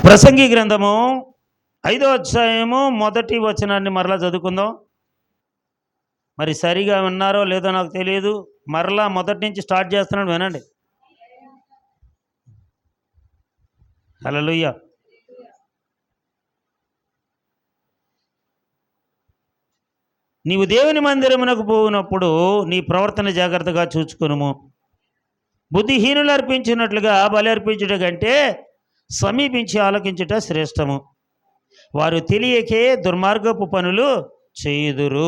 ప్రసంగి గ్రంథము 5వ అధ్యాయము 1వ వచనాన్ని మరలా చదువుకుందాం. మరి సరిగా విన్నారో లేదో నాకు తెలియదు. మరలా మొదటి నుంచి స్టార్ట్ చేస్తున్నాడు, వినండి. హల్లెలూయా. నీవు దేవుని మందిరమునకు పోయినప్పుడు నీ ప్రవర్తన జాగ్రత్తగా చూచుకొనుము. బుద్ధిహీనులు అర్పించినట్లుగా బలి అర్పించుట కంటే సమీపించి ఆలకించుట శ్రేష్టము. వారు తెలియకే దుర్మార్గపు పనులు చేయుదురు.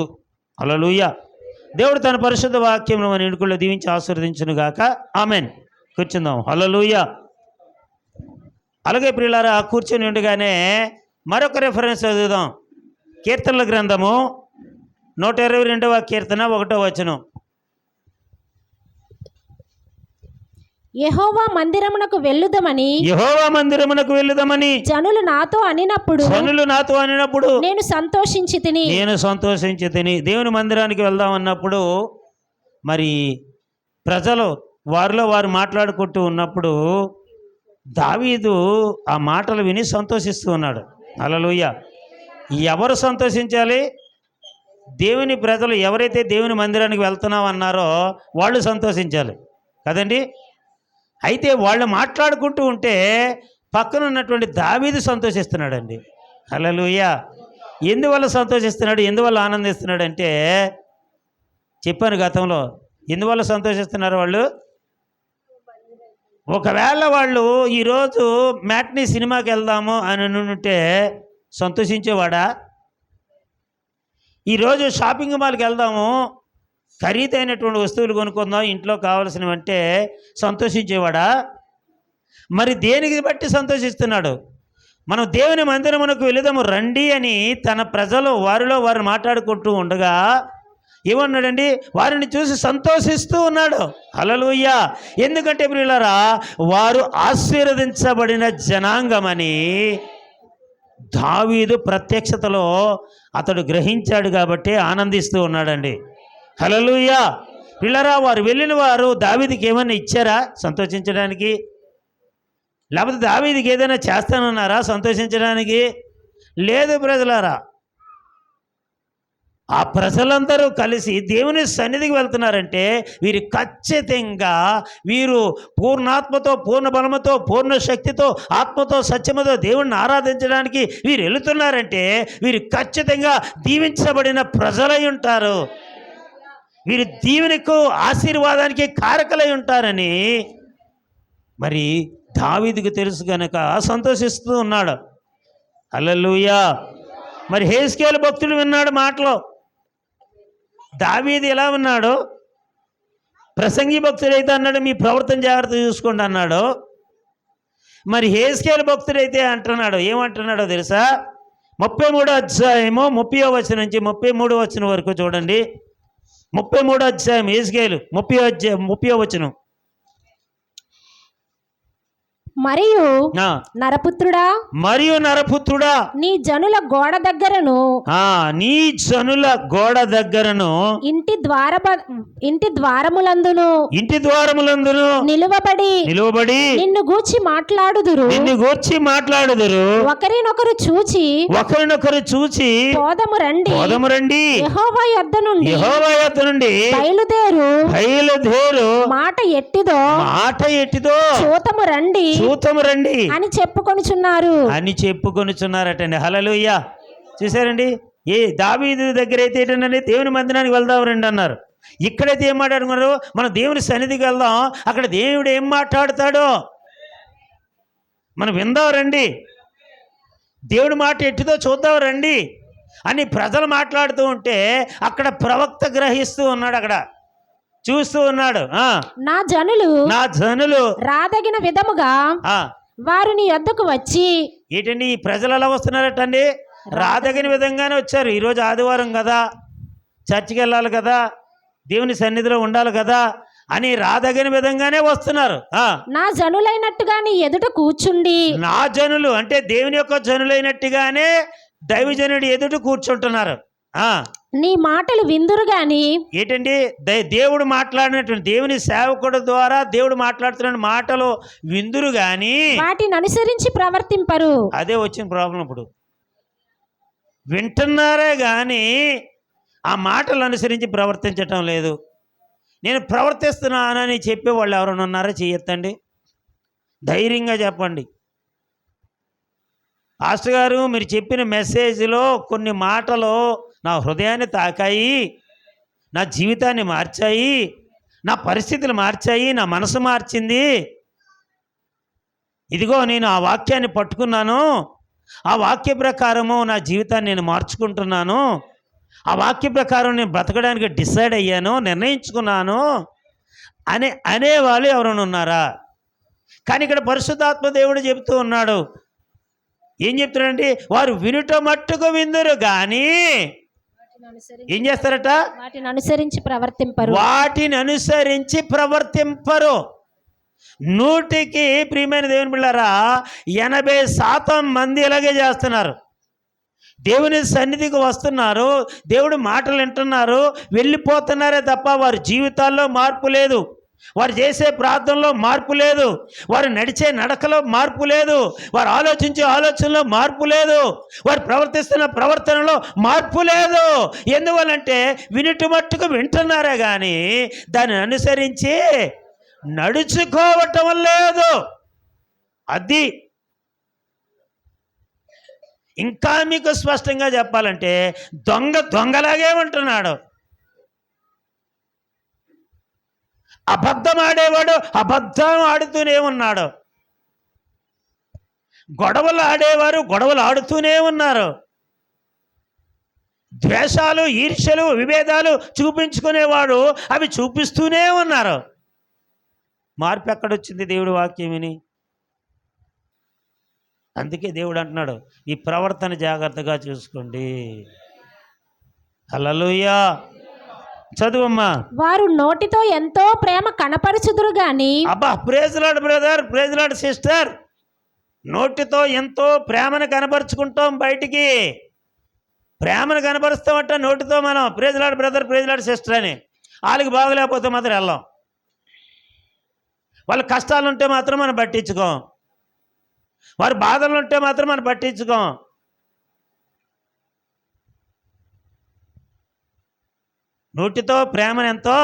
హల్లెలూయా. దేవుడు తన పరిశుద్ధ వాక్యమును మన ఇంటిలో దీవించి ఆశీర్వదించునుగాక. ఆమెన్. కూర్చుందాం. హల్లెలూయా. అలాగే ప్రియులారా, కూర్చొని ఉండగానే మరొక రెఫరెన్స్ చదువుదాం. కీర్తనల గ్రంథము 122వ కీర్తన 1వ వచనం. యెహోవా మందిరమునకు వెళ్ళుదమని జనులు నాతో అనినప్పుడు నేను సంతోషించి తిని. దేవుని మందిరానికి వెళ్దామన్నప్పుడు మరి ప్రజలు వారిలో వారు మాట్లాడుకుంటూ ఉన్నప్పుడు దావీదు ఆ మాటలు విని సంతోషిస్తూ ఉన్నాడు. హల్లెలూయా. ఎవరు సంతోషించాలి? దేవుని ప్రజలు ఎవరైతే దేవుని మందిరానికి వెళ్తున్నామన్నారో వాళ్ళు సంతోషించాలి కదండి. అయితే వాళ్ళు మాట్లాడుకుంటూ ఉంటే పక్కన ఉన్నటువంటి దావీదు సంతోషిస్తున్నాడండి. హల్లెలూయా. ఎందువల్ల సంతోషిస్తున్నాడు, ఎందువల్ల ఆనందిస్తున్నాడు అంటే చెప్పాను గతంలో. ఎందువల్ల సంతోషిస్తున్నారు వాళ్ళు? ఒకవేళ వాళ్ళు ఈరోజు మ్యాట్నీ సినిమాకి వెళ్దాము అని ఉంటే సంతోషించేవాడా? ఈరోజు షాపింగ్ మాల్కి వెళ్దాము, ఖరీదైనటువంటి వస్తువులు కొనుక్కుందాం, ఇంట్లో కావాల్సినవంటే సంతోషించేవాడా? మరి దేనికి బట్టి సంతోషిస్తున్నాడు? మనం దేవుని మందిరమునకు వెళదాము రండి అని తన ప్రజలు వారిలో వారు మాట్లాడుకుంటూ ఉండగా ఏమన్నాడండి? వారిని చూసి సంతోషిస్తూ ఉన్నాడు. హల్లెలూయా. ఎందుకంటే ప్రియులారా, వారు ఆశీర్వదించబడిన జనాంగమని దావీదు ప్రత్యక్షతలో అతడు గ్రహించాడు కాబట్టి ఆనందిస్తూ ఉన్నాడండి. హల్లెలూయా. పిల్లరా, వారు వెళ్ళిన వారు దావీదుకి ఏమన్నా ఇచ్చారా సంతోషించడానికి? లేకపోతే దావీదుకి ఏదైనా చేస్తానన్నారా సంతోషించడానికి? లేదు ప్రజలారా. ఆ ప్రజలందరూ కలిసి దేవుని సన్నిధికి వెళ్తున్నారంటే వీరు పూర్ణాత్మతో, పూర్ణ బలముతో, పూర్ణ శక్తితో, ఆత్మతో, సత్యముతో దేవుణ్ణి ఆరాధించడానికి వీరు వెళుతున్నారంటే వీరు ఖచ్చితంగా దీవించబడిన ప్రజలై ఉంటారు. వీరు దీవెనకు, ఆశీర్వాదానికి కారకులై ఉంటారని మరి దావీదుకు తెలుసు కనుక సంతోషిస్తూ ఉన్నాడు. హల్లెలూయా. మరి హెజ్కేలు భక్తుడు విన్నాడు మాటలు. దావీదు ఎలా ఉన్నాడు? ప్రసంగి భక్తుడైతే అన్నాడు మీ ప్రవర్తన జాగ్రత్త చూసుకోండి అన్నాడు. మరి హెజ్కేలు భక్తుడైతే అంటున్నాడు, ఏమంటున్నాడో తెలుసా? 33వ అధ్యాయము 30వ వచనం నుంచి 33వ వచనం వరకు చూడండి. 33వ అధ్యాయం హెజ్కేలు 30వ వచనం. మరియు నరపుత్రుడా నీ జనుల గోడ దగ్గరను ఇంటి ద్వారములందును నిలువబడి నిన్ను గూర్చి మాట్లాడుదురు. ఒకరినొకరు చూచి పోదము రండి యెహోవా యొద్ద నుండి బయలుదేరు మాట ఎట్టిదో చూతము రండి అని చెప్పుకొనుచున్నారటండి. హల్లెలూయా. చూసారండి, ఏ దావీదు దగ్గర అయితే ఏంటంటే దేవుని మందిరానికి వెళ్దాం రండి అన్నారు. ఇక్కడైతే ఏం మాట్లాడుకున్నారు? మనం దేవుని సన్నిధికి వెళ్దాం, అక్కడ దేవుడు ఏం మాట్లాడతాడో మనం విందాం రండి, దేవుడి మాట ఎట్టిదో చూద్దాం రండి అని ప్రజలు మాట్లాడుతూ ఉంటే అక్కడ ప్రవక్త గ్రహిస్తూ ఉన్నాడు, అక్కడ చూస్తూ ఉన్నాడు. నా జనులు రాదగిన విధముగా వారు నీ యొద్దకు వచ్చి. ఏంటండి ఈ ప్రజలు ఎలా వస్తున్నారటండి? రాదగిన విధంగానే వచ్చారు. ఈరోజు ఆదివారం కదా, చర్చికి వెళ్ళాలి కదా, దేవుని సన్నిధిలో ఉండాలి కదా అని రాదగిన విధంగానే వస్తున్నారు. నా జనులైనట్టుగా నీ ఎదుట కూర్చుండి. నా జనులు అంటే దేవుని యొక్క జనులైనట్టుగానే దైవజనుడి ఎదుట కూర్చుంటున్నారు. నీ మాటలు విందురు గాని ఏంటండి దేవుడు మాట్లాడినటువంటి దేవుని సేవకుడు ద్వారా దేవుడు మాట్లాడుతున్న మాటలు విందురు కానీ వాటిని అనుసరించి ప్రవర్తింపరు. అదే వచ్చిన ప్రాబ్లం. ఇప్పుడు వింటున్నారే కానీ ఆ మాటలు అనుసరించి ప్రవర్తించటం లేదు. నేను ప్రవర్తిస్తున్నానని చెప్పేవాళ్ళు ఎవరైనా ఉన్నారో చెయ్యొద్దండి, ధైర్యంగా చెప్పండి. పాస్టర్ గారు మీరు చెప్పిన మెసేజ్లో కొన్ని మాటలు నా హృదయాన్ని తాకాయి, నా జీవితాన్ని మార్చాయి, నా పరిస్థితులు మార్చాయి, నా మనసు మార్చింది. ఇదిగో నేను ఆ వాక్యాన్ని పట్టుకున్నాను, ఆ వాక్య ప్రకారము నా జీవితాన్ని నేను మార్చుకుంటున్నాను, ఆ వాక్య ప్రకారం నేను బ్రతకడానికి డిసైడ్ అయ్యాను, నిర్ణయించుకున్నాను అనేవాళ్ళు ఎవరైనా ఉన్నారా? కానీ ఇక్కడ పరిశుద్ధాత్మ దేవుడు చెబుతూ ఉన్నాడు. ఏం చెప్తున్నాడంటే వారు వినుట మట్టుకు విందురు కానీ ఏం చేస్తారట? వాటిని అనుసరించి ప్రవర్తింపరు. వాటిని అనుసరించి ప్రవర్తింపరు. 100కి ప్రియమైన దేవుని బిడ్డలారా 80% మంది ఇలాగే చేస్తున్నారు. దేవుని సన్నిధికి వస్తున్నారు, దేవుడి మాటలు వింటున్నారు, వెళ్ళిపోతున్నారే తప్ప వారి జీవితాల్లో మార్పు లేదు, వారు చేసే ప్రార్థనలో మార్పు లేదు, వారు నడిచే నడకలో మార్పు లేదు, వారు ఆలోచించే ఆలోచనలో మార్పు లేదు, వారు ప్రవర్తిస్తున్న ప్రవర్తనలో మార్పు లేదు. ఎందువల్లంటే వినుట మట్టుకు వింటున్నారే కానీ దాన్ని అనుసరించి నడుచుకోవటం లేదు. అది ఇంకా మీకు స్పష్టంగా చెప్పాలంటే దొంగలాగే ఉంటున్నాడు. అబద్ధం ఆడేవాడు అబద్ధం ఆడుతూనే ఉన్నాడు, గొడవలు ఆడేవారు గొడవలు ఆడుతూనే ఉన్నారు, ద్వేషాలు ఈర్ష్యలు విభేదాలు చూపించుకునేవాడు అవి చూపిస్తూనే ఉన్నారు. మార్పు ఎక్కడొచ్చింది దేవుడి వాక్యం విని? అందుకే దేవుడు అంటున్నాడు ఈ ప్రవర్తన జాగ్రత్తగా చూసుకోండి. హల్లెలూయా. చదువమ్మా. వారు నోటితో ఎంతో ప్రేమ కనపరచుదురు గాని. అబ్బా, praise lord brother, praise lord sister. నోటితో ఎంతో ప్రేమను కనపరుచుకుంటాం, బయటికి ప్రేమను కనపరుస్తామంట నోటితో మనం praise lord brother, praise lord sister అని. వాళ్ళకి బాగలేకపోతే మాత్రం వెళ్ళాం, వాళ్ళ కష్టాలు ఉంటే మాత్రం మనం పట్టించుకోం, వారి బాధలు ఉంటే మాత్రం మనం పట్టించుకోం. నోటితో ప్రేమను ఎంతో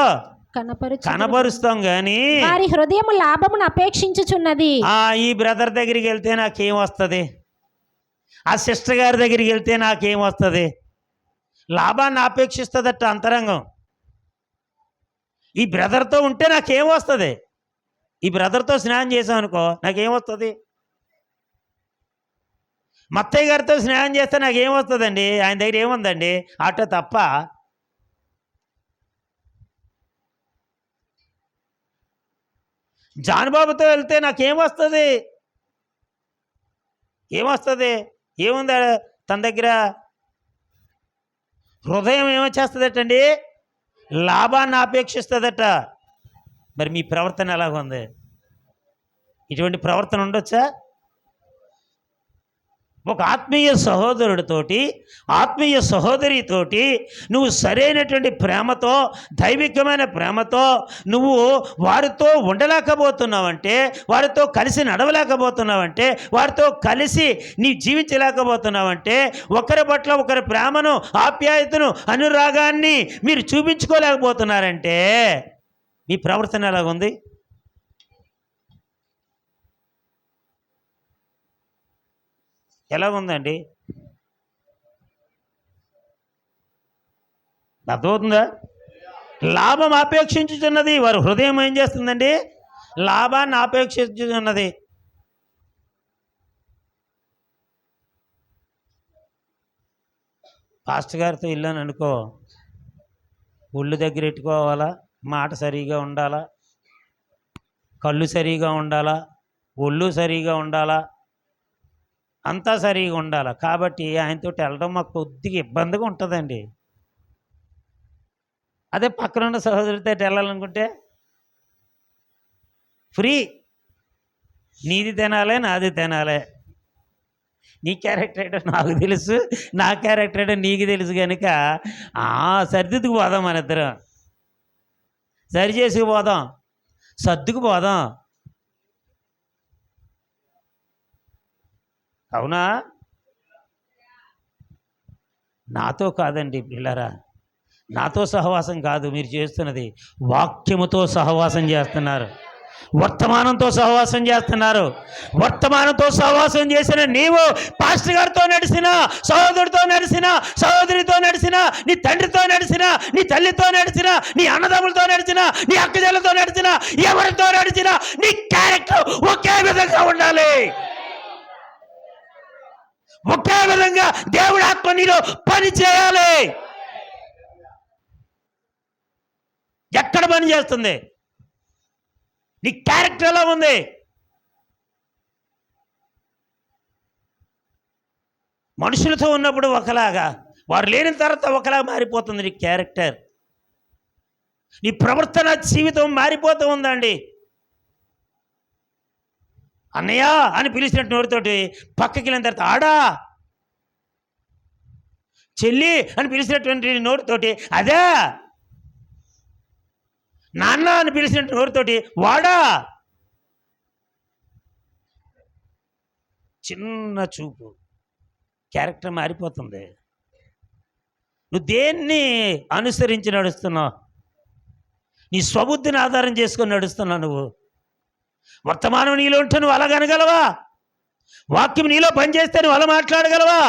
కనపరుస్తాం కానీ వారి హృదయము లాభమును అపేక్షించుచున్నది. ఈ బ్రదర్ దగ్గరికి వెళ్తే నాకేం వస్తుంది, ఆ సిస్టర్ గారి దగ్గరికి వెళ్తే నాకేం వస్తుంది, లాభాన్ని అపేక్షిస్తుందట అంతరంగం. ఈ బ్రదర్తో ఉంటే నాకేం వస్తుంది, ఈ బ్రదర్తో స్నానం చేసాం అనుకో నాకేం వస్తుంది, మత్తయ్య గారితో స్నేహం చేస్తే నాకేం వస్తుందండి, ఆయన దగ్గర ఏముందండి, ఆటో తప్ప. జానుబాబుతో వెళ్తే నాకేం వస్తుంది, ఏమొస్తుంది, ఏముంది తన దగ్గర? హృదయం ఏమొచ్చేస్తుందటండి, లాభాన్ని అపేక్షిస్తుందట. మరి మీ ప్రవర్తన ఎలాగ ఉంది? ఇటువంటి ప్రవర్తన ఉండొచ్చా? ఒక ఆత్మీయ సహోదరుడితోటి ఆత్మీయ సహోదరితోటి నువ్వు సరైనటువంటి ప్రేమతో దైవికమైన ప్రేమతో నువ్వు వారితో ఉండలేకపోతున్నావంటే, వారితో కలిసి నడవలేకపోతున్నావంటే, వారితో కలిసి నీ జీవించలేకపోతున్నావంటే, ఒకరి పట్ల ఒకరి ప్రేమను ఆప్యాయతను అనురాగాన్ని మీరు చూపించుకోలేకపోతున్నారంటే మీ ప్రవర్తన ఎలాగుంది? ఎలాగుందండి? అర్థమవుతుందా? లాభం ఆపేక్షించుతున్నది. వారి హృదయం ఏం చేస్తుందండి? లాభాన్ని ఆపేక్షించుతున్నది. పాస్టర్ గారితో వెళ్ళాను అనుకో, ఒళ్ళు దగ్గర పెట్టుకోవాలా, మాట సరిగా ఉండాలా, కళ్ళు సరిగా ఉండాలా, ఒళ్ళు సరిగా ఉండాలా, అంతా సరిగా ఉండాలి. కాబట్టి ఆయనతో వెళ్ళడం మాకు కొద్దిగా ఇబ్బందిగా ఉంటుందండి. అదే పక్కన ఉన్న సహోదరితో వెళ్ళాలనుకుంటే ఫ్రీ, నీది తినాలే నాది తినాలే, నీ క్యారెక్టర్ ఏంటో నాకు తెలుసు, నా క్యారెక్టర్ ఏంటో నీకు తెలుసు కనుక సర్దిద్దుకు పోదాం, మన ఇద్దరం సరి చేసుకుపోదాం, సర్దుకుపోదాం. అవునా? నాతో కాదండి పిల్లరా, నాతో సహవాసం కాదు మీరు చేస్తున్నది, వాక్యముతో సహవాసం చేస్తున్నారు, వర్తమానంతో సహవాసం చేస్తున్నారు. వర్తమానంతో సహవాసం చేసిన నీవు పాస్టర్ గారితో నడిచిన, సహోదరుడితో నడిచిన, సహోదరితో నడిచిన, నీ తండ్రితో నడిచిన, నీ తల్లితో నడిచిన, నీ అన్నదమ్ములతో నడిచిన, నీ అక్కజల్లతో నడిచిన, ఎవరితో నడిచిన నీ క్యారెక్టర్ ఒకే విధంగా ఉండాలి. ఒకే విధంగా దేవుడి ఆత్మ నీలో పని చేయాలి. ఎక్కడ పని చేస్తుంది? నీ క్యారెక్టర్ ఎలా ఉంది? మనుషులతో ఉన్నప్పుడు ఒకలాగా, వారు లేని తర్వాత ఒకలా మారిపోతుంది నీ క్యారెక్టర్. నీ ప్రవర్తన జీవితం మారిపోతూ ఉందండి. అన్నయ్య అని పిలిచినట్టు నోటితోటి పక్కకి వెళ్ళిన తర్వాత ఆడా, చెల్లి అని పిలిచినటువంటి నోటితోటి అదే, నాన్న అని పిలిచినట్టు నోటితోటి వాడా. చిన్న చూపు, క్యారెక్టర్ మారిపోతుంది. నువ్వు దేన్ని అనుసరించి నడుస్తున్నావు? నీ స్వబుద్ధిని ఆధారం చేసుకొని నడుస్తున్నావు. నువ్వు వర్తమానం నీలో ఉంటే నువ్వు అలా కనగలవా? వాక్యం నీలో పనిచేస్తే నువ్వు అలా మాట్లాడగలవా?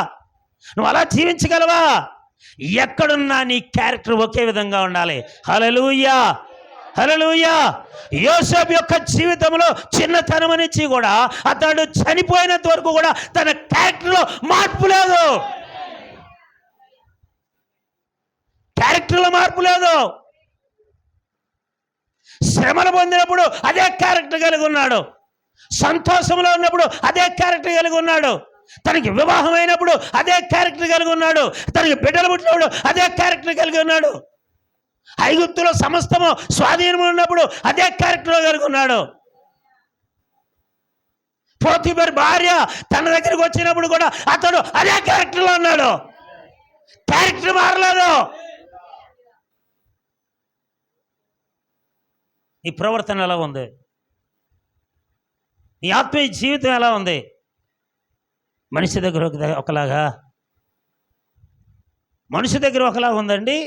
నువ్వు అలా జీవించగలవా? ఎక్కడున్నా నీ క్యారెక్టర్ ఒకే విధంగా ఉండాలి. హల్లెలూయా, హల్లెలూయా. యోసేపు యొక్క జీవితంలో చిన్నతనం నుంచి కూడా అతడు చనిపోయినంత వరకు కూడా తన క్యారెక్టర్లో మార్పు లేదు. క్యారెక్టర్లో మార్పు లేదు. శ్రమలు పొందినప్పుడు అదే క్యారెక్టర్ కలిగి ఉన్నాడు. సంతోషంలో ఉన్నప్పుడు అదే క్యారెక్టర్ కలిగి ఉన్నాడు. తనకి వివాహం అయినప్పుడు అదే క్యారెక్టర్ కలిగి ఉన్నాడు. తనకి బిడ్డలు పుట్టినప్పుడు అదే క్యారెక్టర్ కలిగి ఉన్నాడు. ఐగుప్తులో సమస్తము స్వాధీనం ఉన్నప్పుడు అదే క్యారెక్టర్ కలిగి ఉన్నాడు. పోతిఫర్ భార్య తన దగ్గరికి వచ్చినప్పుడు కూడా అతడు అదే క్యారెక్టర్లో ఉన్నాడు. క్యారెక్టర్ మారలేదు. నీ ప్రవర్తన ఎలా ఉంది? నీ ఆత్మీయ జీవితం ఎలా ఉంది? మనిషి దగ్గర ఒకలాగా, మనిషి దగ్గర ఒకలాగా ఉందండి.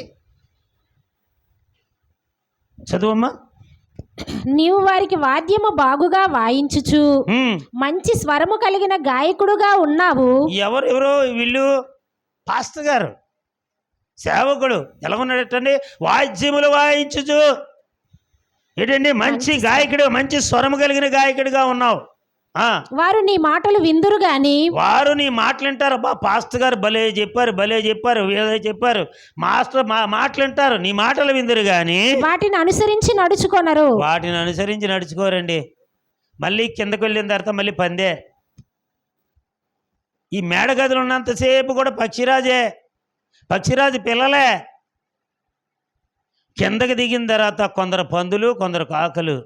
చదువమ్మా. నీవు వారికి వాద్యము బాగుగా వాయించుచు మంచి స్వరము కలిగిన గాయకుడుగా ఉన్నావు. ఎవరెవరో వీళ్ళు? పాస్టర్ గారు, సేవకుడు ఎలా ఉన్నాడటండి? వాద్యములు వాయించుచు ఏంటండి? మంచి గాయకుడు, మంచి స్వరము కలిగిన గాయకుడిగా ఉన్నావు. వారు నీ మాటలు విందురు గాని, వారు నీ మాటలు వింటారు. పాస్టర్ గారు భలే చెప్పారు, భలే చెప్పారు, వీళ్ళే చెప్పారు. మాస్టర్ మాటలు వింటారు, నీ మాటలు విందురు కానీ వాటిని అనుసరించి నడుచుకొనరు. వాటిని అనుసరించి నడుచుకోరండి. మళ్ళీ కిందకు వెళ్ళిన తర్వాత మళ్ళీ పందే. ఈ మేడగదిలో ఉన్నంతసేపు కూడా పక్షిరాజే, పక్షిరాజు పిల్లలే. కిందకి దిగిన తర్వాత కొందరు పందులు, కొందరు కాకులు.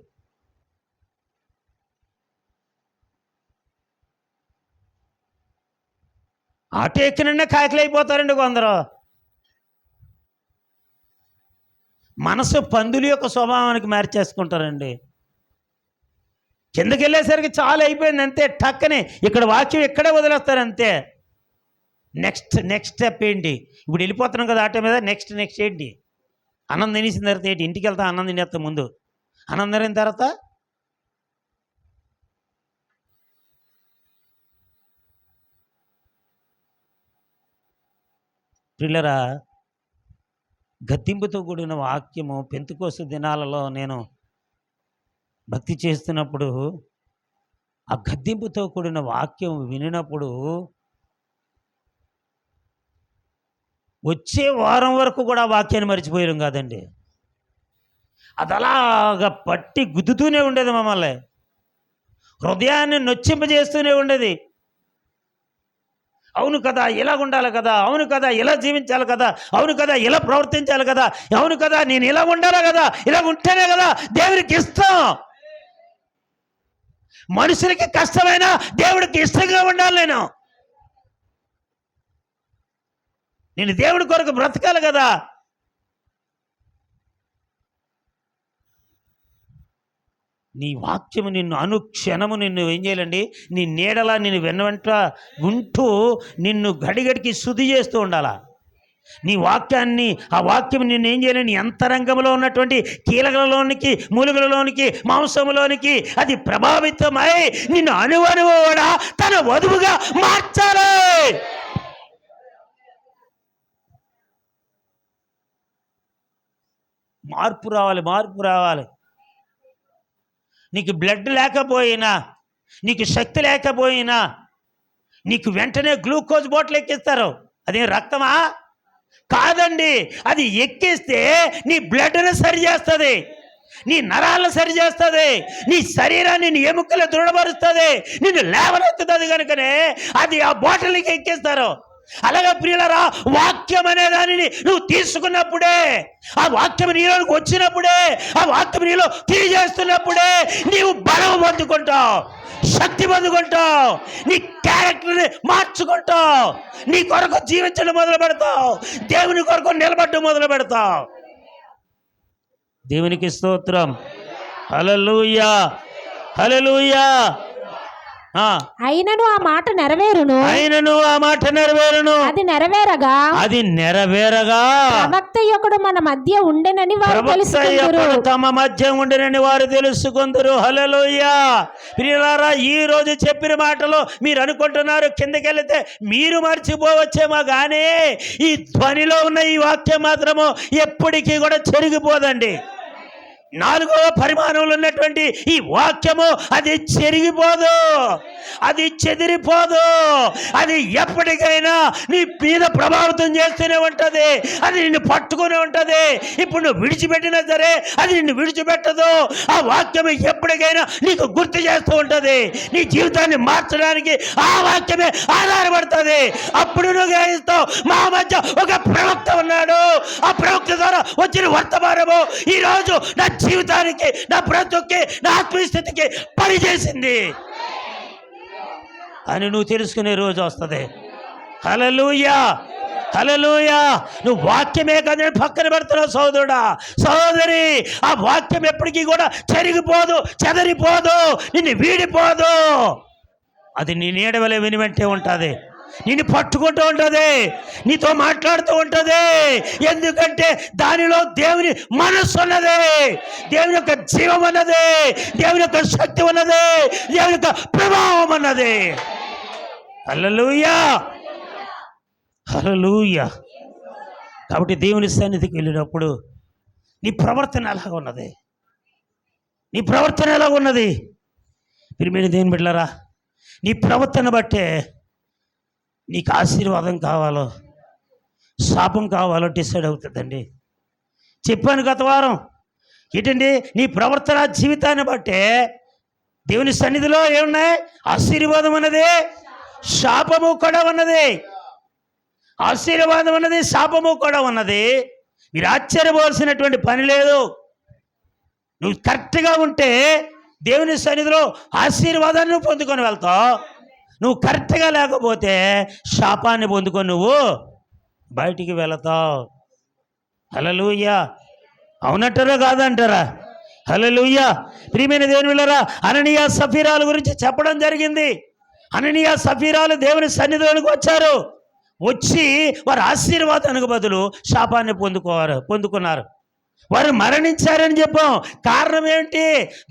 ఆటో ఎక్కినండి కాకులు అయిపోతారండి కొందరు. మనసు పందుల యొక్క స్వభావానికి మార్చేసుకుంటారండి. కిందకి వెళ్ళేసరికి చాలా అయిపోయింది అంతే, టక్కనే ఇక్కడ వాక్యం ఇక్కడే వదిలేస్తారు అంతే. నెక్స్ట్ స్టెప్ ఏంటి? ఇప్పుడు వెళ్ళిపోతున్నాం కదా ఆటో మీద, నెక్స్ట్ ఏంటి? అన్నం తినేసిన తర్వాత ఏంటి? ఇంటికి వెళ్తా అన్నం తినేస్తా. ముందు అన్నం తినిన తర్వాత పిల్లరా, గద్దింపుతో కూడిన వాక్యము పెంతెకోస్తు దినాలలో నేను భక్తి చేస్తున్నప్పుడు ఆ గద్దింపుతో కూడిన వాక్యం వినినప్పుడు వచ్చే వారం వరకు కూడా వాక్యాన్ని మర్చిపోయాం కాదండి. అది అలాగా పట్టి గుద్దుతూనే ఉండేది మమ్మల్ని, హృదయాన్ని నొచ్చింపజేస్తూనే ఉండేది. అవును కదా, ఇలా ఉండాలి కదా, అవును కదా, ఇలా జీవించాలి కదా, అవును కదా, ఇలా ప్రవర్తించాలి కదా, అవును కదా, నేను ఇలా ఉండాలి కదా, ఇలా ఉంటేనే కదా దేవుడికి ఇష్టం. మనుషులకి కష్టమైనా దేవుడికి ఇష్టంగా ఉండాలి నేను. నేను దేవుని కొరకు బ్రతకాలి కదా. నీ వాక్యము నిన్ను అనుక్షణము నిన్ను ఏం చేయాలండి, నీ నీడలా నిన్ను వెంట ఉంటూ నిన్ను గడిగడికి శుద్ధి చేస్తూ ఉండాలా. నీ వాక్యాన్ని, ఆ వాక్యం నిన్ను ఏం చేయాలి, నీ అంతరంగంలో ఉన్నటువంటి కీలకలలోనికి, మూలుగలలోనికి, మాంసంలోనికి అది ప్రభావితమై నిన్ను అనువనువడా తన వధువుగా మార్చాలి. మార్పు రావాలి, మార్పు రావాలి. నీకు బ్లడ్ లేకపోయినా, నీకు శక్తి లేకపోయినా నీకు వెంటనే గ్లూకోజ్ బాటిల్ ఎక్కిస్తారు. అదేం రక్తమా? కాదండి. అది ఎక్కిస్తే నీ బ్లడ్ని సరి చేస్తుంది, నీ నరాలను సరి చేస్తుంది, నీ శరీరాన్ని, నీ ఎముకలు దృఢపరుస్తుంది, నిన్ను లేవనెత్తుతుంది. కనుకనే అది ఆ బాటిల్కి ఎక్కిస్తారు. అలాగే ప్రియులరా, వాక్యం అనే దానిని నువ్వు తీసుకున్నప్పుడే, ఆ వాక్యం నీలోకి వచ్చినప్పుడే, ఆ వాక్యం నీలో తెలియజేస్తున్నప్పుడే నీవు బలం పొందుకుంటావు, శక్తి పొందుకుంటావు, నీ క్యారెక్టర్ని మార్చుకుంటావు, నీ కొరకు జీవించడం మొదలు పెడతావు, దేవుని కొరకు నిలబడడం మొదలు పెడతావు. దేవునికి స్తోత్రం. హల్లెలూయా, హల్లెలూయా. అయినను ఆ మాట నెరవేరును, అయినను ఆ మాట నెరవేరును. అది నెరవేరగా, అది నెరవేరగా ప్రవక్త యొక్కడు మన మధ్య ఉండెనని వారు తెలుసుకొందురు. తమ మధ్య ఉండెనని వారు తెలుసుకొందురు. హల్లెలూయా. ప్రియులారా, ఈ రోజు చెప్పిన మాటలు మీరు అనుకుంటున్నారు, కిందకెళ్తే మీరు మర్చిపోవచ్చేమో, కానీ ఈ ధ్వనిలో ఉన్న ఈ వాక్యం మాత్రము ఎప్పటికీ కూడా చెరిగిపోదండి. 4వ పరిమాణంలో ఉన్నటువంటి ఈ వాక్యము అది చెరిగిపోదు, అది చెదిరిపోదు, అది ఎప్పటికైనా నీ మీద ప్రభావితం చేస్తూనే ఉంటుంది, అది నిన్ను పట్టుకుని ఉంటుంది. ఇప్పుడు నువ్వు విడిచిపెట్టినా సరే అది నిన్ను విడిచిపెట్టదు. ఆ వాక్యమే ఎప్పటికైనా నీకు గుర్తు చేస్తూ ఉంటుంది. నీ జీవితాన్ని మార్చడానికి ఆ వాక్యమే ఆధారపడుతుంది. అప్పుడు నువ్వు గ్రహిస్తావు, మా మధ్య ఒక ప్రవక్త ఉన్నాడు, ఆ ప్రవక్త ద్వారా వచ్చిన వర్తమానము ఈరోజు నా జీవితానికి, నా బ్రతుక్కి, నా ఆత్మీయస్థితికి పనిచేసింది అని నువ్వు తెలుసుకునే రోజు వస్తుంది. హల్లెలూయా, హల్లెలూయా. నువ్వు వాక్యమే కదా పక్కన పెడుతున్నావు సోదరుడా, సోదరి. ఆ వాక్యం ఎప్పటికీ కూడా చెరిగిపోదు, చెదరిపోదు, నిన్ను వీడిపోదు. అది నీ నీడవలే విని వెంటే ఉంటుంది, నిన్ను పట్టుకుంటూ ఉంటుంది, నీతో మాట్లాడుతూ ఉంటుంది. ఎందుకంటే దానిలో దేవుని మనస్సు ఉన్నది, దేవుని యొక్క జీవం ఉన్నది, దేవుని యొక్క శక్తి ఉన్నది, దేవుని యొక్క ప్రభావం ఉన్నది. హల్లెలూయా, హల్లెలూయా. కాబట్టి దేవుని సన్నిధికి వెళ్ళినప్పుడు నీ ప్రవర్తన ఎలాగ ఉన్నది, నీ ప్రవర్తన ఎలాగ ఉన్నది? మీరు దేవుని బిడ్డలారా, నీ ప్రవర్తన బట్టే నీకు ఆశీర్వాదం కావాలో శాపం కావాలో డిసైడ్ అవుతుందండి. చెప్పాను గత వారం ఏంటండి, నీ ప్రవర్తన జీవితాన్ని బట్టే దేవుని సన్నిధిలో ఏమున్నాయి? ఆశీర్వాదం అన్నది, శాపము కూడా ఉన్నది. ఆశీర్వాదం అన్నది, శాపము కూడా ఉన్నది. మీరు ఆశ్చర్యపోవాల్సినటువంటి పని లేదు. నువ్వు కరెక్ట్గా ఉంటే దేవుని సన్నిధిలో ఆశీర్వాదాన్ని పొందుకొని వెళ్తావు. నువ్వు కరెక్ట్గా లేకపోతే శాపాన్ని పొందుకొని నువ్వు బయటికి వెళతావు. హల్లెలూయా. అవునంటారా కాదంటారా? హల్లెలూయా. ప్రియమైన దేవుని బిడ్డలారా, అననీయ సఫీరాల గురించి చెప్పడం జరిగింది. అననీయ సఫీరాలు దేవుని సన్నిధిలోనికి వచ్చారు. వచ్చి వారు ఆశీర్వాదానికి బదులు శాపాన్ని పొందుకున్నారు. వారు మరణించారని చెప్పాం. కారణం ఏంటి?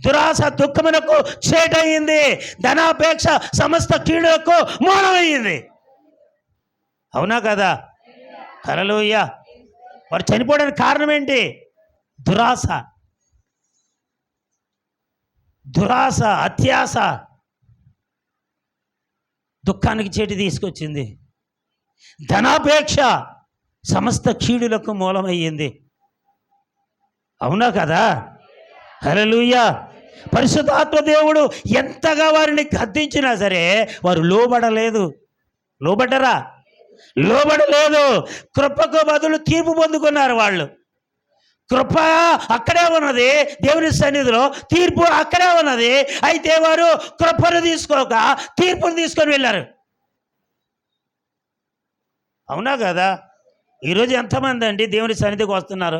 దురాశ దుఃఖమునకు చేటయింది, ధనాపేక్ష సమస్త కీడులకు మూలమయ్యింది. అవునా కదా? హల్లెలూయా. వారు చనిపోవడానికి కారణం ఏంటి? దురాశ, దురాశ, అత్యాశ దుఃఖానికి చేటి తీసుకొచ్చింది. ధనాపేక్ష సమస్త కీడులకు మూలమయ్యింది. అవునా కదా? హల్లెలూయా. పరిశుద్ధాత్మ దేవుడు ఎంతగా వారిని గద్దించినా సరే వారు లోబడలేదు. లోబడ్డరా? లోబడలేదు. కృపకు బదులు తీర్పు పొందుకున్నారు వాళ్ళు. కృప అక్కడే ఉన్నది దేవుని సన్నిధిలో, తీర్పు అక్కడే ఉన్నది. అయితే వారు కృపను తీసుకోక తీర్పును తీసుకొని వెళ్ళారు. అవునా కదా? ఈరోజు ఎంతమంది అండి దేవుని సన్నిధికి వస్తున్నారు?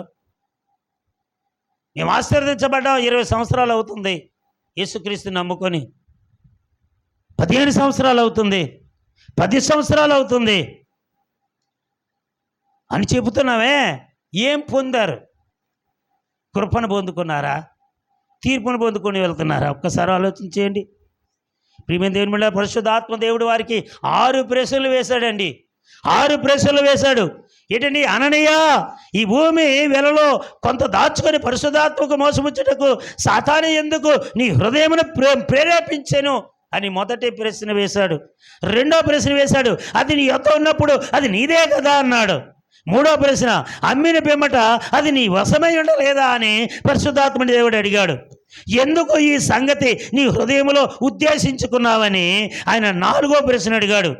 మేము ఆశీర్వదించబడ్డాం 20 సంవత్సరాలు అవుతుంది, యేసుక్రీస్తు నమ్ముకొని 15 సంవత్సరాలు అవుతుంది, 10 సంవత్సరాలు అవుతుంది అని చెబుతున్నామే. ఏం పొందారు? కృపను పొందుకున్నారా? తీర్పును పొందుకొని వెళ్తున్నారా? ఒక్కసారి ఆలోచించేయండి. ప్రియమైన దేవుని బిడ్డ, పరిశుద్ధాత్మ దేవుడు వారికి 6 ప్రశ్నలు వేశాడండి. 6 ప్రశ్నలు వేశాడు. ఏంటండి? అననీయ, ఈ భూమి వెలలో కొంత దాచుకొని పరిశుద్ధాత్మకు మోసముచ్చుటకు సాతాను ఎందుకు నీ హృదయమును ప్రేరేపించెను అని మొదటి ప్రశ్న వేశాడు. రెండో ప్రశ్న వేశాడు, అది నీ యొద్ద ఉన్నప్పుడు అది నీదే కదా అన్నాడు. మూడో ప్రశ్న, అమ్మిన పిమ్మట అది నీ వశమై ఉండలేదా అని పరిశుద్ధాత్మ దేవుడు అడిగాడు. ఎందుకు ఈ సంగతి నీ హృదయంలో ఉద్దేశించుకున్నావని ఆయన 4వ ప్రశ్న అడిగాడు.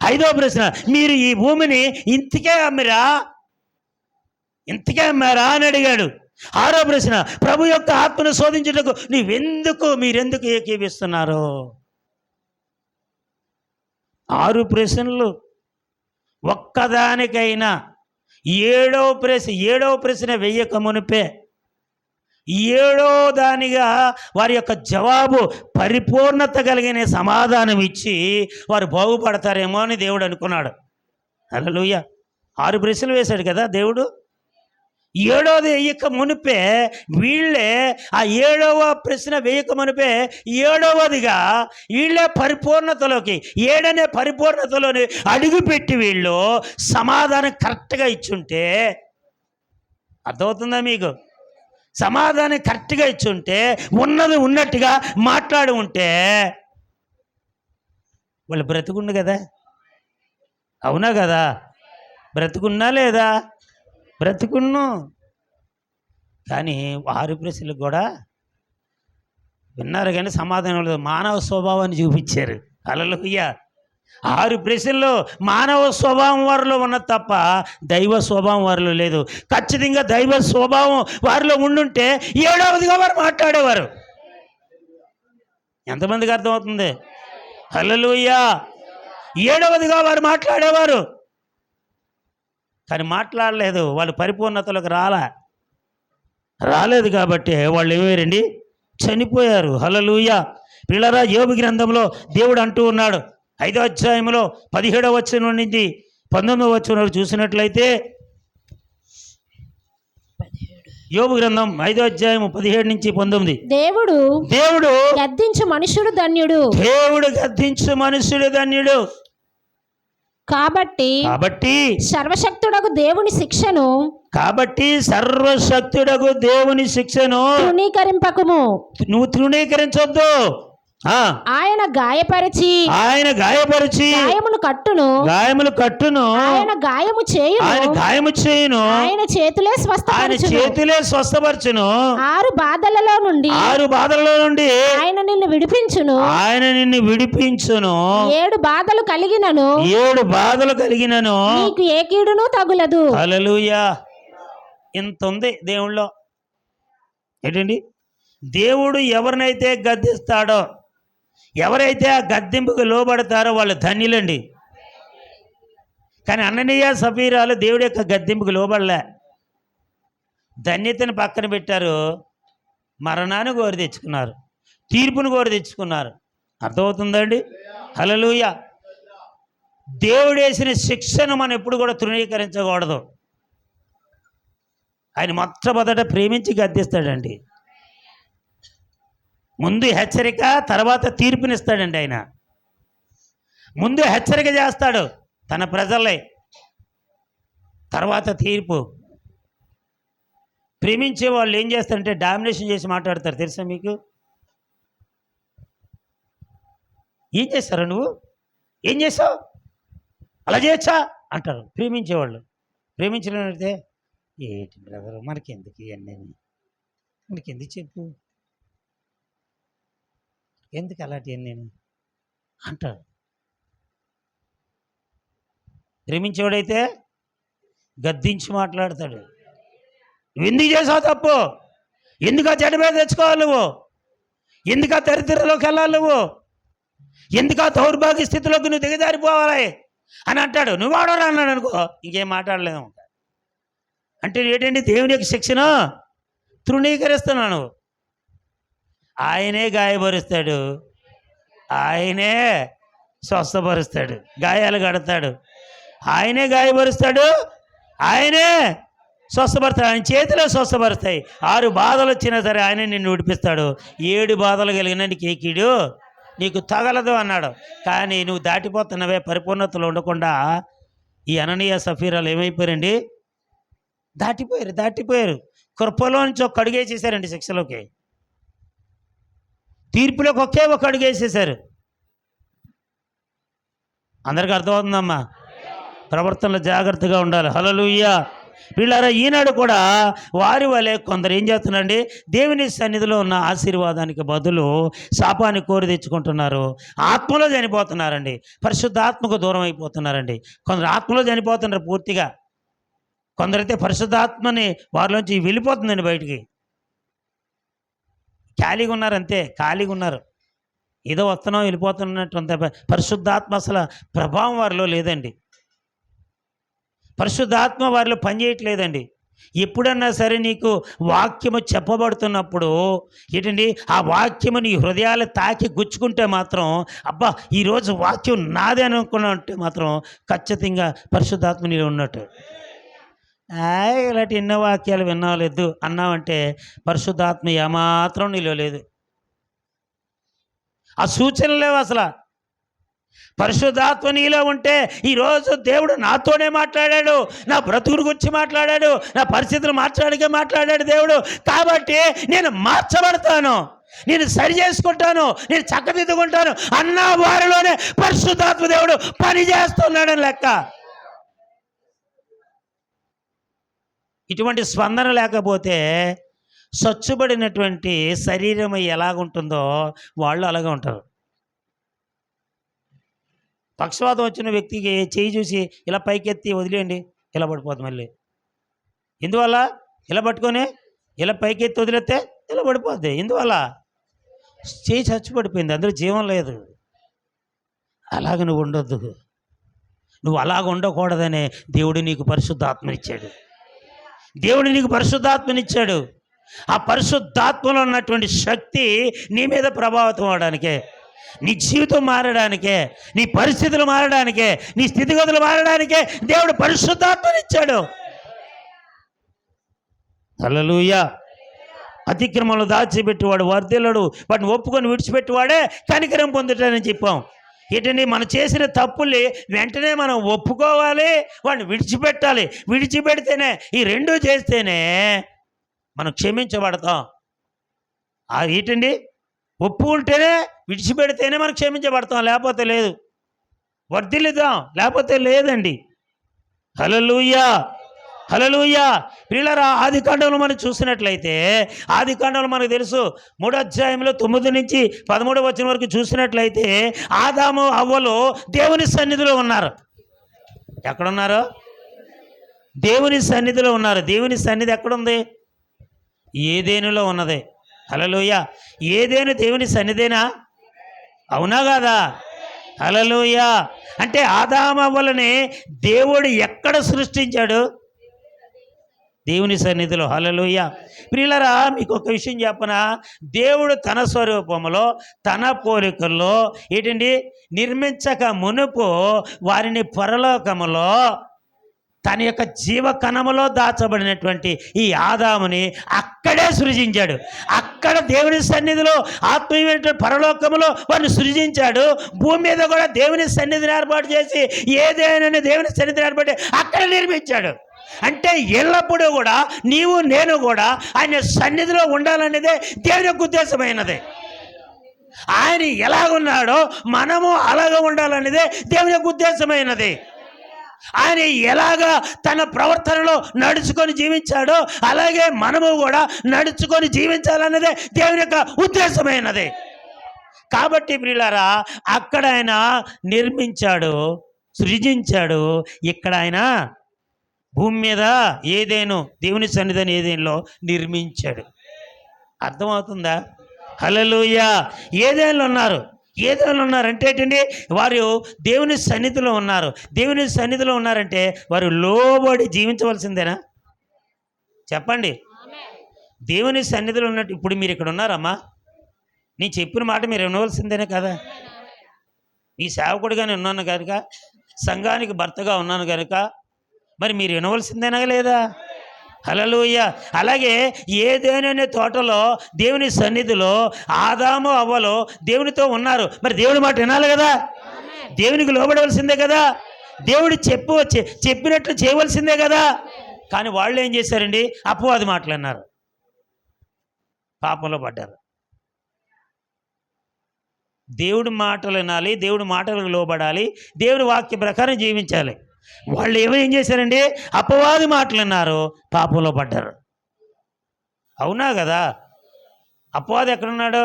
5వ ప్రశ్న, మీరు ఈ భూమిని ఇంతకే అమ్మారా అని అడిగాడు. 6వ ప్రశ్న, ప్రభు యొక్క ఆత్మను శోధించుటకు మీరెందుకు ఏకీవిస్తున్నారు? 6 ప్రశ్నలు. ఒక్కదానికైనా 7వ ప్రశ్న వెయ్యక మునిపే 7వ దానిగా వారి యొక్క జవాబు పరిపూర్ణత కలిగిన సమాధానం ఇచ్చి వారు బాగుపడతారేమో అని దేవుడు అనుకున్నాడు. హల్లెలూయా. 6 ప్రశ్నలు వేశాడు కదా దేవుడు. 7వది వేయక మునిపే వీళ్ళే, ఆ 7వ ప్రశ్న వేయక మునిపే 7వదిగా వీళ్ళే పరిపూర్ణతలోకి, 7 పరిపూర్ణతలోని అడుగుపెట్టి వీళ్ళు సమాధానం కరెక్ట్గా ఇచ్చుంటే, అర్థమవుతుందా మీకు? సమాధానం కరెక్ట్గా ఇచ్చుంటే, ఉన్నది ఉన్నట్టుగా మాట్లాడి ఉంటే వాళ్ళు బ్రతుకుండు కదా. అవునా కదా? బ్రతుకున్నా లేదా? బ్రతుకున్ను. కానీ 6 ప్రశ్నలకు కూడా విన్నారు కానీ సమాధానం లేదు. మానవ స్వభావాన్ని చూపించారు. హల్లెలూయా. 6 ప్రశ్నల్లో మానవ స్వభావం వారిలో ఉన్నది తప్ప దైవ స్వభావం వారిలో లేదు. ఖచ్చితంగా దైవ స్వభావం వారిలో ఉండుంటే 7వదిగా వారు మాట్లాడేవారు. ఎంతమందికి అర్థమవుతుంది? హల్లెలూయా. 7వదిగా వారు మాట్లాడేవారు. కానీ మాట్లాడలేదు. వాళ్ళు పరిపూర్ణతలకు రాలేదు కాబట్టి వాళ్ళు ఏమయ్యారండి? చనిపోయారు. హల్లెలూయా. పిల్లరా, యోబు గ్రంథంలో దేవుడు అంటూ ఉన్నాడు. 5వ అధ్యాయంలో 17వ వచనం నుండి 19వ వచనం చూసినట్లయితే, యోబు గ్రంథం 5వ అధ్యాయం 17 నుంచి 19. దేవుడు గద్దించు మనుషుడు ధన్యుడు. దేవుడు గద్దించు మనుషుడు ధన్యుడు. కాబట్టి సర్వశక్తుడగు దేవుని శిక్షను తృణీకరింపకుము. నువ్వు తృణీకరించొద్దు. ఆయన గాయపరిచి గాయములు కట్టును. ఆయన గాయము చేయును. ఆయన చేతులే స్వస్థపరచును. 6 బాధలలో నుండి ఆయన నిన్ను విడిపించును. 7 బాధలు కలిగినను నీకు ఏ కీడును తగులదు. హల్లెలూయా. ఇంత ఉంది దేవుళ్ళో. ఏంటండి? దేవుడు ఎవరినైతే గద్దిస్తాడో, ఎవరైతే ఆ గద్దింపుకు లోబడతారో వాళ్ళు ధన్యులండి. కానీ అననీయ సఫీరాలు దేవుడి యొక్క గద్దింపుకు లోబడలే. ధన్యతను పక్కన పెట్టారు, మరణాన్ని కోరి తెచ్చుకున్నారు, తీర్పును కోరి తెచ్చుకున్నారు. అర్థమవుతుందండి? హల్లెలూయా. దేవుడు వేసిన శిక్షను మనం ఎప్పుడు కూడా తృణీకరించకూడదు. ఆయన మొట్టమొదట ప్రేమించి గద్దిస్తాడండి. ముందు హెచ్చరిక, తర్వాత తీర్పునిస్తాడండి. ఆయన ముందు హెచ్చరిక చేస్తాడు తన ప్రజలే, తర్వాత తీర్పు. ప్రేమించే వాళ్ళు ఏం చేస్తారంటే డామినేషన్ చేసి మాట్లాడతారు. తెలుసా మీకు? ఏం చేస్తారా నువ్వు? ఏం చేస్తావు? అలా చేయొచ్చా అంటారు ప్రేమించేవాళ్ళు. ప్రేమించలేదంటే ఏంటి బ్రదర్, మనకెందుకు ఇవన్నీ, మనకెందుకు చెప్పు, ఎందుకు అలాంటివన్నీ అంటారు. ప్రేమించేవాడైతే గద్దించి మాట్లాడతాడు. నువ్వు ఎందుకు చేసావు తప్పు? ఎందుకు ఆ చెడ్డ మీద తెచ్చుకోవాలి నువ్వు? ఎందుకు ఆ దరిద్రలోకి వెళ్ళాలి నువ్వు? ఎందుకు ఆ దౌర్భాగ్య స్థితిలోకి నువ్వు దిగజారిపోవాలి అని అంటాడు. నువ్వు ఆడరా అన్నాడు అనుకో, ఇంకేం మాట్లాడలేదు. అంటే ఏంటండి? దేవుని యొక్క శిక్షను తృణీకరిస్తున్నాను. ఆయనే గాయపరుస్తాడు, ఆయనే స్వస్థపరుస్తాడు, గాయాలు కడతాడు, ఆయనే గాయపరుస్తాడు, ఆయనే స్వస్థపరుస్తాడు. ఆయన చేతిలో స్వస్థపరుస్తాయి. 6 బాధలు వచ్చినా సరే ఆయనే నిన్ను విడిపిస్తాడు. 7 బాధలు కలిగిన నీకు ఏ కీడు నీకు తగలదు అన్నాడు. కానీ నువ్వు దాటిపోతున్నవే, పరిపూర్ణతలో ఉండకుండా ఈ అననీయ సఫీరాలు ఏమైపోయారండి? దాటిపోయారు. కృపలో నుంచి ఒక అడుగేసేసారండి శిక్షలోకి, తీర్పులోకి ఒకే ఒక అడుగేసేసారు. అందరికీ అర్థమవుతుందమ్మా? ప్రవర్తనలో జాగ్రత్తగా ఉండాలి. హల్లెలూయా. వీళ్ళారా, ఈనాడు కూడా వారి వలె కొందరు ఏం చేస్తున్నారండి? దేవుని సన్నిధిలో ఉన్న ఆశీర్వాదానికి బదులు శాపాన్ని కోరి తెచ్చుకుంటున్నారు. ఆత్మలో చనిపోతున్నారండి, పరిశుద్ధాత్మకు దూరం అయిపోతున్నారండి. కొందరు ఆత్మలో చనిపోతున్నారు పూర్తిగా, కొందరైతే పరిశుద్ధాత్మని వారిలోంచి వెళ్ళిపోతుందండి బయటికి. ఖాళీగా ఉన్నారు, అంతే ఖాళీగా ఉన్నారు, ఏదో వస్తున్నాం వెళ్ళిపోతున్నట్టు అంత. పరిశుద్ధాత్మ అసలు ప్రభావం వారిలో లేదండి, పరిశుద్ధాత్మ వారిలో పనిచేయట్లేదండి. ఎప్పుడన్నా సరే నీకు వాక్యము చెప్పబడుతున్నప్పుడు ఏంటండి, ఆ వాక్యము నీ హృదయాలు తాకి గుచ్చుకుంటే మాత్రం, అబ్బా ఈరోజు వాక్యం నాదే అనుకున్నా అంటే మాత్రం ఖచ్చితంగా పరిశుద్ధాత్మ నీలో ఉన్నట్టు. ఇలాంటి ఎన్నో వాక్యాలు వినలేదు అన్నామంటే పరిశుద్ధాత్మ ఏమాత్రం నీలో లేదు. ఆ సూచనలు లేవు అసలు. పరిశుద్ధాత్మ నీలో ఉంటే ఈరోజు దేవుడు నాతోనే మాట్లాడాడు, నా బ్రతుకుడు గురించి మాట్లాడాడు, నా పరిస్థితులు మాట్లాడాడు దేవుడు. కాబట్టి నేను మార్చబడతాను, నేను సరి చేసుకుంటాను, నేను చక్కదిద్దుకుంటాను అన్న వారిలోనే పరిశుద్ధాత్మ దేవుడు పని చేస్తున్నాడని లెక్క. ఇటువంటి స్పందన లేకపోతే స్వచ్ఛబడినటువంటి శరీరం ఎలాగుంటుందో వాళ్ళు అలాగే ఉంటారు. పక్షవాతం వచ్చిన వ్యక్తికి చేయి చూసి ఇలా పైకెత్తి వదిలేయండి, ఇలా పడిపోతుంది మళ్ళీ. ఎందువల్ల? ఇలా పట్టుకొని ఇలా పైకెత్తి వదిలేస్తే ఇలా పడిపోద్ది. ఎందువల్ల? చేయి చచ్చిపడిపోయింది, అందులో జీవం లేదు. అలాగ నువ్వు ఉండొద్దు, నువ్వు అలాగ ఉండకూడదనే దేవుడు నీకు పరిశుద్ధాత్మనిచ్చాడు. దేవుడు నీకు పరిశుద్ధాత్మనిచ్చాడు. ఆ పరిశుద్ధాత్మలో ఉన్నటువంటి శక్తి నీ మీద ప్రభావితం అవడానికే, నీ జీవితం మారడానికే, నీ పరిస్థితులు మారడానికే, నీ స్థితిగతులు మారడానికే దేవుడు పరిశుద్ధాత్మనిచ్చాడు. హల్లెలూయా. అతిక్రమంలో దాచిపెట్టేవాడు వర్ధిల్లడు, వాటిని ఒప్పుకొని విడిచిపెట్టేవాడే కనికరం పొందుతాడని చెప్పాం. ఏంటండి, మనం చేసిన తప్పుల్ని వెంటనే మనం ఒప్పుకోవాలి, వాడిని విడిచిపెట్టాలి. విడిచిపెడితేనే, ఈ రెండూ చేస్తేనే మనం క్షమించబడతాం. ఏంటండి, ఒప్పుకుంటేనే విడిచిపెడితేనే మనం క్షమించబడతాం, లేకపోతే లేదు. వర్ధిల్లుదాం, లేకపోతే లేదండి. హల్లెలూయా. హల్లెలూయా. పిల్లరా, ఆది కాండంలో మనం చూసినట్లయితే, ఆది కాండంలో మనకు తెలుసు 3వ అధ్యాయంలో 9 నుంచి 13వ వచనం వరకు చూసినట్లయితే ఆదాము హవ్వలు దేవుని సన్నిధిలో ఉన్నారు. ఎక్కడున్నారు? దేవుని సన్నిధిలో ఉన్నారు. దేవుని సన్నిధి ఎక్కడుంది? ఏదేనులో ఉన్నది. హల్లెలూయా. ఏదేను దేవుని సన్నిధేనా? అవునా కాదా? హల్లెలూయా. అంటే ఆదాము హవ్వలని దేవుడు ఎక్కడ సృష్టించాడు? దేవుని సన్నిధిలో. హల్లెలూయా. ప్రియులారా, మీకు ఒక విషయం చెప్పనా? దేవుడు తన స్వరూపంలో తన పోలికల్లో ఏంటండి నిర్మించక మునుపు వారిని పరలోకములో తన యొక్క జీవకణములో దాచబడినటువంటి ఈ ఆదాముని అక్కడే సృజించాడు. అక్కడ దేవుని సన్నిధిలో ఆత్మీయమైన పరలోకములో వారిని సృజించాడు. భూమి మీద కూడా దేవుని సన్నిధిని ఏర్పాటు చేసి, ఏదైనా దేవుని సన్నిధిని ఏర్పాటు అక్కడ నిర్మించాడు. అంటే ఎల్లప్పుడూ కూడా నీవు నేను కూడా ఆయన సన్నిధిలో ఉండాలనేదే దేవుని యొక్క ఉద్దేశమైనది. ఆయన ఎలాగున్నాడో మనము అలాగ ఉండాలనేదే దేవుని యొక్క ఉద్దేశమైనది. ఆయన ఎలాగా తన ప్రవర్తనలో నడుచుకొని జీవించాడో అలాగే మనము కూడా నడుచుకొని జీవించాలన్నదే దేవుని యొక్క ఉద్దేశమైనది. కాబట్టి ప్రియులారా, అక్కడ ఆయన నిర్మించాడు, సృజించాడు. ఇక్కడ ఆయన భూమి మీద ఏదేను దేవుని సన్నిధిని ఏదేనులో నిర్మించాడు. అర్థమవుతుందా? హల్లెలూయా. ఏదేళ్ళు ఉన్నారు. ఏదేళ్ళు ఉన్నారంటే ఏంటండి, వారు దేవుని సన్నిధిలో ఉన్నారు. దేవుని సన్నిధిలో ఉన్నారంటే వారు లోబడి జీవించవలసిందేనా? చెప్పండి. దేవుని సన్నిధిలో ఉన్నట్టు ఇప్పుడు మీరు ఇక్కడ ఉన్నారమ్మా, నేను చెప్పిన మాట మీరు వినవలసిందేనే కదా. ఈ సేవకుడిగానే ఉన్నాను కనుక, సంఘానికి భర్తగా ఉన్నాను కనుక మరి మీరు వినవలసిందేనా లేదా? హల్లెలూయా. అలాగే ఏదైనా తోటలో దేవుని సన్నిధిలో ఆదాము అవ్వలో దేవునితో ఉన్నారు, మరి దేవుని మాట వినాలి కదా, దేవునికి లోబడవలసిందే కదా, దేవుడు చెప్పినట్లు చేయవలసిందే కదా. కానీ వాళ్ళు ఏం చేశారండి? అపవాది మాటలు అన్నారు, పాపంలో పడ్డారు. దేవుడి మాటలు వినాలి, దేవుడి మాటలకు లోబడాలి, దేవుడి వాక్య ప్రకారం జీవించాలి. వాళ్ళు ఏం చేశారండి? అపవాది మాటలు విన్నారు, పాపంలో పడ్డారు. అవునా కదా? అపవాది ఎక్కడున్నాడు?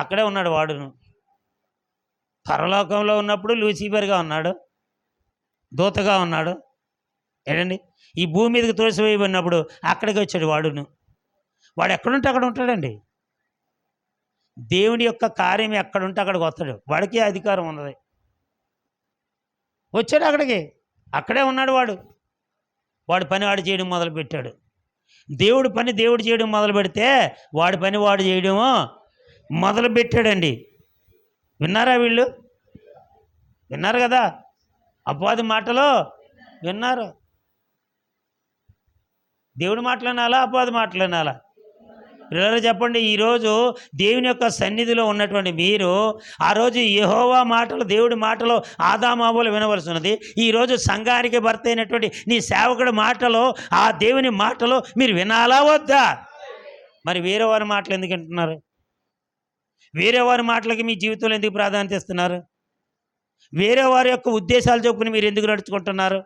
అక్కడే ఉన్నాడు. వాడును పరలోకంలో ఉన్నప్పుడు లూసిఫర్గా ఉన్నాడు, దూతగా ఉన్నాడు. ఏంటండి, ఈ భూమి మీదకి తోసివేయబడినప్పుడు అక్కడికి వచ్చాడు. వాడు ఎక్కడుంటే అక్కడ ఉంటాడండి. దేవుని యొక్క కార్యం ఎక్కడుంటే అక్కడికి వస్తాడు. వాడికి అధికారం ఉన్నది. వచ్చాడు అక్కడికి, అక్కడే ఉన్నాడు. వాడి పని వాడు చేయడం మొదలుపెట్టాడు. దేవుడి పని దేవుడు చేయడం మొదలు పెడితే వాడి పని వాడు చేయడము మొదలుపెట్టాడండి. విన్నారా? వీళ్ళు విన్నారు కదా, అపవాది మాటలు విన్నారు. దేవుడి మాటలు వినాలా, అపవాది మాటలు వినాలా? పిల్లలు చెప్పండి. ఈరోజు దేవుని యొక్క సన్నిధిలో ఉన్నటువంటి మీరు ఆ రోజు యెహోవా మాటలు, దేవుడి మాటలు ఆదాము అవ్వలు వినవలసి ఉన్నది. ఈరోజు సంఘానికి భర్త అయినటువంటి నీ సేవకుడి మాటలు, ఆ దేవుని మాటలు మీరు వినాలా వద్దా? మరి వేరే వారి మాటలు ఎందుకు వింటున్నారు? వేరే వారి మాటలకి మీ జీవితంలో ఎందుకు ప్రాధాన్యత ఇస్తున్నారు? వేరే వారి యొక్క ఉద్దేశాలు చొప్పున మీరు ఎందుకు నడుచుకుంటున్నారు?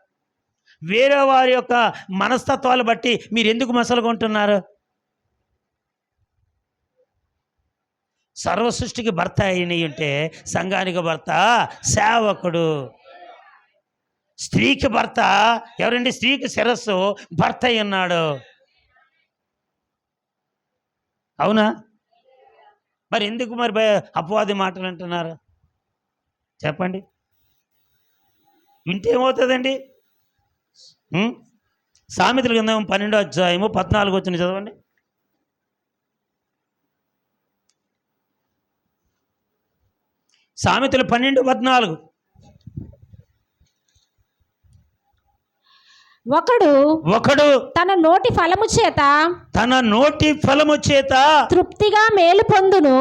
వేరే వారి యొక్క మనస్తత్వాలు బట్టి మీరు ఎందుకు మసలుకుంటున్నారు? సర్వ సృష్టికి భర్త అయినవి ఉంటే సంఘానికి భర్త సేవకుడు. స్త్రీకి భర్త ఎవరండి? స్త్రీకి శిరస్సు భర్త అయి ఉన్నాడు. అవునా? మరి ఎందుకు మరి అపవాది మాటలు అంటున్నారు? చెప్పండి. వింటే ఏమవుతుందండి? సామెతల గ్రంథం 12వ అధ్యాయము 14 వచ్చిన చదవండి. సామెతలు 12:14. ఒకడు తన నోటి ఫలము చేత తృప్తిగా మేలు పొందును,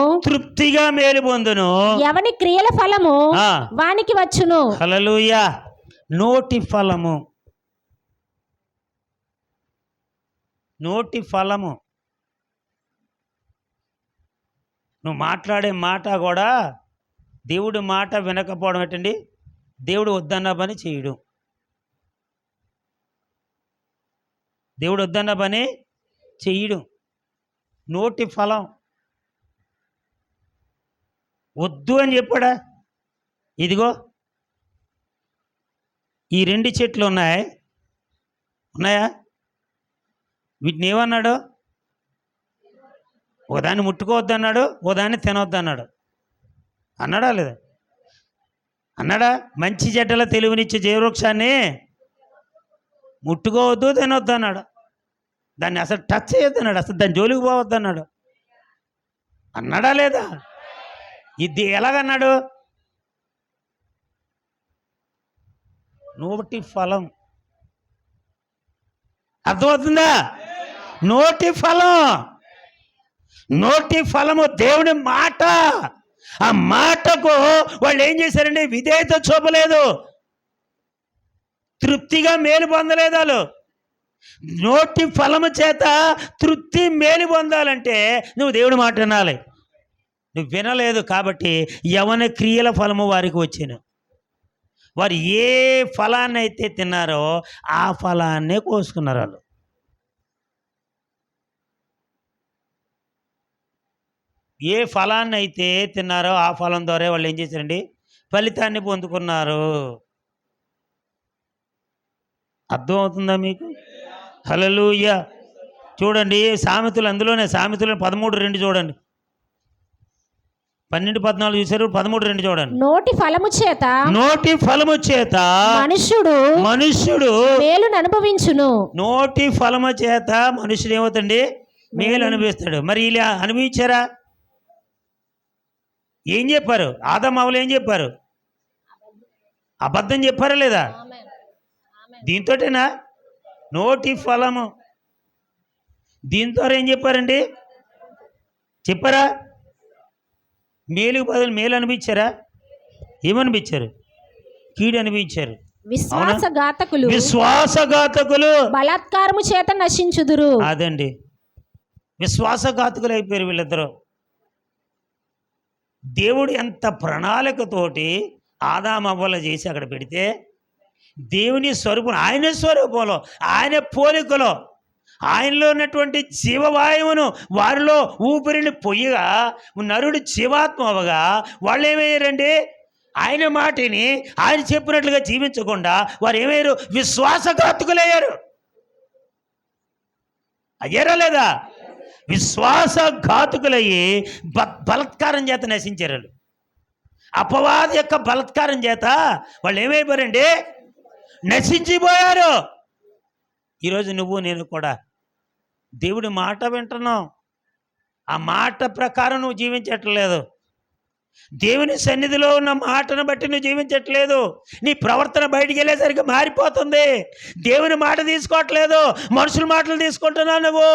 ఎవని క్రియల ఫలము వానికి వచ్చును. హల్లెలూయా. నోటి ఫలము, నువ్వు మాట్లాడే మాట కూడా దేవుడి మాట వినకపోవడం ఏంటండి? దేవుడు వద్దన్న పని చేయడం. దేవుడు వద్దన్న పని చేయడం నోటి ఫలం. వద్దు అని చెప్పాడా? ఇదిగో ఈ 2 చెట్లు ఉన్నాయా? వీటిని ఏమన్నాడు? ఓ దాన్ని ముట్టుకోవద్దన్నాడు, ఓ దాన్ని తినవద్దన్నాడు. అన్నాడా లేదా? అన్నాడా? మంచి చెడ్డల తెలివినిచ్చే జీవవృక్షాన్ని ముట్టుకోవద్దు, తినొద్దు అన్నాడు. దాన్ని అసలు టచ్ చేయొద్దు అన్నాడు, అసలు దాని జోలికి పోవద్దు అన్నాడు. అన్నాడా లేదా? ఇది ఎలాగన్నాడు? నోటి ఫలం. అర్థమవుతుందా? నోటి ఫలము దేవుని మాట. ఆ మాటకు వాళ్ళు ఏం చేశారండి? విధేయత చూపలేదు, తృప్తిగా మేలు పొందలేదు. వాళ్ళు నోటి ఫలము చేత తృప్తి మేలు పొందాలంటే నువ్వు దేవుడి మాట వినాలి. నువ్వు వినలేదు కాబట్టి యవన క్రియల ఫలము వారికి వచ్చాను. వారు ఏ ఫలాన్ని అయితే తిన్నారో ఆ ఫలాన్నే కోసుకున్నారు. వాళ్ళు ఏ ఫలాన్ని అయితే తిన్నారో ఆ ఫలం ద్వారా వాళ్ళు ఏం చేశారండి? ఫలితాన్ని పొందుకున్నారు. అర్థమవుతుందా మీకు? హల్లెలూయా. చూడండి సామెతలు, అందులోనే సామెతలు 13:2 చూడండి. 12:14 చూశారు, 13:2 చూడండి. నోటి ఫలము చేత నోటి ఫలము చేత మనుష్యుడు మేలును అనుభవించును. నోటి ఫలము చేత మనుషుడు ఏమవుతండి? మేలు అనుభవిస్తాడు. మరి ఇలా అనుభవించారా? ఏం చెప్పారు? ఆదాము అవ్వలు ఏం చెప్పారు? అబద్ధం చెప్పారా లేదా? దీంతోటేనా? నోటి ఫలము దీంతో ఏం చెప్పారండి? చెప్పారా? మేలుకు బదులు మేలు అనిపించారా? ఏమనిపించారు? కీడు అనిపించారు. విశ్వాసఘాతకులు బలాత్కారము చేత నశించుదురు. అదండి, విశ్వాసఘాతకులు అయిపోయారు వీళ్ళిద్దరూ. దేవుడు ఎంత ప్రణాళికతోటి ఆదాము అవ్వలు చేసి అక్కడ పెడితే, దేవుని స్వరూపం, ఆయన స్వరూపంలో, ఆయన పోలికలో, ఆయనలో ఉన్నటువంటి జీవవాయువును వారిలో ఊపిరిని పొయ్యిగా నరుడు జీవాత్మ అవగా వాళ్ళు ఏమయ్యారండి? ఆయన మాటిని ఆయన చెప్పినట్లుగా జీవించకుండా వారు ఏమయ్యారు? విశ్వాసఘాతకులయ్యారు. అయ్యారా లేదా? విశ్వాసఘాతకులయ్యి బలత్కారం చేత నశించారు. అపవాది యొక్క బలత్కారం చేత వాళ్ళు ఏమైపోయారండి? నశించిపోయారు. ఈరోజు నువ్వు నేను కూడా దేవుడి మాట వింటున్నావు, ఆ మాట ప్రకారం నువ్వు జీవించట్లేదు. దేవుని సన్నిధిలో ఉన్న మాటను బట్టి నువ్వు జీవించట్లేదు. నీ ప్రవర్తన బయటికి వెళ్ళేసరికి మారిపోతుంది. దేవుని మాట తీసుకోవట్లేదు, మనుషుల మాటలు తీసుకుంటున్నావు. నువ్వు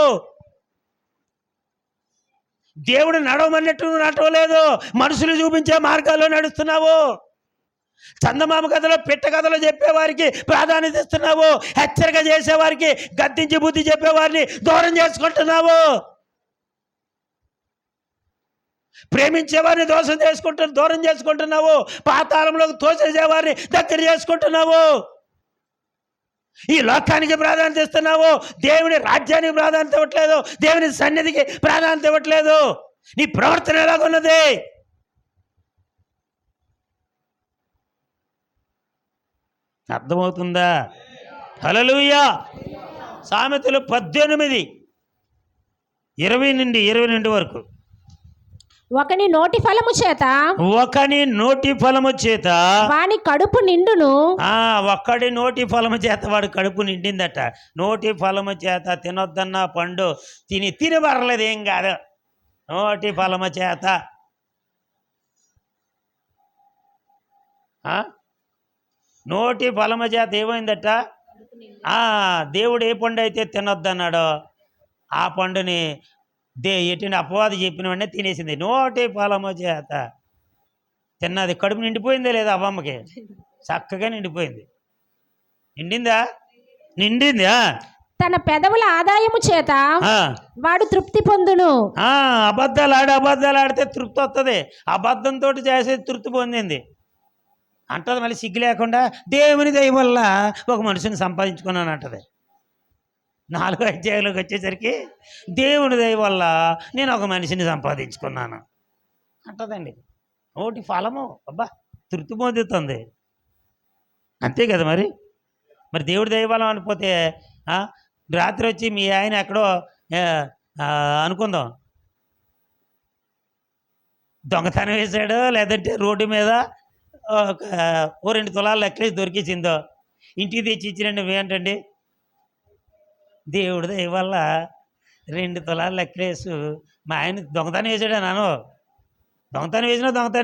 దేవుడు నడవమన్నట్టు నువ్వు నడవలేదు, మనుషులు చూపించే మార్గాల్లో నడుస్తున్నావు. చందమామ కథలో, పిట్ట కథలో చెప్పేవారికి ప్రాధాన్యత ఇస్తున్నావు. హెచ్చరిక చేసేవారికి, గద్దించి బుద్ధి చెప్పేవారిని దూరం చేసుకుంటున్నావు. ప్రేమించేవారిని దూరం చేసుకుంటున్నావు. పాతాళంలోకి తోసేసేవారిని దగ్గర చేసుకుంటున్నావు. ఈ లోకానికి ప్రాధాన్యత ఇస్తున్నావు, దేవుని రాజ్యానికి ప్రాధాన్యత ఇవ్వట్లేదు, దేవుని సన్నిధికి ప్రాధాన్యత ఇవ్వట్లేదు. నీ ప్రవర్తన ఎలాగున్నది? అర్థమవుతుందా? హల్లెలూయా. సామెతలు 18:20 వరకు. ఒకని నోటి ఫలము చేత వాని కడుపు నిండును. ఒక్కడి నోటి ఫలము చేత వాడు కడుపు నిండిందట. నోటి ఫలము చేత తినొద్దన్న పండు తిని పర్లేదు, ఏం కాదు. నోటి ఫలము చేత నోటి ఫలము చేత ఏమైందట? దేవుడు ఏ పండు అయితే తినొద్దన్నాడో ఆ పండుని ఎటువంటి అపవాది చెప్పిన వెంటనే తినేసింది. నోటి ఫలము చేత తిన్నది. కడుపు నిండిపోయిందే లేదా? అవ్వమ్మకి చక్కగా నిండిపోయింది. నిండిందా? తన పెదవుల ఆదాయము చేత వాడు తృప్తి పొందును. అబద్ధాలు ఆడితే తృప్తి వస్తుంది. అబద్ధంతో చేసే తృప్తి పొందింది అంటది. మళ్ళీ సిగ్గు లేకుండా దేవుని దయ వల్ల ఒక మనిషిని సంపాదించుకున్నాను అంటది. 4వ అధ్యాయంలోకి వచ్చేసరికి దేవుని దయ వల్ల నేను ఒక మనిషిని సంపాదించుకున్నాను అంటదండి. నోటి ఫలము అబ్బా తృప్తి పొందుతుంది. అంతే కదా మరి దేవుడి దయ వల్ల అనిపోతే రాత్రి వచ్చి మీ ఆయన ఎక్కడో అనుకుందాం దొంగతనం వేశాడో, లేదంటే రోడ్డు మీద 2 తులాలు నెక్లెస్ దొరికించిందో ఇంటికి తెచ్చి ఇచ్చినండి. నువ్వేంటండి? దేవుడి దయ వల్ల 2 తులాల నెక్లెస్ మా ఆయన దొంగతనం వేసాడన్నాను. దొంగతనం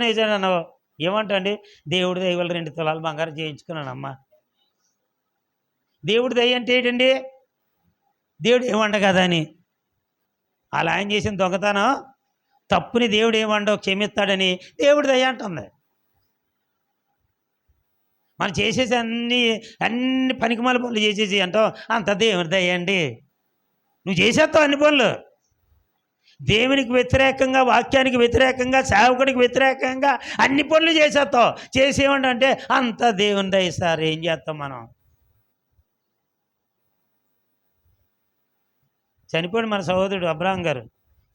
వేసాడన్నావు ఏమంటండి? దేవుడి దయ వల్ల 2 తులాలు బంగారం చేయించుకున్నానమ్మా. దేవుడి దయ అంటే ఏంటండి? దేవుడు ఏమంట కదా అని. అలా ఆయన చేసిన దొంగతనం తప్పుని దేవుడు ఏమండవు క్షమిస్తాడని దేవుడి దయ అంటుంది. మనం చేసేసి అన్ని పనికిమాల పనులు చేసేసి అంటావు అంత దేవుని దయ అండి. నువ్వు చేసేస్తావు అన్ని పనులు. దేవునికి వ్యతిరేకంగా, వాక్యానికి వ్యతిరేకంగా, సేవకుడికి వ్యతిరేకంగా అన్ని పనులు చేసేస్తావు. చేసేమంటే అంత దేవుని దయ సార్. ఏం చేస్తాం మనం? చనిపోయిన మన సహోదరుడు అబ్రహాం గారు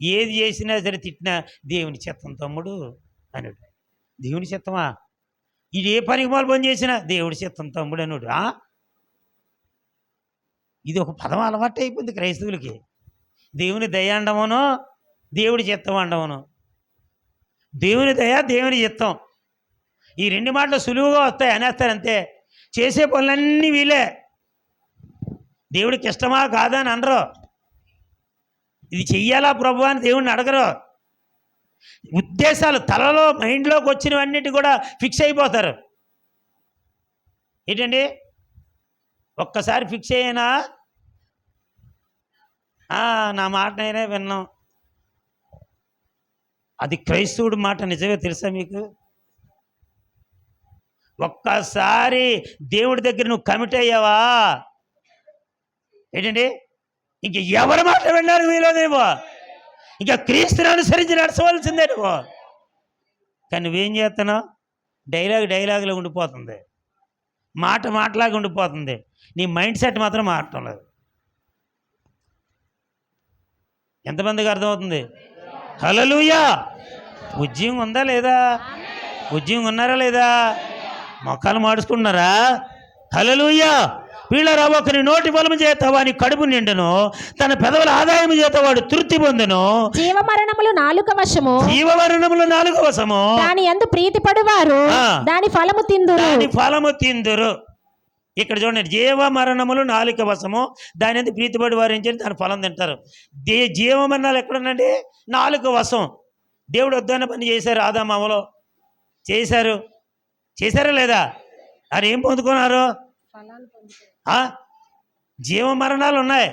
ఏది చేసినా సరే తిట్టినా దేవుని చిత్తం తమ్ముడు అన్నాడు. దేవుని చిత్తమా? ఇది ఏ పనికి మాలు పని చేసినా దేవుడి చిత్తం తమ్ముడు అన్నాడు. ఇది ఒక పదం అలవాటు అయిపోయింది క్రైస్తవులకి. దేవుని దయ అండమను, దేవుడి చిత్తం అండమను. దేవుని దయ, దేవుని చిత్తం. ఈ రెండు మాటలు సులువుగా వస్తాయి, అనేస్తారు అంతే. చేసే పనులన్నీ వీలే. దేవుడికి ఇష్టమా కాదా అని అనరు. ఇది చెయ్యాలా ప్రభు అని దేవుడిని అడగరు. ఉద్దేశాలు తలలో మైండ్లోకి వచ్చినవన్నిటి కూడా ఫిక్స్ అయిపోతారు. ఏంటండి, ఒక్కసారి ఫిక్స్ అయ్యానా, నా మాట నేనే విన్నాం. అది క్రైస్తవుడి మాట. నిజమే, తెలుసా మీకు? ఒక్కసారి దేవుడి దగ్గర నువ్వు కమిట్ అయ్యావా, ఏంటండి, ఇంక ఎవరి మాట విన్నారు వీలోనేమో, ఇంకా క్రీస్తుని అనుసరించి నడచవలసిందే నువ్వు. కానీ నువ్వేం చేస్తున్నావు? డైలాగులో ఉండిపోతుంది, మాటలాగా ఉండిపోతుంది. నీ మైండ్ సెట్ మాత్రం మారటం లేదు. ఎంతమందికి అర్థమవుతుంది? హల్లెలూయా. ఉద్యోగం ఉందా లేదా? ఉద్యోగం ఉన్నారా లేదా? మొక్కలు మాడుచుకుంటున్నారా? హల్లెలూయా. వీళ్ళరా, ఒకరి నోటి ఫలము చేత వాని కడుపు నిండును, తన పెదవుల ఆదాయము చేత వాడు తృప్తి పొందును. జీవమరణములు నాలుక వశము, జీవమరణములు నాలుక వశము, దాని యందు ప్రీతిపడువారు దాని ఫలము తిందురు. ఇక్కడ చూడండి, జీవమరణములు నాలుక వశము, దాని యందు ప్రీతిపడి వారు ఏం చేయాలి? దాని ఫలం తింటారు. జీవమరణాలు ఎక్కడున్నాయండి? నాలుక వశం. దేవుడు వద్దన్న పని చేశారు, ఆదాము అవ్వలో చేశారా లేదా? అది ఏం పొందుకున్నారు? జీవమరణాలు ఉన్నాయి.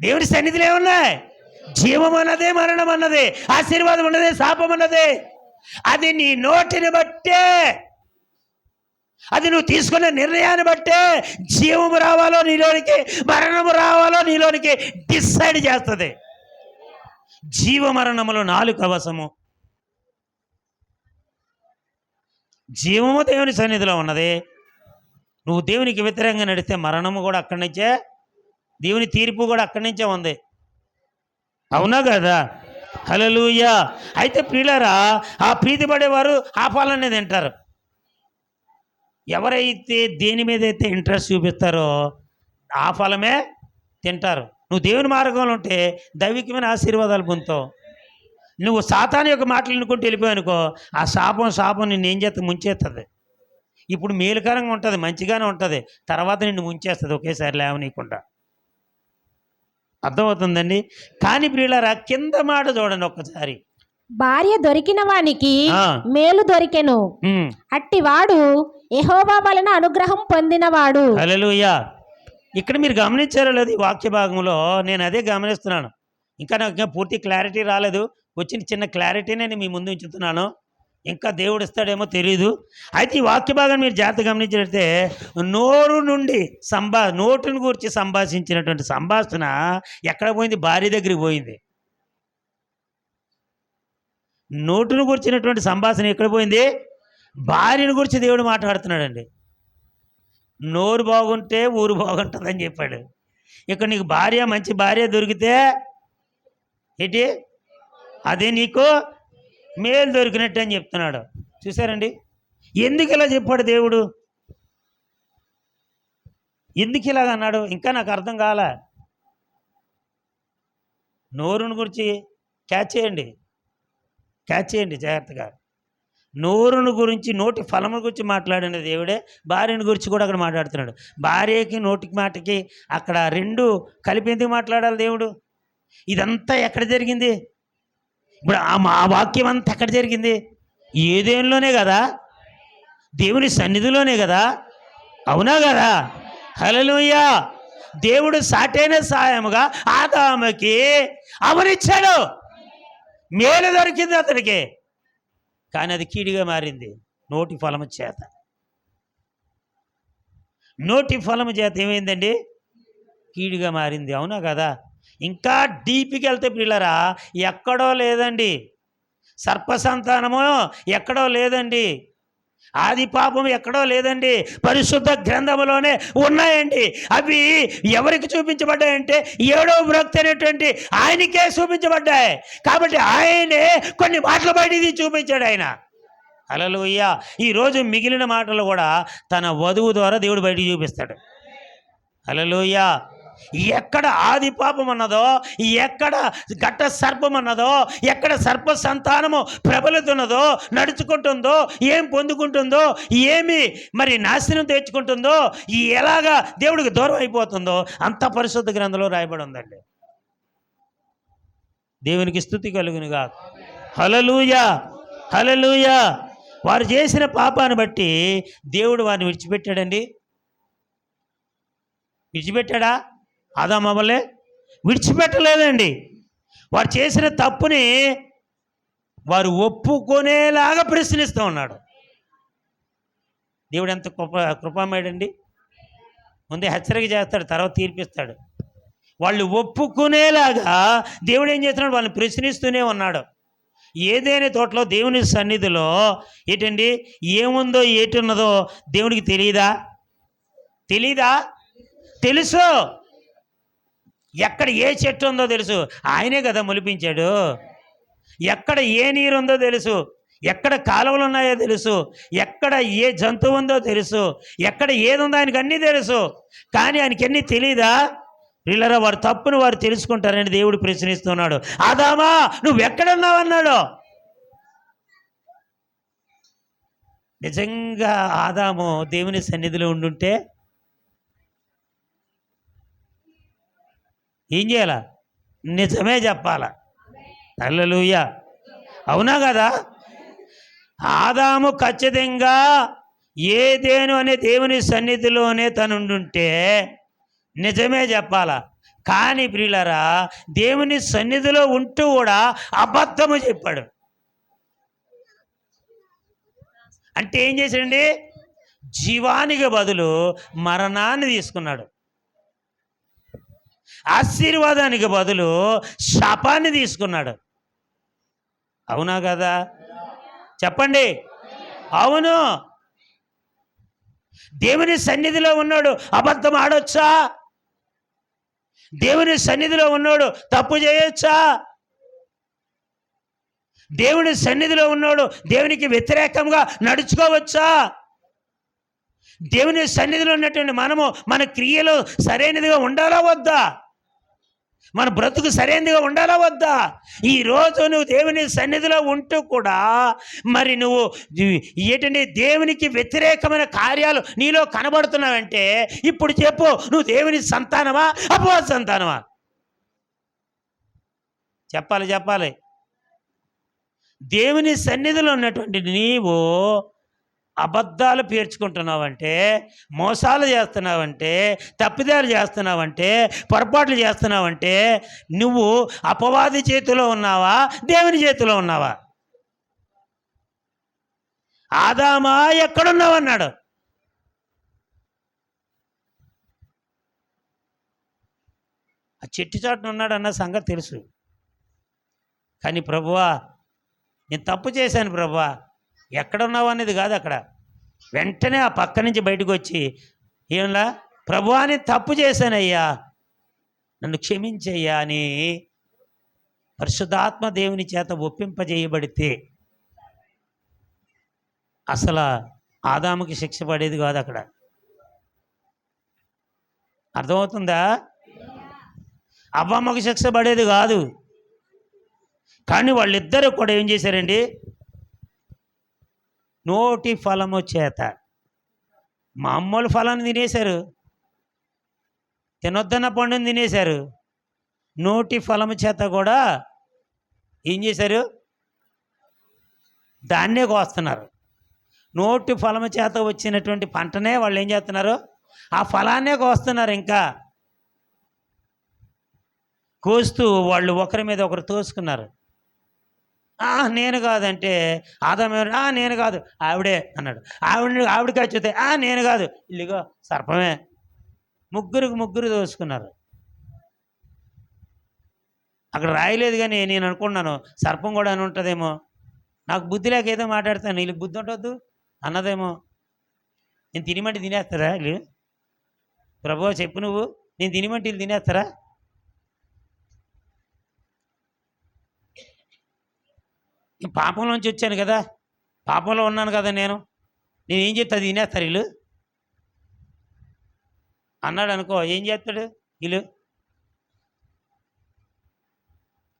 దేవుడి సన్నిధిలో ఏమున్నాయి? జీవం అన్నదే, మరణం అన్నదే, ఆశీర్వాదం ఉన్నదే, శాపం అన్నదే. అది నీ నోటిని బట్టే, అది నువ్వు తీసుకునే నిర్ణయాన్ని బట్టే జీవము రావాలో నీలోనికి, మరణము రావాలో నీలోనికి డిసైడ్ చేస్తుంది. జీవమరణములు నాలుక వశము. జీవము దేవుని సన్నిధిలో ఉన్నది. నువ్వు దేవునికి వ్యతిరేకంగా నడిస్తే మరణము కూడా అక్కడి నుంచే, దేవుని తీర్పు కూడా అక్కడి నుంచే ఉంది. అవునా కదా? హల్లెలూయా. అయితే ప్రియులారా, ఆ ప్రీతి పడేవారు ఆ ఫలాన్ని తింటారు. ఎవరైతే దేని మీద అయితే ఇంట్రెస్ట్ చూపిస్తారో ఆ ఫలమే తింటారు. నువ్వు దేవుని మార్గంలో ఉంటే దైవికమైన ఆశీర్వాదాలు పొందుతావు. నువ్వు సాతాను యొక్క మాటలు అనుకుంటూ వెళ్ళిపోయానుకో, ఆ శాపం నిన్ను ఏం చేస్తే ముంచేస్తుంది. ఇప్పుడు మేలుకరంగా ఉంటుంది, మంచిగానే ఉంటుంది, తర్వాత నిన్ను ముంచేస్తుంది ఒకేసారి లేవనీయకుండా. అర్థమవుతుందండి? కానీ ప్రియులారా, కింద మాట చూడండి ఒక్కసారి. భార్య దొరికిన వానికి మేలు దొరికెను, అట్టివాడు యెహోవా వలన అనుగ్రహం పొందినవాడు. హల్లెలూయా. ఇక్కడ మీరు గమనించారో లేదు, ఈ వాక్య భాగంలో నేను అదే గమనిస్తున్నాను. ఇంకా నాకు ఇంకా పూర్తి క్లారిటీ రాలేదు. వచ్చిన చిన్న క్లారిటీనే నేను మీ ముందు ఉంచుతున్నాను. ఇంకా దేవుడు ఇస్తాడేమో తెలీదు. అయితే ఈ వాక్య భాగాన్ని మీరు జాగ్రత్త గమనించినట్టే, నోటిని గురించి సంభాషించినటువంటి సంభాషణ ఎక్కడ పోయింది? భార్య దగ్గరికి పోయింది. నోటును గురించినటువంటి సంభాషణ ఎక్కడ పోయింది? భార్యను గురించి దేవుడు మాట్లాడుతున్నాడండి. నోరు బాగుంటే ఊరు బాగుంటుందని చెప్పాడు. ఇక్కడ నీకు మంచి భార్య దొరికితే ఏంటి? అదే నీకు మేలు దొరికినట్టు అని చెప్తున్నాడు. చూసారండి, ఎందుకు ఇలా చెప్పాడు దేవుడు? ఎందుకు ఇలాగ అన్నాడు? ఇంకా నాకు అర్థం కాలే. నోరుని గురించి క్యాచ్ చేయండి జాగ్రత్తగా. నోరును గురించి, నోటి ఫలముల గురించి మాట్లాడిన దేవుడే భార్యని గురించి కూడా అక్కడ మాట్లాడుతున్నాడు. భార్యకి నోటికి మాటకి అక్కడ రెండు కలిపి ఎందుకు మాట్లాడాలి దేవుడు? ఇదంతా ఎక్కడ జరిగింది? ఇప్పుడు ఆ వాక్యం అంతా ఎక్కడ జరిగింది? ఏదేనులోనే కదా, దేవుని సన్నిధిలోనే కదా. అవునా కదా? హల్లెలూయా. దేవుడు సాటైన సాయముగా ఆదాముకి అవనిచ్చాడు, మేలు దొరికింది అతనికి. కానీ అది కీడుగా మారింది నోటి ఫలము చేత. నోటి ఫలము చేత ఏమైందండి? కీడుగా మారింది. అవునా కదా? ఇంకా డీప్కి వెళ్తే పిల్లరా, ఎక్కడో లేదండి సర్పసంతానము, ఎక్కడో లేదండి ఆది పాపం, ఎక్కడో లేదండి పరిశుద్ధ గ్రంథములోనే ఉన్నాయండి. అవి ఎవరికి చూపించబడ్డాయంటే 7వ భక్తి అనేటువంటి ఆయనకే చూపించబడ్డాయి. కాబట్టి ఆయనే కొన్ని మాటలు బయటికి చూపించాడు ఆయన. హల్లెలూయా. ఈరోజు మిగిలిన మాటలు కూడా తన వధువు ద్వారా దేవుడు బయటికి చూపిస్తాడు. హల్లెలూయా. ఎక్కడ ఆది పాపం ఉన్నదో, ఎక్కడ ఘట సర్పం ఉన్నదో, ఎక్కడ సర్ప సంతానము ప్రబలుతున్నదో, నడుచుకుంటుందో, ఏం పొందుకుంటుందో, ఏమి మరి నాశనం తెచ్చుకుంటుందో, ఎలాగా దేవుడికి దూరం అయిపోతుందో అంత పరిశుద్ధ గ్రంథంలో రాయబడి ఉందండి. దేవునికి స్తుతి కలుగునుగా. హల్లెలూయా, హల్లెలూయా. వారు చేసిన పాపాన్ని బట్టి దేవుడు వారిని విడిచిపెట్టాడండి? విడిచిపెట్టాడా? ఆదాము అవ్వలే విడిచిపెట్టలేదండి. వారు చేసిన తప్పుని వారు ఒప్పుకునేలాగా ప్రశ్నిస్తూ ఉన్నాడు. దేవుడు ఎంత కృపామయుడండి. ముందే హెచ్చరిక చేస్తాడు, తర్వాత తీర్పిస్తాడు. వాళ్ళు ఒప్పుకునేలాగా దేవుడు ఏం చేస్తున్నాడు? వాళ్ళని ప్రశ్నిస్తూనే ఉన్నాడు. ఏదైనా తోటలో దేవుని సన్నిధిలో ఏంటండి ఏముందో ఏటున్నదో దేవునికి తెలీదా? తెలుసు. ఎక్కడ ఏ చెట్టు ఉందో తెలుసు. ఆయనే కదా మొలిపించాడు. ఎక్కడ ఏ నీరు ఉందో తెలుసు. ఎక్కడ కాలువలు ఉన్నాయో తెలుసు. ఎక్కడ ఏ జంతువు ఉందో తెలుసు. ఎక్కడ ఏది ఉందో ఆయనకి అన్నీ తెలుసు. కానీ ఆయనకి అన్నీ తెలీదా? వీళ్ళరా వారి తప్పును వారు తెలుసుకుంటారని దేవుడు ప్రశ్నిస్తున్నాడు. ఆదామా నువ్వెక్కడున్నావు అన్నాడు. నిజంగా ఆదాము దేవుని సన్నిధిలో ఉండుంటే ఏం చేయాలా? నిజమే చెప్పాలా. హల్లెలూయా. అవునా కదా? ఆదాము ఖచ్చితంగా ఏదేను అనే దేవుని సన్నిధిలోనే తనుండుంటే నిజమే చెప్పాలా. కానీ ప్రియులారా దేవుని సన్నిధిలో ఉంటూ కూడా అబద్ధము చెప్పాడు. అంటే ఏం చేశాడండి? జీవానికి బదులు మరణాన్ని తీసుకున్నాడు. ఆశీర్వాదానికి బదులు శాపాన్ని తీసుకున్నాడు. అవునా కదా? చెప్పండి. అవును. దేవుని సన్నిధిలో ఉన్నాడు, అబద్ధం ఆడొచ్చా? దేవుని సన్నిధిలో ఉన్నాడు, తప్పు చేయొచ్చా? దేవుని సన్నిధిలో ఉన్నాడు, దేవునికి వ్యతిరేకంగా నడుచుకోవచ్చా? దేవుని సన్నిధిలో ఉన్నటువంటి మనము మన క్రియలు సరైనదిగా ఉండాలా వద్దా? మన బ్రతుకు సరైనదిగా ఉండాలా వద్దా? ఈరోజు నువ్వు దేవుని సన్నిధిలో ఉంటూ కూడా మరి నువ్వు ఏంటంటే దేవునికి వ్యతిరేకమైన కార్యాలు నీలో కనబడుతున్నావంటే ఇప్పుడు చెప్పు, నువ్వు దేవుని సంతానమా అపవాద సంతానమా? చెప్పాలి. దేవుని సన్నిధిలో ఉన్నటువంటి నీవు అబద్ధాలు పేర్చుకుంటున్నావంటే, మోసాలు చేస్తున్నావంటే, తప్పిదాలు చేస్తున్నావంటే, పొరపాట్లు చేస్తున్నావంటే నువ్వు అపవాది చేతిలో ఉన్నావా, దేవుని చేతిలో ఉన్నావా? ఆదామా ఎక్కడున్నావన్నాడు. ఆ చెట్టు చాటున ఉన్నాడన్న సంగతి తెలుసు. కానీ ప్రభువా నేను తప్పు చేశాను ప్రభువా, ఎక్కడున్నావు అనేది కాదు. అక్కడ వెంటనే ఆ పక్క నుంచి బయటకు వచ్చి ఏమలా, ప్రభువా నేను తప్పు చేశానయ్యా, నన్ను క్షమించయ్యా అని పరిశుద్ధాత్మ దేవుని చేత ఒప్పింపజేయబడితే అసలు ఆదాముకి శిక్ష పడేది కాదు. అక్కడ అర్థమవుతుందా? అవ్వమ్మకి శిక్ష పడేది కాదు. కానీ వాళ్ళిద్దరూ కూడా ఏం చేశారండి? నోటి ఫలము చేత మామూలు ఫలాన్ని తినేశారు, తినొద్దన్న పండుని తినేశారు. నోటి ఫలము చేత కూడా ఏం చేశారు? దాన్నే కోస్తున్నారు. నోటి ఫలము చేత వచ్చినటువంటి పంటనే వాళ్ళు ఏం చేస్తున్నారు? ఆ ఫలాన్నే కోస్తున్నారు. ఇంకా కోస్తూ వాళ్ళు ఒకరి మీద ఒకరు తోసుకున్నారు. నేను కాదంటే ఆదాము నేను కాదు ఆవిడే అన్నాడు. ఆవిడకి వచ్చితే నేను కాదు, ఇల్లుగో సర్పమే. ముగ్గురు దోసుకున్నారు. అక్కడ రాయలేదు కానీ నేను అనుకున్నాను సర్పం కూడా అని ఉంటుందేమో. నాకు బుద్ధి లేక ఏదో మాట్లాడతాను, వీళ్ళకి బుద్ధి ఉండొద్దు అన్నదేమో. నేను తినిమంటే తినేస్తారా వీళ్ళు? ప్రభువా చెప్పు నువ్వు, నేను తినిమంటే వీళ్ళు తినేస్తారా? పాపంలోంచి వచ్చాను కదా, పాపంలో ఉన్నాను కదా, నేనేం చేస్తా, తినేస్తారు వీళ్ళు అన్నాడు అనుకో. ఏం చేస్తాడు? వీళ్ళు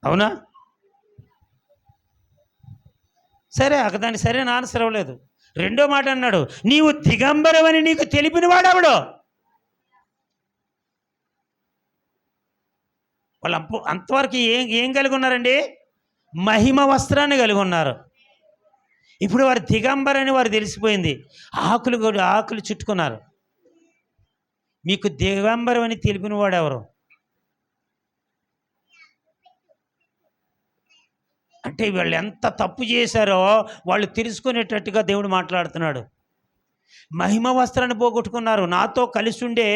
అవునా? సరే దానికి సరైన ఆన్సర్ అవ్వలేదు. రెండో మాట అన్నాడు, నీవు దిగంబరమని నీకు తెలిపిన వాడెవడు? వాళ్ళు అంతవరకు ఏం కలిగి ఉన్నారండి? మహిమ వస్త్రాన్ని కలిగి ఉన్నారు. ఇప్పుడు వారు దిగంబరని వారు తెలిసిపోయింది. ఆకులు చుట్టుకున్నారు. మీకు దిగంబరం అని తెలిపిన వాడెవరు? అంటే వాళ్ళు ఎంత తప్పు చేశారో వాళ్ళు తెలుసుకునేటట్టుగా దేవుడు మాట్లాడుతున్నాడు. మహిమ వస్త్రాన్ని పోగొట్టుకున్నారు. నాతో కలిసి ఉండే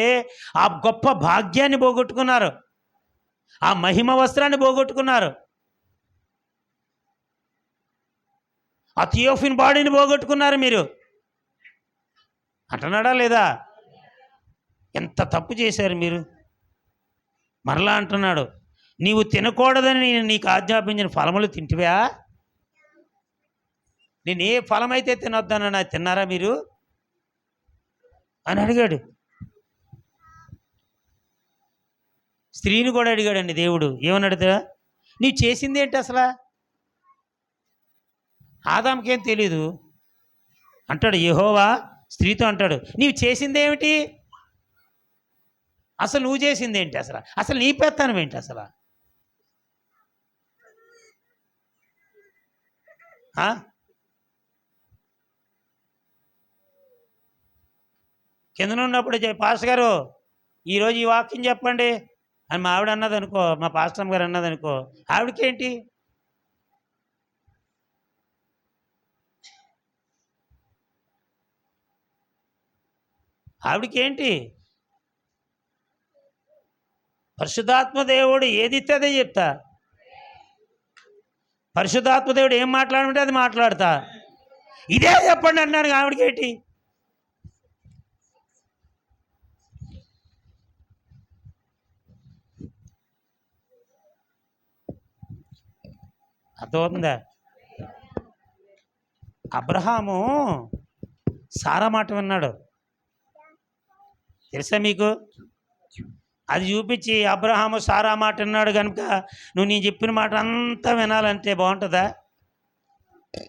ఆ గొప్ప భాగ్యాన్ని పోగొట్టుకున్నారు. ఆ మహిమ వస్త్రాన్ని పోగొట్టుకున్నారు. ఆ థియోఫిన్ బాడీని పోగొట్టుకున్నారు మీరు. అంటున్నాడా లేదా? ఎంత తప్పు చేశారు మీరు. మరలా అంటున్నాడు, నీవు తినకూడదని నేను నీకు ఆజ్ఞాపించిన ఫలములు తింటివా? నేను ఏ ఫలమైతే తినొద్దానని అది తిన్నారా మీరు అని అడిగాడు. స్త్రీని కూడా అడిగాడండి దేవుడు. ఏమని అడుగుతా, నీవు చేసింది ఏంటి అసలు? ఆదాముకేం తెలీదు. అంటాడు యెహోవా స్త్రీతో అంటాడు, నీవు చేసింది ఏమిటి? అసలు నువ్వు చేసింది ఏంటి? అసలు నీ పెత్తనం ఏంటి? అసలు కింద ఉన్నప్పుడు పాస్టర్ గారు ఈరోజు ఈ వాక్యం చెప్పండి అని మా ఆవిడ అన్నది అనుకో, మా పాస్టర్ గారు అన్నది అనుకో, ఆవిడకేంటి? ఆవిడకేంటి? పరిశుద్ధాత్మ దేవుడు ఏది ఇస్తే అదే చెప్తా. పరిశుద్ధాత్మ దేవుడు ఏం మాట్లాడమంటే అది మాట్లాడతా. ఇదే చెప్పండి అన్నాను. ఆవిడకేంటి? అర్థమవుతుందా? అబ్రహాము సారా మాట విన్నాడు, తెలుసా మీకు? అది చూపించి అబ్రహాము సారా మాట విన్నాడు కనుక నువ్వు నేను చెప్పిన మాట అంతా వినాలంటే బాగుంటుందా?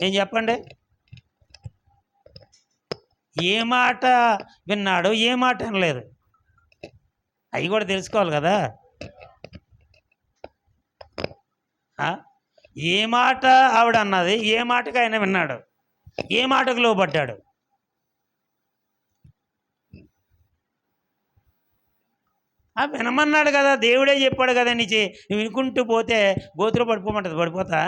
ఏం చెప్పండి? ఏ మాట విన్నాడు, ఏ మాట వినలేదు, అవి కూడా తెలుసుకోవాలి కదా. ఏ మాట ఆవిడ అన్నది, ఏ మాటకు ఆయన విన్నాడు, ఏ మాటకు లోబడ్డాడు? వినమన్నాడు కదా, దేవుడే చెప్పాడు కదా. నువ్వు వినుకుంటూ పోతే గోతులో పడిపోమంటుంది. పడిపోతా?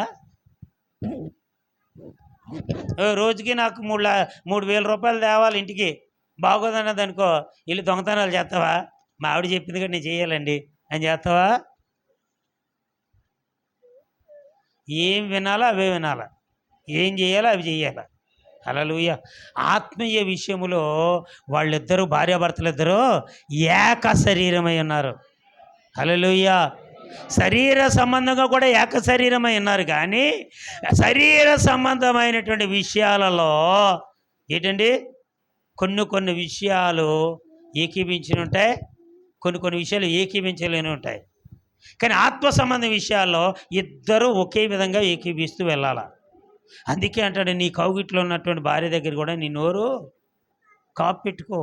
రోజుకి నాకు 3,000 రూపాయలు తేవాలి ఇంటికి, బాగోదన్నది అనుకో, వీళ్ళు దొంగతనాలు చేస్తావా? మా ఆవిడ చెప్పింది కదా నేను చేయాలండి అని చేస్తావా? ఏం వినాలో అవే వినాలా, ఏం చేయాలో అవి చేయాలా. హల్లెలూయా. ఆత్మీయ విషయములో వాళ్ళిద్దరూ, భార్యాభర్తలు ఇద్దరూ ఏక శరీరమై ఉన్నారు. హల్లెలూయా. శరీర సంబంధంగా కూడా ఏక శరీరమై ఉన్నారు. కానీ శరీర సంబంధమైనటువంటి విషయాలలో ఏంటండి, కొన్ని విషయాలు ఏకీభించి ఉంటాయి, కొన్ని విషయాలు ఏకీభించలేని ఉంటాయి. కానీ ఆత్మ సంబంధ విషయాల్లో ఇద్దరు ఒకే విధంగా ఏకీభిస్తూ వెళ్ళాలి. అందుకే అంటాడు, నీ కౌగిట్లో ఉన్నటువంటి భార్య దగ్గర కూడా నీ నోరు కాపు పెట్టుకో.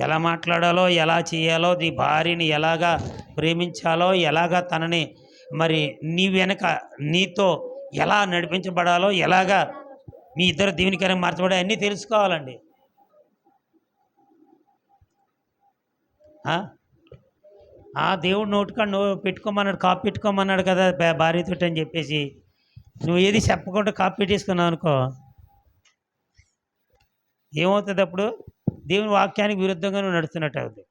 ఎలా మాట్లాడాలో, ఎలా చేయాలో, నీ భార్యని ఎలాగా ప్రేమించాలో, ఎలాగా తనని మరి నీ వెనక నీతో ఎలా నడిపించబడాలో, ఎలాగా మీ ఇద్దరు దీవెనకరంగా మార్చబడే అన్నీ తెలుసుకోవాలండి. దేవుడు నోటికాడు నువ్వు పెట్టుకోమన్నాడు, కాపీ పెట్టుకోమన్నాడు కదా భార్యతో అని చెప్పేసి నువ్వు ఏది చెప్పకుండా కాపీ పెట్టేసుకున్నావు అనుకో, ఏమవుతుంది? అప్పుడు దేవుని వాక్యానికి విరుద్ధంగా నువ్వు నడుస్తున్నట్టు అవుతుంది.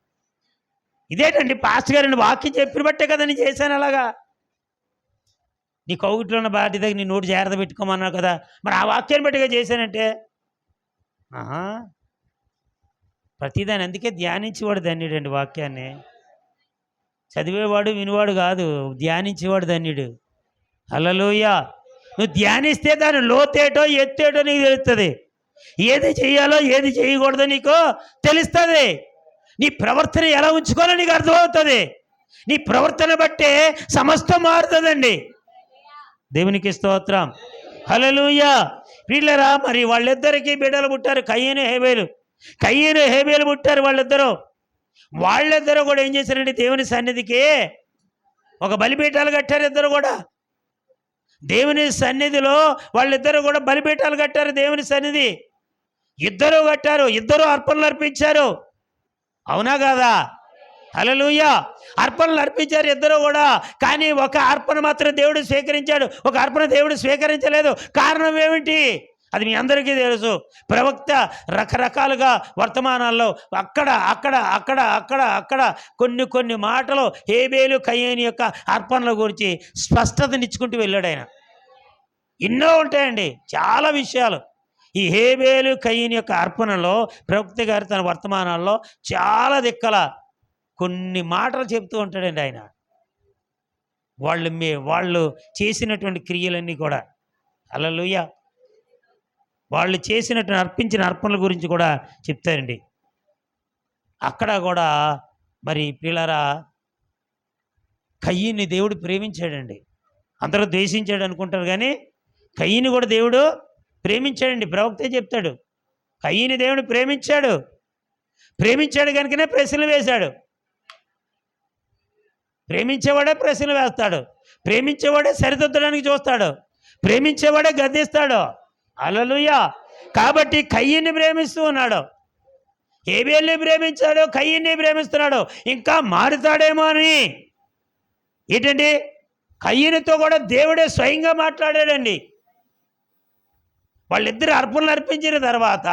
ఇదేంటండి పాస్టర్ గారు వాక్యం చెప్పిన బట్టే కదా నేను చేశాను అలాగా. నీ కౌగిట్లో ఉన్న భార్య దగ్గర నీ నోటు జాగ్రత్త పెట్టుకోమన్నావు కదా, మరి ఆ వాక్యాన్ని బట్టిగా చేశానంటే ప్రతిదాని. అందుకే ధ్యానించేవాడు ధన్యుడండి. వాక్యాన్ని చదివేవాడు వినివాడు కాదు, ధ్యానించేవాడు ధన్యుడు. హల్లెలూయా. నువ్వు ధ్యానిస్తే దాని లోతేటో ఎత్తేటో నీకు తెలుస్తుంది. ఏది చేయాలో ఏది చేయకూడదో నీకు తెలుస్తుంది. నీ ప్రవర్తన ఎలా ఉంచుకోవాలో నీకు అర్థమవుతుంది. నీ ప్రవర్తన బట్టే సమస్తం మారుతుందండి. దేవునికి స్తోత్రం. హల్లెలూయా. వీళ్ళరా మరి వాళ్ళిద్దరికీ బిడ్డలు పుట్టారు, కయ్యను హేబేలు పుట్టారు వాళ్ళిద్దరూ కూడా ఏం చేశారండి, దేవుని సన్నిధికి ఒక బలిపీఠాలు కట్టారు. ఇద్దరు కూడా దేవుని సన్నిధిలో వాళ్ళిద్దరూ కూడా బలిపీఠాలు కట్టారు. దేవుని సన్నిధి ఇద్దరు కట్టారు, ఇద్దరు అర్పణలు అర్పించారు. అవునా కాదా? హల్లెలూయా. అర్పణలు అర్పించారు ఇద్దరు కూడా. కానీ ఒక అర్పణ మాత్రం దేవుడు స్వీకరించాడు, ఒక అర్పణ దేవుడు స్వీకరించలేదు. కారణం ఏమిటి? అది మీ అందరికీ తెలుసు. ప్రవక్త రకరకాలుగా వర్తమానాల్లో అక్కడ అక్కడ అక్కడ అక్కడ అక్కడ కొన్ని మాటలు హేబేలు కయ్యేని యొక్క అర్పణల గురించి స్పష్టతనిచ్చుకుంటూ వెళ్ళాడు ఆయన. ఎన్నో ఉంటాయండి, చాలా విషయాలు. ఈ హేబేలు కయ్యేని యొక్క అర్పణలో ప్రవక్త గారు తన వర్తమానాల్లో చాలా దిక్కల కొన్ని మాటలు చెప్తూ ఉంటాడండి ఆయన. వాళ్ళు చేసినటువంటి క్రియలన్నీ కూడా, హల్లెలూయా, వాళ్ళు చేసినటువంటి అర్పించిన అర్పణల గురించి కూడా చెప్తారండి. అక్కడ కూడా మరి పిల్లరా కయ్యిని దేవుడు ప్రేమించాడండి. అందరూ ద్వేషించాడు అనుకుంటారు, కానీ కయ్యిని కూడా దేవుడు ప్రేమించాడండి. ప్రవక్తే చెప్తాడు, కయ్యిని దేవుడు ప్రేమించాడు కనుకనే ప్రశ్నలు వేశాడు. ప్రేమించేవాడే ప్రశ్నలు వేస్తాడు, ప్రేమించేవాడే సరిదిద్దడానికి చూస్తాడు, ప్రేమించేవాడే గద్దిస్తాడు. హల్లెలూయా. కాబట్టి కయ్యిని ప్రేమిస్తూ ఉన్నాడు, హేబేల్ని ప్రేమించాడు, కయ్యిని ప్రేమిస్తున్నాడు. ఇంకా మారుతాడేమో అని ఏంటండి, కయ్యినితో కూడా దేవుడే స్వయంగా మాట్లాడాడండి. వాళ్ళిద్దరు అర్పణలు అర్పించిన తర్వాత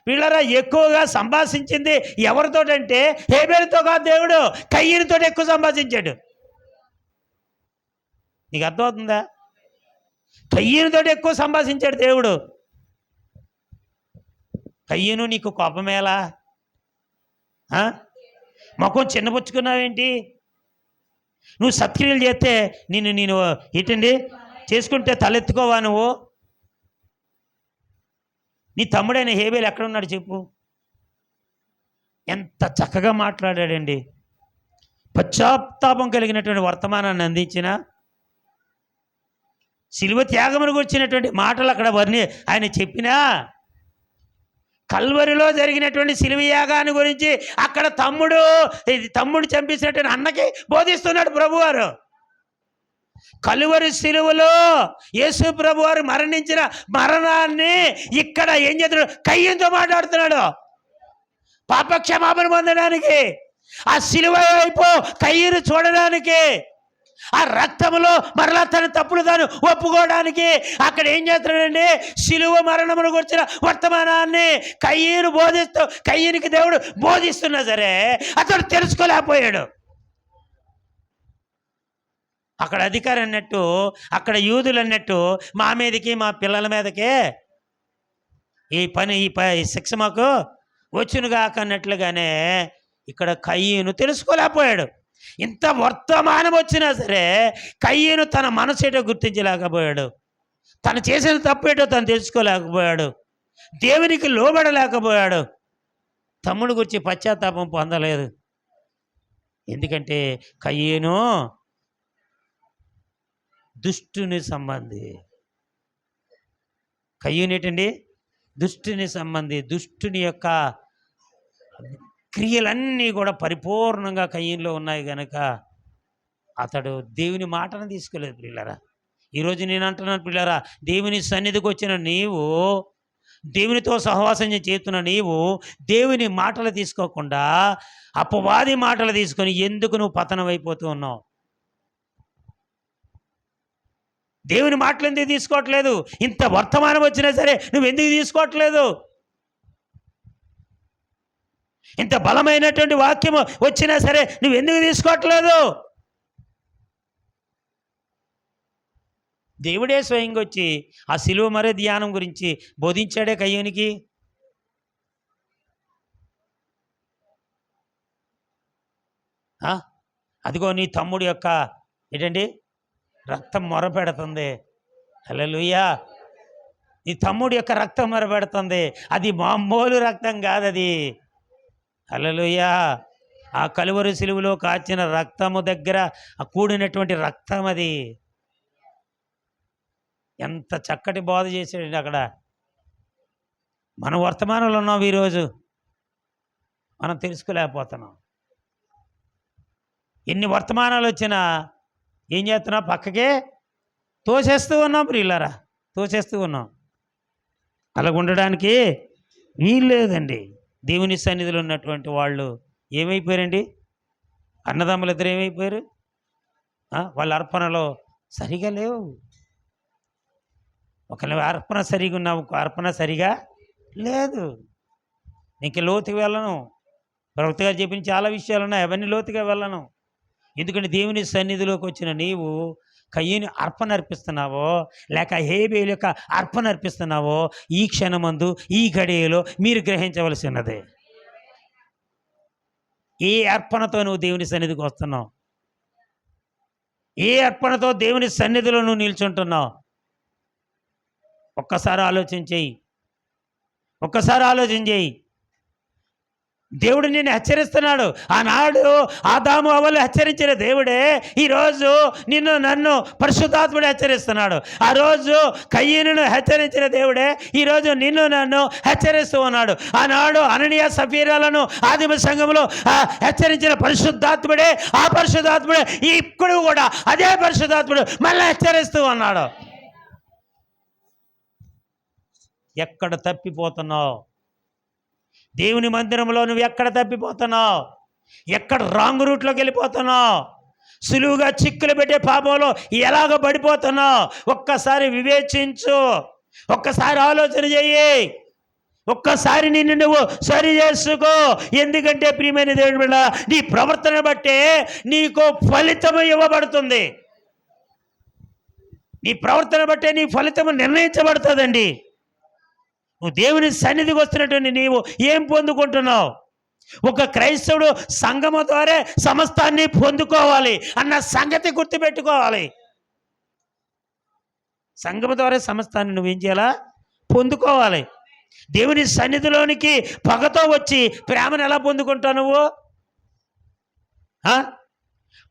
వీళ్ళరా ఎక్కువగా సంభాషించింది ఎవరితోటంటే హేబేలుతో కాదు, దేవుడు కయ్యినితో ఎక్కువ సంభాషించాడు. నీకు అర్థమవుతుందా? కయ్యినితో ఎక్కువ సంభాషించాడు దేవుడు. కయ్యను, నీకు కోపమేలా? ముఖం చిన్నపుచ్చుకున్నావేంటి? నువ్వు సత్క్రియలు చేస్తే నేను ఏంటండి చేసుకుంటే తలెత్తుకోవా నువ్వు? నీ తమ్ముడైన హేబేలు ఎక్కడున్నాడు చెప్పు? ఎంత చక్కగా మాట్లాడాడండి. పశ్చాత్తాపం కలిగినటువంటి వర్తమానాన్ని అందించిన, శిలువ త్యాగమును గురించినటువంటి మాటలు అక్కడ ఆయన చెప్పినా, కల్వరిలో జరిగినటువంటి శిలువ యాగాన్ని గురించి అక్కడ తమ్ముడు చంపించినటువంటి అన్నకి బోధిస్తున్నాడు ప్రభువారు. కలువరి శిలువలో యేసు ప్రభువారు మరణించిన మరణాన్ని ఇక్కడ ఏం చేస్తున్నాడు? కయ్యంతో మాట్లాడుతున్నాడు. పాపక్షమాపణ పొందడానికి, ఆ శిలువ వైపు కయ్యను చూడడానికి, ఆ రక్తములో మరలా తన తప్పులు తాను ఒప్పుకోవడానికి అక్కడ ఏం చేస్తున్నాడండి? శిలువ మరణమును గురించిన వర్తమానాన్ని కయ్యనికి దేవుడు బోధిస్తున్నా సరే అతడు తెలుసుకోలేకపోయాడు. అక్కడ అధికారి అన్నట్టు, అక్కడ యూదులు అన్నట్టు మా మీదకి మా పిల్లల మీదకే ఈ శిక్ష మాకు వచ్చునుగాక అన్నట్లుగానే ఇక్కడ కయ్యను తెలుసుకోలేకపోయాడు. ఇంత వర్తమానం వచ్చినా సరే కయ్యను తన మనసు ఏటో గుర్తించలేకపోయాడు, తను చేసిన తప్పేటో తను తెలుసుకోలేకపోయాడు, దేవునికి లోబడలేకపోయాడు, తమ్ముడు గురించి పశ్చాత్తాపం పొందలేదు. ఎందుకంటే కయ్యను దుష్టుని సంబంధి. కయ్యను ఏంటండి? దుష్టుని సంబంధి. దుష్టుని యొక్క క్రియలన్నీ కూడా పరిపూర్ణంగా కయ్యనులో ఉన్నాయి కనుక అతడు దేవుని మాటను తీసుకోలేదు. పిల్లరా, ఈరోజు నేను అంటున్నాను పిల్లరా, దేవుని సన్నిధికి వచ్చిన నీవు, దేవునితో సహవాసం చేస్తున్న నీవు దేవుని మాటలు తీసుకోకుండా అపవాది మాటలు తీసుకొని ఎందుకు నువ్వు పతనం అయిపోతూ ఉన్నావు? దేవుని మాటలు ఎందుకు తీసుకోవట్లేదు? ఇంత వర్తమానం వచ్చినా సరే నువ్వు ఎందుకు తీసుకోవట్లేదు? ఇంత బలమైనటువంటి వాక్యము వచ్చినా సరే నువ్వు ఎందుకు తీసుకోవట్లేదు? దేవుడే స్వయంగా వచ్చి ఆ శిలువ మరే ధ్యానం గురించి బోధించాడే కయ్యోనికి. అదిగో నీ తమ్ముడి యొక్క ఏంటండి రక్తం మొరపెడుతుంది. హల్లెలూయా. నీ తమ్ముడి యొక్క రక్తం మొరపెడుతుంది. అది మామూలు రక్తం కాదు అది. హల్లెలూయా. ఆ కలువరి సిలువలో కాచిన రక్తము దగ్గర ఆ కూడినటువంటి రక్తం అది. ఎంత చక్కటి బోధ చేశాడండి అక్కడ. మనం వర్తమానంలో ఉన్నాం ఈరోజు, మనం తెలుసుకోలేకపోతున్నాం. ఎన్ని వర్తమానాలు వచ్చినా ఏం చేస్తున్నాం? పక్కకే తోసేస్తూ ఉన్నాం ప్రియులారా, తోసేస్తూ ఉన్నాం. అలాగ ఉండడానికి వీలు లేదండి. దేవుని సన్నిధిలో ఉన్నటువంటి వాళ్ళు ఏమైపోయారండి? అన్నదమ్ములు ఇద్దరు ఏమైపోయారు? వాళ్ళ అర్పణలో సరిగా లేవు. ఒకళ్ళ అర్పణ సరిగా ఉన్నావు, అర్పణ సరిగా లేదు. ఇంక లోతుగా వెళ్ళను. ప్రవక్త గారు చెప్పిన చాలా విషయాలు ఉన్నాయి, అవన్నీ లోతుగా వెళ్ళను. ఎందుకంటే దేవుని సన్నిధిలోకి వచ్చిన నీవు కయ్యని అర్పణ అర్పిస్తున్నావో లేక హేబేలు యొక్క అర్పణ అర్పిస్తున్నావో ఈ క్షణమందు ఈ గడియలో మీరు గ్రహించవలసి ఉన్నది. ఏ అర్పణతో నువ్వు దేవుని సన్నిధికి వస్తున్నావు? ఏ అర్పణతో దేవుని సన్నిధిలో నువ్వు నిల్చుంటున్నావు? ఒక్కసారి ఆలోచన చేయి, ఒక్కసారి ఆలోచన చేయి. దేవుడు నిన్ను హెచ్చరిస్తున్నాడు. ఆనాడు ఆదాము అవ్వలు హెచ్చరించిన దేవుడే ఈరోజు నిన్ను నన్ను పరిశుద్ధాత్ముడు హెచ్చరిస్తున్నాడు. ఆ రోజు కయ్యనును హెచ్చరించిన దేవుడే ఈరోజు నిన్ను నన్ను హెచ్చరిస్తూ ఉన్నాడు. ఆనాడు అననీయ సఫీరాలను ఆదిమ సంఘంలో హెచ్చరించిన పరిశుద్ధాత్ముడే, ఆ పరిశుద్ధాత్ముడే ఇప్పుడు కూడా అదే పరిశుద్ధాత్ముడు మళ్ళీ హెచ్చరిస్తూ ఉన్నాడు. ఎక్కడ తప్పిపోతున్నావు? దేవుని మందిరంలో నువ్వు ఎక్కడ తప్పిపోతున్నావు? ఎక్కడ రాంగ్ రూట్లోకి వెళ్ళిపోతున్నావు? సులువుగా చిక్కులు పెట్టే పాపంలో ఎలాగ పడిపోతున్నావు? ఒక్కసారి వివేచించు, ఒక్కసారి ఆలోచన చెయ్యి, ఒక్కసారి నిన్ను నువ్వు సరి చేసుకో. ఎందుకంటే ప్రియమైన దేవుని బిడ్డ, నీ ప్రవర్తన బట్టే నీకు ఫలితము ఇవ్వబడుతుంది. నీ ప్రవర్తన బట్టే నీ ఫలితము నిర్ణయించబడుతుందండి. నువ్వు దేవుని సన్నిధికి వస్తున్నటువంటి నీవు ఏం పొందుకుంటున్నావు? ఒక క్రైస్తవుడు సంఘము ద్వారా సమస్తాన్ని పొందుకోవాలి అన్న సంగతి గుర్తుపెట్టుకోవాలి. సంఘము ద్వారా సమస్తాన్ని నువ్వేం చేయాలా? పొందుకోవాలి. దేవుని సన్నిధిలోనికి పగతో వచ్చి ప్రేమను ఎలా పొందుకుంటావు నువ్వు?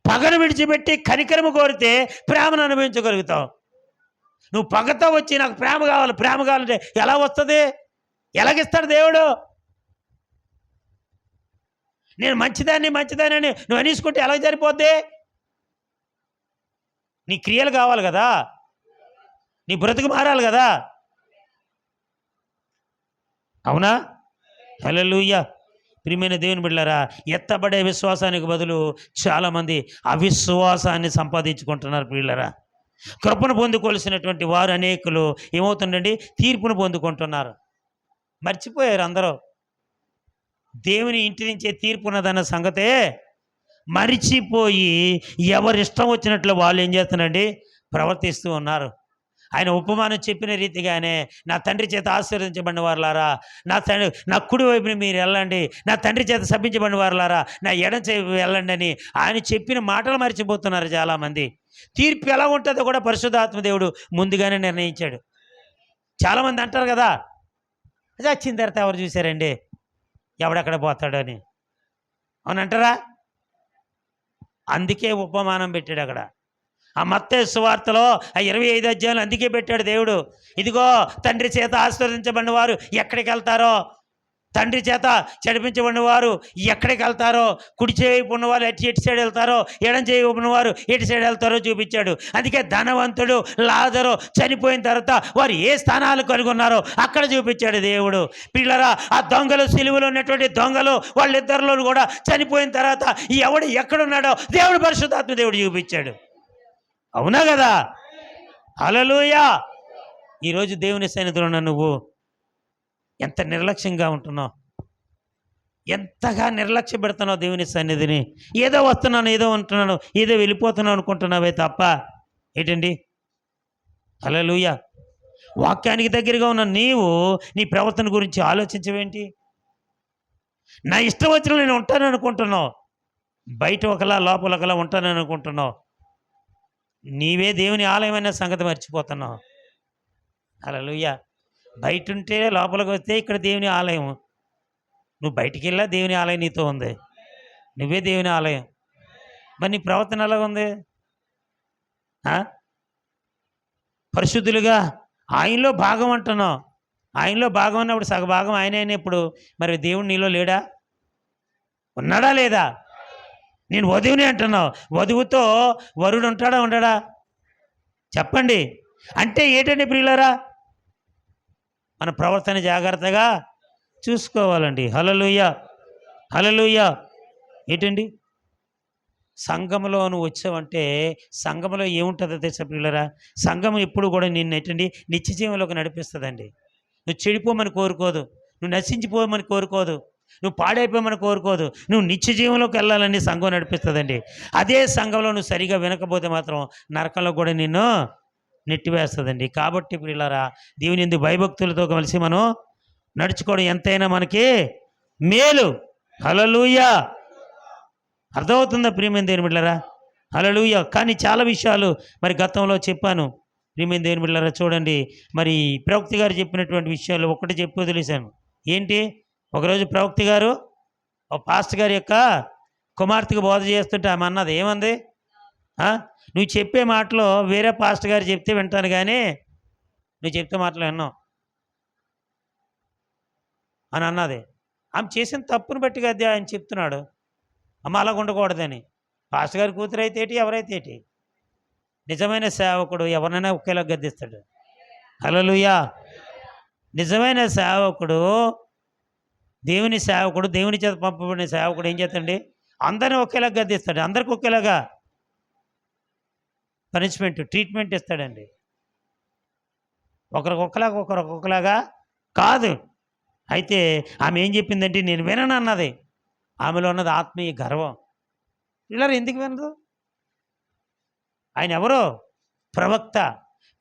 పగను విడిచిపెట్టి కనికరము కోరితే ప్రేమను అనుభవించగలుగుతావు. నువ్వు పగతో వచ్చి నాకు ప్రేమ కావాలి, ప్రేమ కావాలంటే ఎలా వస్తుంది? ఎలాగిస్తాడు దేవుడు? నేను మంచిదాన్ని నువ్వు అనేసుకుంటే ఎలా సరిపోద్ది? నీ క్రియలు కావాలి కదా, నీ బ్రతుకు మారాలి కదా. అవునా? హల్లెలూయా. ప్రియమైన దేవుని బిడ్డలారా, ఎత్తబడే విశ్వాసానికి బదులు చాలామంది అవిశ్వాసాన్ని సంపాదించుకుంటున్నారు ప్రియులారా. కృపను పొందుకోవాల్సినటువంటి వారు అనేకులు ఏమవుతుందండి? తీర్పును పొందుకుంటున్నారు. మర్చిపోయారు అందరూ. దేవుని ఇంటి నుంచే తీర్పు ఉన్నదన్న సంగతే మరిచిపోయి ఎవరిష్టం వచ్చినట్లు వాళ్ళు ఏం చేస్తున్నారండి? ప్రవర్తిస్తూ ఉన్నారు. ఆయన ఉపమానం చెప్పిన రీతిగానే నా తండ్రి చేత ఆశీర్వదించబడిన వారులారా, నా కుడి వైపుని మీరు వెళ్ళండి, నా తండ్రి చేత సభించబడిన వారులారా నా ఎడం చేయి వెళ్ళండి అని ఆయన చెప్పిన మాటలు మర్చిపోతున్నారు చాలామంది. తీర్పు ఎలా ఉంటుందో కూడా పరిశుద్ధాత్మ దేవుడు ముందుగానే నిర్ణయించాడు. చాలామంది అంటారు కదా, వచ్చిన తర్వాత ఎవరు చూశారండి, ఎవడెక్కడ పోతాడు అని. అవునంటారా? అందుకే ఉపమానం పెట్టాడు అక్కడ. ఆ మత్తయి సువార్తలో ఆ 25 అధ్యాయాలు అందుకే పెట్టాడు దేవుడు. ఇదిగో తండ్రి చేత ఆశీర్వదించబడిన వారు ఎక్కడికి వెళ్తారో, తండ్రి చేత చడిపించబడిన వారు ఎక్కడికి వెళ్తారో, కుడి చేయి ఉన్నవారు ఎటు సైడ్ వెళ్తారో, ఎడం చేయి ఉన్నవారు ఎటు సైడ్ వెళ్తారో చూపించాడు. అందుకే ధనవంతుడు లాజరు చనిపోయిన తర్వాత వారు ఏ స్థానాలు కనుగొన్నారో అక్కడ చూపించాడు దేవుడు. పిల్లరా, ఆ దొంగలు, సిలువలో ఉన్నటువంటి దొంగలు వాళ్ళిద్దరిలో కూడా చనిపోయిన తర్వాత ఎవడు ఎక్కడున్నాడో దేవుడు పరిశుద్ధాత్మ దేవుడు చూపించాడు. అవునా కదా? హల్లెలూయా. ఈరోజు దేవుని సన్నిధిలో ఉన్న నువ్వు ఎంత నిర్లక్ష్యంగా ఉంటున్నావు, ఎంతగా నిర్లక్ష్య పెడుతున్నావు దేవుని సన్నిధిని. ఏదో వస్తున్నాను, ఏదో ఉంటున్నాను, ఏదో వెళ్ళిపోతున్నాను అనుకుంటున్నావే తప్ప ఏంటండి? హల్లెలూయా. వాక్యానికి దగ్గరగా ఉన్న నీవు నీ ప్రవర్తన గురించి ఆలోచించవేంటి? నా ఇష్టం వచ్చిన నేను ఉంటాను అనుకుంటున్నావు, బయట ఒకలా లోపల ఒకలా ఉంటానని అనుకుంటున్నావు. నీవే దేవుని ఆలయమైన సంగతి మర్చిపోతున్నావు. హల్లెలూయా. బయట ఉంటే లోపలికి వస్తే ఇక్కడ దేవుని ఆలయం, నువ్వు బయటికి వెళ్ళా దేవుని ఆలయం నీతో ఉంది, నువ్వే దేవుని ఆలయం. మరి నీ ప్రవర్తన ఎలాగ ఉంది? ఆ? పరిశుద్ధులుగా ఆయనలో భాగం అంటున్నావు. ఆయనలో భాగం అన్నప్పుడు సగ భాగం ఆయన అయినప్పుడు మరి దేవుడు నీలో లేడా? ఉన్నాడా లేదా? నేను వధువుని అంటున్నావు, వధువుతో వరుడు ఉంటాడా ఉండడా? చెప్పండి. అంటే ఏంటండి ప్రియులారా? మన ప్రవర్తన జాగ్రత్తగా చూసుకోవాలండి. హల్లెలూయా, హల్లెలూయా. ఏంటండి? సంఘంలో నువ్వు వచ్చావంటే సంఘంలో ఏముంటుందో తెలుసా ప్రియులారా? సంఘం ఎప్పుడు కూడా నిన్ను ఏంటండి నిత్య జీవంలోకి నడిపిస్తుందండి. నువ్వు చెడిపోమని కోరుకోదు, నువ్వు నశించిపోమని కోరుకోదు, నువ్వు పాడైపోమని కోరుకోదు. నువ్వు నిత్య జీవంలోకి వెళ్ళాలని సంఘం నడిపిస్తుందండి. అదే సంఘంలో నువ్వు సరిగా వినకపోతే మాత్రం నరకంలో కూడా నిన్ను నెట్టివేస్తుందండి. కాబట్టి ప్రియులారా, దేవుని యందు భయభక్తులతో కలిసి మనం నడుచుకోవడం ఎంతైనా మనకి మేలు. హల్లెలూయా. అర్థమవుతుందా ప్రియమైన దేవుని బిడ్డలారా? హల్లెలూయా. కానీ చాలా విషయాలు మరి గతంలో చెప్పాను. ప్రియమైన దేవుని బిడ్డలారా, చూడండి, మరి ప్రవక్త గారు చెప్పినటువంటి విషయాలు ఒకటి చెప్పి వదిలేశాను. ఏంటి? ఒకరోజు ప్రవక్త గారు ఒక పాస్టర్ గారి యొక్క కుమార్తెకు బోధ చేస్తుంటే ఆమె అన్నది ఏమంది? నువ్వు చెప్పే మాటలో వేరే పాస్టర్ గారు చెప్తే వింటాను, కానీ నువ్వు చెప్తే మాటలు విన్నావు అని అన్నది. ఆమె చేసిన తప్పును బట్టి కదా ఆయన చెప్తున్నాడు, అమ్మ అలాగ ఉండకూడదని. పాస్టర్ గారి కూతురు అయితే ఏంటి, ఎవరైతే ఏంటి? నిజమైన సేవకుడు ఎవరినైనా ఒకేలా గద్దిస్తాడు. హల్లెలూయా. నిజమైన సేవకుడు, దేవుని సేవకుడు, దేవుని చేత పంపబడిన సేవకుడు ఏం చేస్తాడండి? అందరినీ ఒకేలా గద్దిస్తాడు, అందరికి ఒకేలాగా పనిష్మెంట్, ట్రీట్మెంట్ ఇస్తాడండి. ఒకరికొకలాగా ఒకరికొకలాగా కాదు. అయితే ఆమె ఏం చెప్పిందంటే నేను వినను అన్నది. ఆమెలో ఉన్నది ఆత్మీయ గర్వం. ఇలా ఎందుకు వినదు? ఆయన ఎవరో? ప్రవక్త.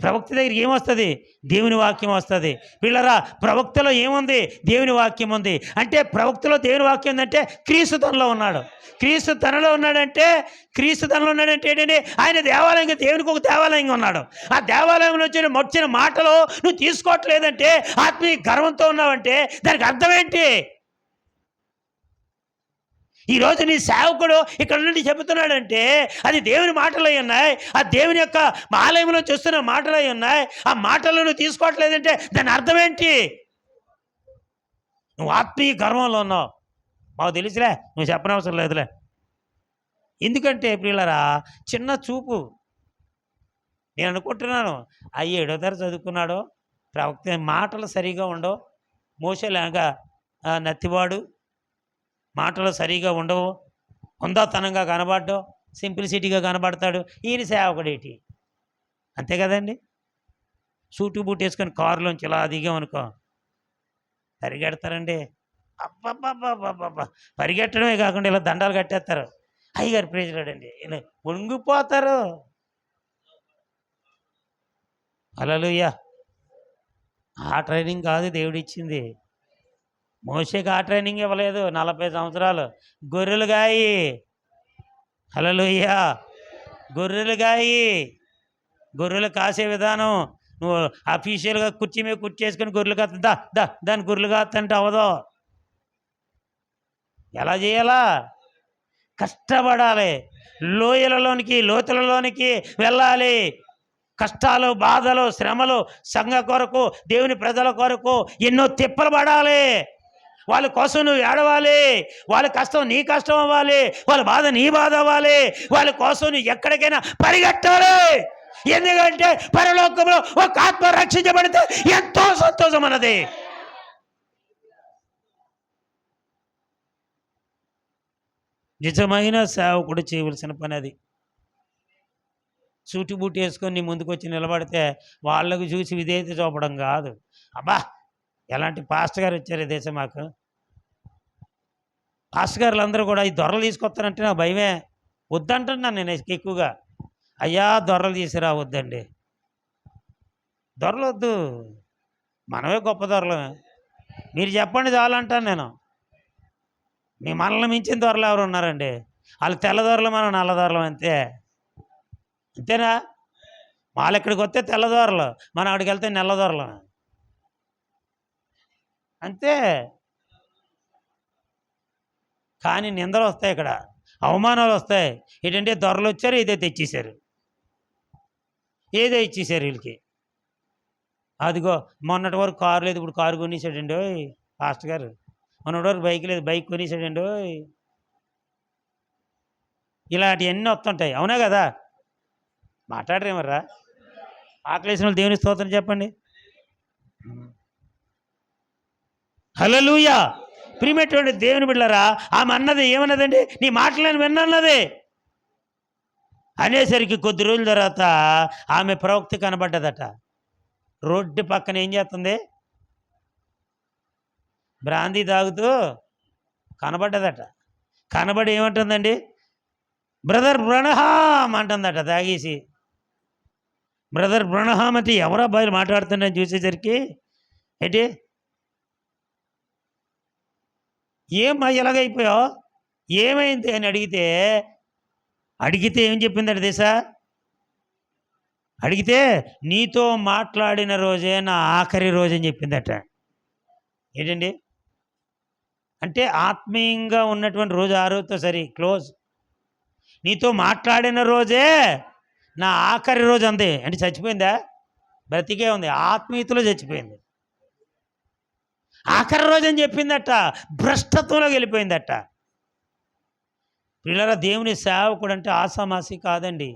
ప్రవక్త దగ్గరికి ఏమొస్తుంది? దేవుని వాక్యం వస్తుంది. పిల్లరా, ప్రవక్తలో ఏముంది? దేవుని వాక్యం ఉంది. అంటే ప్రవక్తలో దేవుని వాక్యం ఉందంటే క్రీస్తు తనలో ఉన్నాడు. క్రీస్తు తనలో ఉన్నాడంటే ఏంటంటే ఆయన దేవాలయంగా, దేవునికి ఒక దేవాలయంగా ఉన్నాడు. ఆ దేవాలయంలో వచ్చిన మాటలు నువ్వు తీసుకోవట్లేదంటే, ఆత్మీయ గర్వంతో ఉన్నావంటే దానికి అర్థం ఏంటి? ఈరోజు నీ సేవకుడు ఇక్కడ నుండి చెబుతున్నాడంటే అది దేవుని మాటలు అయి ఉన్నాయి, ఆ దేవుని యొక్క ఆలయంలో చూస్తున్న మాటలు అయి ఉన్నాయి. ఆ మాటలు నువ్వు తీసుకోవట్లేదంటే దాని అర్థం ఏంటి? నువ్వు ఆత్మీయ గర్వంలో ఉన్నావు. మాకు తెలుసులే, నువ్వు చెప్పనవసరం లేదులే. ఎందుకంటే ప్రియులారా, చిన్న చూపు. నేను అనుకుంటున్నాను, 7వ తరగతి చదువుకున్నాడు, ప్రవక్త మాటలు సరిగా ఉండవు, మోసేలాగా నత్తివాడు, మాటలు సరిగా ఉండవు, హుందాతనంగా కనబడ్డావు, సింప్లిసిటీగా కనబడతాడు. ఈయన సేవకుడేటి? అంతే కదండి. సూటు బూట్ వేసుకొని కారులోంచి ఇలా దిగామనుకో, పరిగెడతారండి. అబ్బబ్బబ్బబ్బబ్బా, పరిగెట్టడమే కాకుండా ఇలా దండాలు కట్టేస్తారు. అయ్యగారు ప్రేజలాడండి, ఇలా వంగిపోతారు. హల్లెలూయా. ఆ ట్రైనింగ్ కాదు దేవుడిచ్చింది. మోషేకి ఆ ట్రైనింగ్ ఇవ్వలేదు. 40 సంవత్సరాలు గొర్రెలు గాయి. హల్లెలూయా. గొర్రెలు గాయి, గొర్రెలు కాసే విధానం. నువ్వు అఫీషియల్గా కుర్చీ మీద కూర్చేసుకొని గొర్రెలు కాస్త దాని గొర్రెలు కాస్తంటే అవ్వదు. ఎలా చేయాలా? కష్టపడాలి, లోయలలోనికి లోతులలోనికి వెళ్ళాలి. కష్టాలు, బాధలు, శ్రమలు, సంఘ కొరకు, దేవుని ప్రజల కొరకు ఎన్నో తిప్పలు పడాలి. వాళ్ళ కోసం నువ్వు ఏడవాలి. వాళ్ళ కష్టం నీ కష్టం అవ్వాలి, వాళ్ళ బాధ నీ బాధ అవ్వాలి. వాళ్ళ కోసం నువ్వు ఎక్కడికైనా పరిగెట్టాలి. ఎందుకంటే పరలోకంలో ఒక ఆత్మ రక్షించబడితే ఎంతో సంతోషం అన్నది. నిజమైన సేవకుడు చేయవలసిన పని అది. సూటి బూటి వేసుకొని నీ ముందుకు వచ్చి నిలబడితే వాళ్ళకు చూసి విధేయత చూపడం కాదు. అబ్బా, ఎలాంటి పాస్టర్ గారు వచ్చారు ఈ దేశం మాకు. పాస్టర్ గారులు అందరూ కూడా ఈ దొరలు తీసుకొస్తారంటే నాకు భయమే. వద్దంటున్నాను నేను ఎక్కువగా. అయ్యా, దొరలు తీసిరా, వద్దండి, దొరలు వద్దు, మనమే గొప్ప దొరలమే. మీరు చెప్పండి చాలంటాను నేను. మీ మనల్ని మించిన దొరలు ఎవరు ఉన్నారండి? వాళ్ళు తెల్ల దొరలు, మనం నల్ల దొరలం, అంతే. అంతేనా? వాళ్ళు ఇక్కడికి వస్తే తెల్లదోరలు, మనం అక్కడికి వెళ్తే నల్లదోరలు, అంతే. కానీ నిందలు వస్తాయి, ఇక్కడ అవమానాలు వస్తాయి. ఏంటంటే దొరలు వచ్చారు, ఏదో తెచ్చేశారు, ఏదో ఇచ్చేశారు వీళ్ళకి. అదిగో మొన్నటి వరకు కారు లేదు, ఇప్పుడు కారు కొనేసాడండి ఓయ్ పాస్టర్ గారు. మొన్నటి వరకు బైక్ లేదు, బైక్ కొనేసాడండి ఓయ్. ఇలాంటివన్నీ వస్తుంటాయి, అవునా కదా? మాట్లాడరేమర్రా? ఆకలేసిన వాళ్ళు దేవుని స్తోత్రం చెప్పండి. హల్లెలూయా. ప్రియమైనటువంటి దేవుని బిడ్డలారా, ఆమె అన్నది ఏమన్నదండి? నీ మాటలను విన్నన్నది అనేసరికి కొద్ది రోజుల తర్వాత ఆమె ప్రవక్త కనబడ్డదట. రోడ్డు పక్కన ఏం చేస్తుంది? బ్రాందీ తాగుతూ కనబడ్డదట. కనబడి ఏమంటుందండి? బ్రదర్ బ్రనహాం అంటుందట తాగేసి. బ్రదర్ బ్రనహాం అంటే ఎవరు అబ్బాయిలు మాట్లాడుతున్నారని చూసేసరికి ఏంటి, ఏమ్మా ఇలాగైపోయావు, ఏమైంది అని అడిగితే ఏం చెప్పిందట తెలుసా? అడిగితే నీతో మాట్లాడిన రోజే నా ఆఖరి రోజు అని చెప్పిందట. ఏంటండి అంటే ఆత్మీయంగా ఉన్నటువంటి రోజు ఆ రోజుతో సరే క్లోజ్. నీతో మాట్లాడిన రోజే నా ఆఖరి రోజు అంది. అంటే చచ్చిపోయిందా? బ్రతికే ఉంది, ఆత్మీయతలో చచ్చిపోయింది. ఆఖరి రోజు అని చెప్పిందట. భ్రష్టత్వంలోకి వెళ్ళిపోయిందట. పిల్లల దేవుని సేవకుడు అంటే ఆసామాసి కాదండి.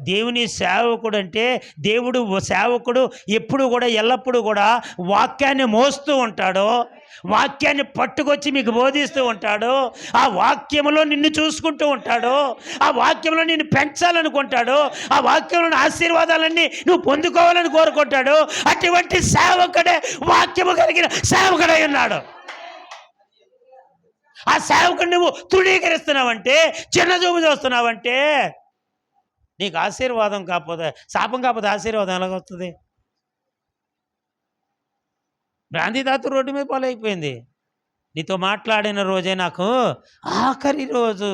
దేవుని సేవకుడు అంటే దేవుడు సేవకుడు ఎప్పుడు కూడా ఎల్లప్పుడూ కూడా వాక్యాన్ని మోస్తూ ఉంటాడు, వాక్యాన్ని పట్టుకొచ్చి మీకు బోధిస్తూ ఉంటాడు, ఆ వాక్యంలో నిన్ను చూసుకుంటూ ఉంటాడు, ఆ వాక్యంలో నిన్ను పెంచాలనుకుంటాడు, ఆ వాక్యంలోని ఆశీర్వాదాలన్నీ నువ్వు పొందుకోవాలని కోరుకుంటాడు. అటువంటి సేవకుడే వాక్యము కలిగిన సేవకుడై ఉన్నాడు. ఆ సేవకుడు నువ్వు తృణీకరిస్తున్నావంటే, చిన్నచూపు చూస్తున్నావంటే నీకు ఆశీర్వాదం కాకపోతే, శాపం కాకపోతే ఆశీర్వాదం ఎలాగొస్తుంది? బ్రాంతి తాతు రోడ్డు మీద పాలైపోయింది. నీతో మాట్లాడిన రోజే నాకు ఆఖరి రోజు.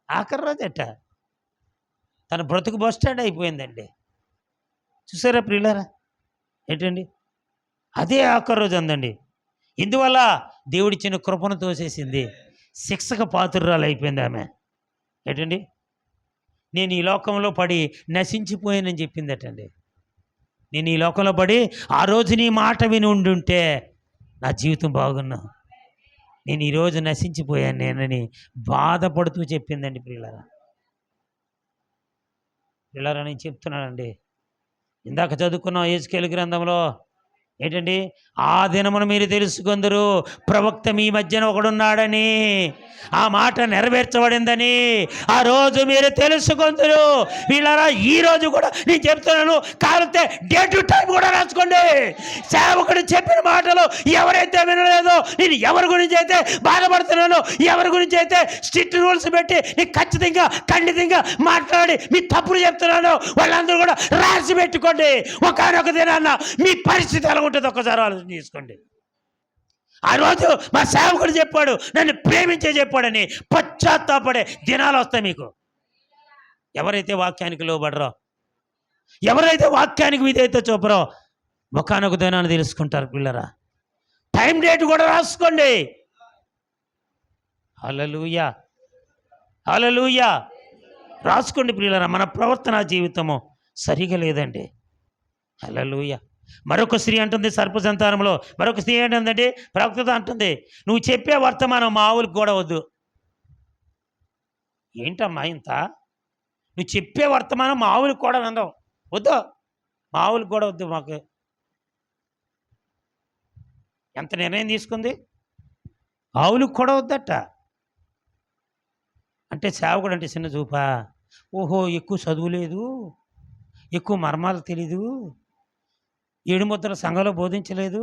ఆఖరి రోజు ఎట్ట తన బ్రతుకు బస్ స్టాండ్ అయిపోయిందండి. చూసారా ప్రియులారా? ఏంటండి అదే ఆఖరి రోజు అందండి. ఇందువల్ల దేవుడిచ్చిన కృపను తోసేసింది, శిక్షకు పాత్రురాలు అయిపోయింది ఆమె. ఏంటండి నేను ఈ లోకంలో పడి నశించిపోయానని చెప్పిందటండి. నేను ఈ లోకంలో పడి ఆ రోజు నీ మాట విని ఉండుంటే నా జీవితం బాగున్నా, నేను ఈరోజు నశించిపోయాను నేనని బాధపడుతూ చెప్పిందండి. ప్రియులారా నేను చెప్తున్నానండి, ఇందాక చదువుకున్నాం యెహెజ్కేలు గ్రంథంలో. ఏంటండి ఆ దినమును మీరు తెలుసుకుందరు, ప్రవక్త మీ మధ్యన ఒకడున్నాడని, ఆ మాట నెరవేర్చబడిందని ఆ రోజు మీరు తెలుసుకుందరు. వీళ్ళారా ఈ రోజు కూడా నేను చెప్తున్నాను, కాకపోతే డే టు టైం కూడా రాసుకోండి. సేవకుడు చెప్పిన మాటలు ఎవరైతే వినలేదో, నేను ఎవరి గురించి అయితే బాధపడుతున్నానో, ఎవరి గురించి అయితే స్ట్రిక్ట్ రూల్స్ పెట్టి నేను ఖచ్చితంగా మాట్లాడి మీ తప్పులు చెప్తున్నానో వాళ్ళందరూ కూడా రాసి పెట్టుకోండి. ఒకనొక దినాన్న మీ పరిస్థితి ఎలా ఉంటుంది ఒక్కసారి ఆలోచన చేసుకోండి. ఆ రోజు మా సేవకుడు చెప్పాడు, నన్ను ప్రేమించే చెప్పాడని పశ్చాత్తాపడే దినాలు వస్తాయి మీకు. ఎవరైతే వాక్యానికి లోబడరో, ఎవరైతే వాక్యానికి విధేయత చూపరో ఒకనొక దినాన్ని తెలుసుకుంటారు. పిల్లరా టైం డేట్ కూడా రాసుకోండి. హల్లెలూయా, హల్లెలూయా. రాసుకోండి ప్రియులారా. మన ప్రవర్తన జీవితము సరిగా లేదండి. హల్లెలూయా. మరొక స్త్రీ అంటుంది సర్పసంతానంలో, మరొక స్త్రీ ఏంటంటే ప్రవక్తతో అంటుంది, నువ్వు చెప్పే వర్తమానం మా ఆవులకు కూడా వద్దు. ఏంటమ్మా ఇంత? నువ్వు చెప్పే వర్తమానం మా ఆవులకు కూడా వినవు, వద్దు, మా ఆవులకు కూడా వద్దు. మాకు ఎంత నిర్ణయం తీసుకుంది, ఆవులకు కూడా వద్దట. అంటే సేవకుడు అంటే చిన్న చూపా? ఓహో ఎక్కువ చదువు లేదు, ఎక్కువ మర్మాలు తెలీదు, 7 ముద్రల సంఘంలో బోధించలేదు,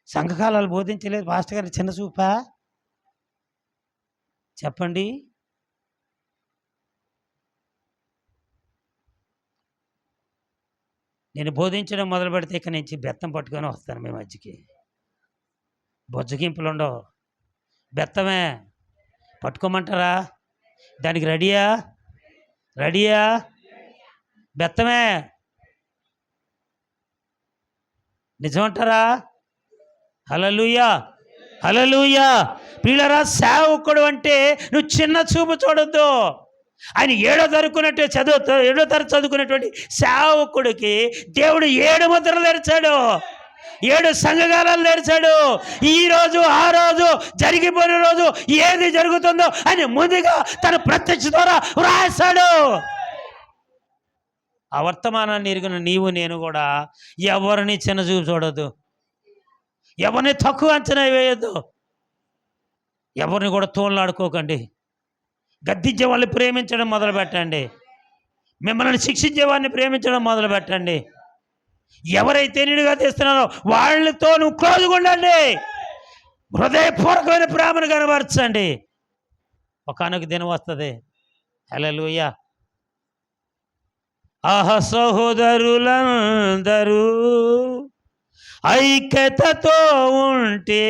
సంఘకాలాలు బోధించలేదు, పాస్టర్ గారి చిన్న చూపా? చెప్పండి. నేను బోధించడం మొదలు పెడితే ఇక నుంచి బెత్తం పట్టుకొని వస్తాను మీ మధ్యకి. బొజ్జగింపులు ఉండవు, బెత్తమే పట్టుకోమంటారా? దానికి రెడీయా? బెత్తమే నిజమంటారా? హల్లెలూయా, హల్లెలూయా. ప్రియులారా, సేవకుడు అంటే నువ్వు చిన్న చూపు చూడొద్దు. ఆయన ఏడో తరగతి చదువుకున్నటువంటి సేవకుడికి దేవుడు 7 ముద్రలు తెరిచాడు, 7 సంఘకాలాలు తెరిచాడు. ఈ రోజు ఆ రోజు జరిగిపోయిన రోజు ఏది జరుగుతుందో అని ముందుగా తన ప్రత్యక్ష ద్వారా వ్రాసాడు. ఆ వర్తమానాన్ని ఎరిగిన నీవు నేను కూడా ఎవరిని చిన్న చూపు చూడొద్దు, ఎవరిని తక్కువ అంచనా వేయొద్దు, ఎవరిని కూడా తోళ్ళాడుకోకండి. గద్దించే వాళ్ళని ప్రేమించడం మొదలు పెట్టండి, మిమ్మల్ని శిక్షించే వారిని ప్రేమించడం మొదలు పెట్టండి. ఎవరైతే నిడుగా తీస్తున్నారో వాళ్ళతో నువ్వు క్లోజ్గా ఉండండి, హృదయపూర్వకమైన ప్రేమను కనబరచండి. ఒకానొక దినం వస్తుంది. హల్లెలూయా. సహోదరులందరూ ఐక్యతతో ఉంటే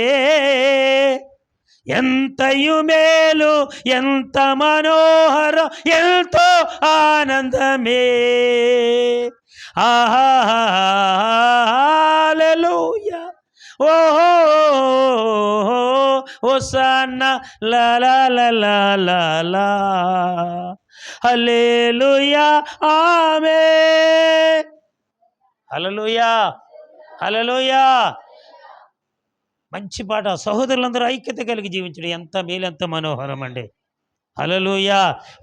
ఎంతయు మేలు, ఎంత మనోహరం, ఎంతో ఆనందమే. హల్లెలూయా. ఓహో హోసన్నా లా లా లా లా లా లా. హల్లెలూయా. ఆమేన్. హల్లెలూయా. హల్లెలూయా. మంచి పాట. సహోదరులందరూ ఐక్యత కలిగి జీవించడం ఎంత మేలు, ఎంత మనోహరం అండి. హల్లెలూయా.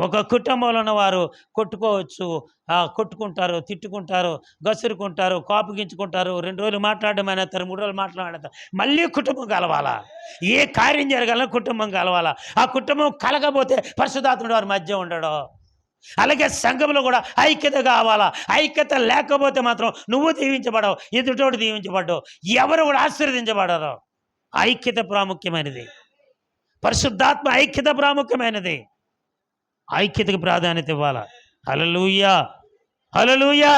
ఒక కుటుంబంలో ఉన్న వారు కొట్టుకోవచ్చు, కొట్టుకుంటారు, తిట్టుకుంటారు, గసురుకుంటారు, కోపగించుకుంటారు, 2 రోజులు మాట్లాడడం అనేస్తారు, 3 రోజులు మాట్లాడతారు, మళ్ళీ కుటుంబం కలవాలా? ఏ కార్యం జరగాలన్నా కుటుంబం కలవాలా? ఆ కుటుంబం కలగపోతే పరిశుద్ధాత్ముడు వారి మధ్య ఉండడు. అలాగే సంఘంలో కూడా ఐక్యత కావాలా. ఐక్యత లేకపోతే మాత్రం నువ్వు దీవించబడవు, ఎదుటోడు దీవించబడ్డావు, ఎవరు కూడా ఆశీర్వదించబడరు. ఐక్యత ప్రాముఖ్యమైనది. పరిశుద్ధాత్మ ఐక్యత ప్రాముఖ్యమైనది. ఐక్యతకు ప్రాధాన్యత ఇవ్వాలా. హల్లెలూయా. హల్లెలూయా.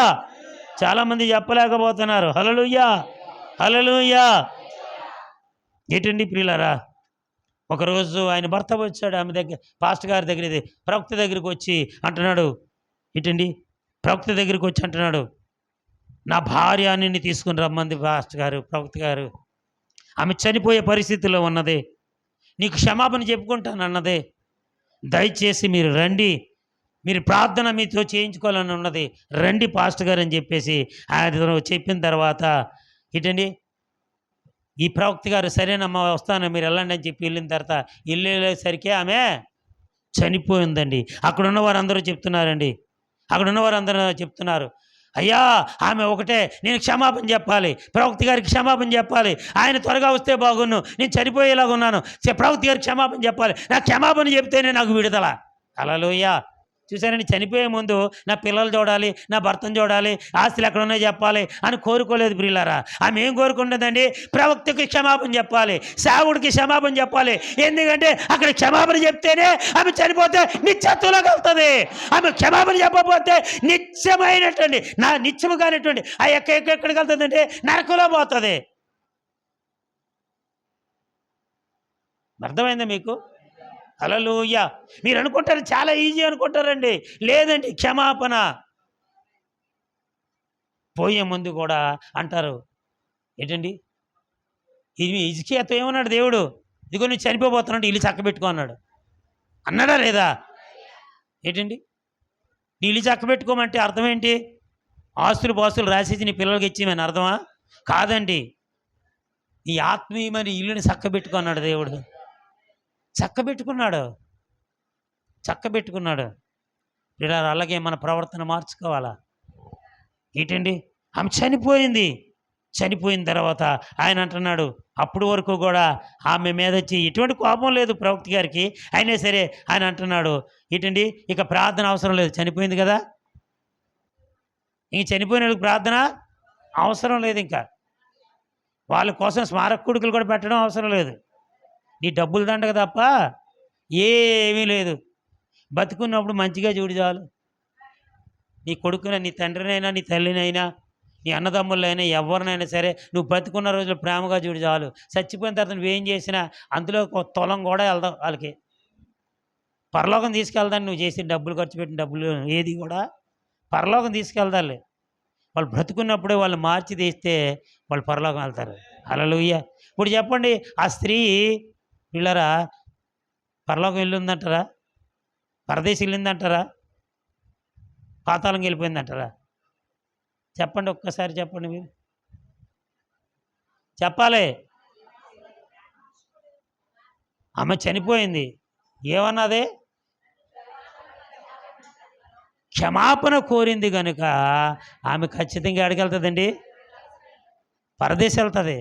చాలామంది చెప్పలేకపోతున్నారు. హల్లెలూయా. హల్లెలూయా. ఏంటండి ప్రియులారా, ఒకరోజు ఆయన భర్త వచ్చాడు ఆమె దగ్గర, పాస్టర్ గారి దగ్గర, ప్రవక్త దగ్గరికి వచ్చి అంటున్నాడు. ఏంటండి, ప్రవక్త దగ్గరికి వచ్చి అంటున్నాడు, నా భార్య నిన్ను తీసుకుని రమ్మంది పాస్టర్ గారు, ప్రవక్త గారు. ఆమె చనిపోయే పరిస్థితిలో ఉన్నది, నీకు క్షమాపణ చెప్పుకుంటాను అన్నదే, దయచేసి మీరు రండి, మీరు ప్రార్థన మీతో చేయించుకోవాలని ఉన్నది, రండి పాస్టర్ గారు అని చెప్పేసి ఆయన చెప్పిన తర్వాత ఏంటండి, ఈ ప్రవక్త గారు సరేనమ్మా వస్తాను మీరు వెళ్ళండి అని చెప్పి వెళ్ళిన తర్వాత వెళ్ళేసరికి ఆమె చనిపోయిందండి. అక్కడ ఉన్న వారందరూ చెప్తున్నారు, అయ్యా ఆమె ఒకటే, నేను క్షమాపణ చెప్పాలి, ప్రవక్త గారికి క్షమాపణ చెప్పాలి, ఆయన త్వరగా వస్తే బాగున్ను, నేను చనిపోయేలాగా ఉన్నాను, ప్రవక్త గారికి క్షమాపణ చెప్పాలి, నాకు క్షమాపణ చెప్తేనే నాకు విడుదల. హల్లెలూయా. చూసారండి, చనిపోయే ముందు నా పిల్లలు చూడాలి, నా భర్తను చూడాలి, ఆస్తులు ఎక్కడ ఉన్నాయో చెప్పాలి అని కోరుకోలేదు ప్రియులారా. ఆమె ఏం కోరుకుంటుందండి? ప్రవక్తకి క్షమాపణ చెప్పాలి, సేవకుడికి క్షమాపణ చెప్పాలి. ఎందుకంటే అక్కడ క్షమాపణ చెప్తేనే ఆమె చనిపోతే నిత్యత్వంలోకి వెళ్తుంది. ఆమె క్షమాపణ చెప్పకపోతే నిత్యమైనటువంటి నిత్యము కానిటువంటి ఆ ఎక్కడికి వెళ్తుందంటే నరకంలో పోతుంది. అర్థమైందా మీకు? హల్లెలూయా. మీరు అనుకుంటారు చాలా ఈజీ అనుకుంటారండి, లేదండి. క్షమాపణ పోయే ముందు కూడా అంటారు ఏంటండి, ఇది హిజ్కియాతో ఏమన్నాడు దేవుడు, ఇదిగో నువ్వు చనిపోబోతున్నాడు, ఇల్లు చక్కబెట్టుకో అన్నాడు. అన్నాడా లేదా? ఏంటండి, నీ ఇల్లు చక్కబెట్టుకోమంటే అర్థం ఏంటి? ఆస్తులు పాస్తులు రాసేసి నీ పిల్లలకి ఇచ్చేమని అర్థమా? కాదండి, నీ ఆత్మీయమైన ఇల్లుని చక్కబెట్టుకో అన్నాడు దేవుడు. చక్కబెట్టుకున్నాడు. ఇలా అలాగే మన ప్రవర్తన మార్చుకోవాలా. ఏంటండి, ఆమె చనిపోయిన తర్వాత ఆయన అంటున్నాడు, అప్పటి వరకు కూడా ఆమె మీద వచ్చి ఎటువంటి కోపం లేదు ప్రవక్త గారికి, అయినా సరే ఆయన అంటున్నాడు ఏంటండి, ఇక ప్రార్థన అవసరం లేదు, చనిపోయింది కదా, ఇంక చనిపోయిన వాళ్ళకి ప్రార్థన అవసరం లేదు, ఇంకా వాళ్ళ కోసం స్మారక కొడుకులు కూడా పెట్టడం అవసరం లేదు, నీ డబ్బులు దండగ తప్ప ఏమీ లేదు. బతుకున్నప్పుడు మంచిగా చూడు చాలు. నీ కొడుకున, నీ తండ్రినైనా, నీ తల్లినైనా, నీ అన్నదమ్ములైనా, ఎవరినైనా సరే నువ్వు బతుకున్న రోజులు ప్రేమగా చూడు చాలు. చచ్చిపోయిన తర్వాత నువ్వేం చేసినా అందులో ఒక తులం కూడా వెళ్దాం, వాళ్ళకి పరలోకం తీసుకెళ్దాన్ని. నువ్వు చేసి డబ్బులు ఖర్చు పెట్టిన డబ్బులు ఏది కూడా పరలోకం తీసుకెళ్దాలి. వాళ్ళు బ్రతుకున్నప్పుడే వాళ్ళు మార్చి తీస్తే వాళ్ళు పరలోకం వెళ్తారు. హల్లెలూయా. ఇప్పుడు చెప్పండి, ఆ స్త్రీ పిల్లరా పరలోకం వెళ్ళిందంటారా? పరదేశం వెళ్ళిందంటారా? పాతాళంకి వెళ్ళిపోయిందంటారా? చెప్పండి, ఒక్కసారి చెప్పండి మీరు. చెప్పాలి. ఆమె చనిపోయింది. ఏమన్నది? క్షమాపణ కోరింది కనుక ఆమె ఖచ్చితంగా ఎక్కడికి వెళ్తుందండి? పరదేశం వెళ్తుంది.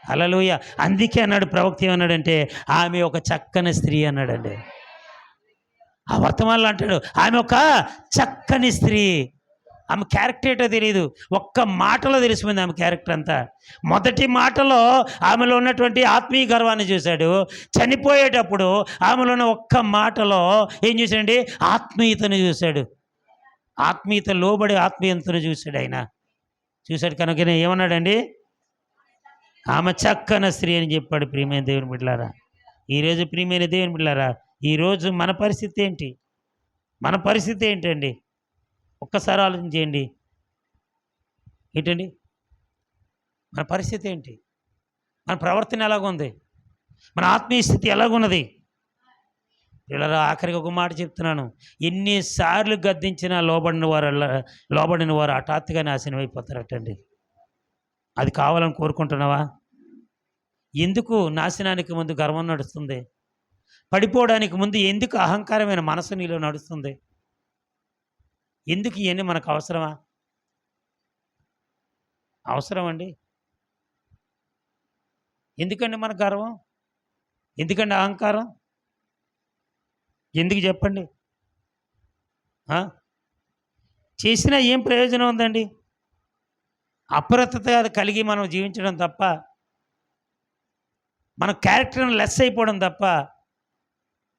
హల్లెలూయ. అందుకే అన్నాడు ప్రవక్త, ఏమన్నాడంటే ఆమె ఒక చక్కని స్త్రీ అన్నాడండి. ఆ వర్తమానంలో అంటాడు ఆమె ఒక చక్కని స్త్రీ. ఆమె క్యారెక్టర్ ఏంటో తెలియదు, ఒక్క మాటలో తెలిసిపోయింది ఆమె క్యారెక్టర్ అంతా. మొదటి మాటలో ఆమెలో ఉన్నటువంటి ఆత్మీయ గర్వాన్ని చూశాడు. చనిపోయేటప్పుడు ఆమెలో ఉన్న ఒక్క మాటలో ఏం చూశాడండి? ఆత్మీయతను చూశాడు. ఆత్మీయత లోబడి ఆత్మీయతను చూశాడు ఆయన. చూశాడు కనుకనే ఏమన్నాడండి? ఆమె చక్కని స్త్రీ అని చెప్పాడు. ప్రియమైన దేవుని బిడ్డలారా, ఈరోజు ప్రియమైన దేవుని బిడ్డలారా, ఈరోజు మన పరిస్థితి ఏంటి? మన పరిస్థితి ఏంటండి? ఒక్కసారి ఆలోచన చేయండి. ఏంటండి మన పరిస్థితి ఏంటి? మన ప్రవర్తన ఎలాగుంది? మన ఆత్మీయ స్థితి ఎలాగున్నది? పిల్లరా, ఆఖరికి ఒక మాట చెప్తున్నాను, ఎన్నిసార్లు గద్దించినా లోబడిన వారు హఠాత్తుగా నాశనం అయిపోతారటండి. అది కావాలని కోరుకుంటున్నావా? ఎందుకు నాశనానికి ముందు గర్వం నడుస్తుంది? పడిపోవడానికి ముందు ఎందుకు అహంకారమైన మనసు నీలో నడుస్తుంది? ఎందుకు ఇవన్నీ మనకు అవసరమా? అవసరం అండి. ఎందుకండి మన గర్వం? ఎందుకండి అహంకారం? ఎందుకు చెప్పండి? చేసినా ఏం ప్రయోజనం ఉందండి? అప్రమత్తత కలిగి మనం జీవించడం తప్ప, మన క్యారెక్టర్ని లెస్ అయిపోవడం తప్ప,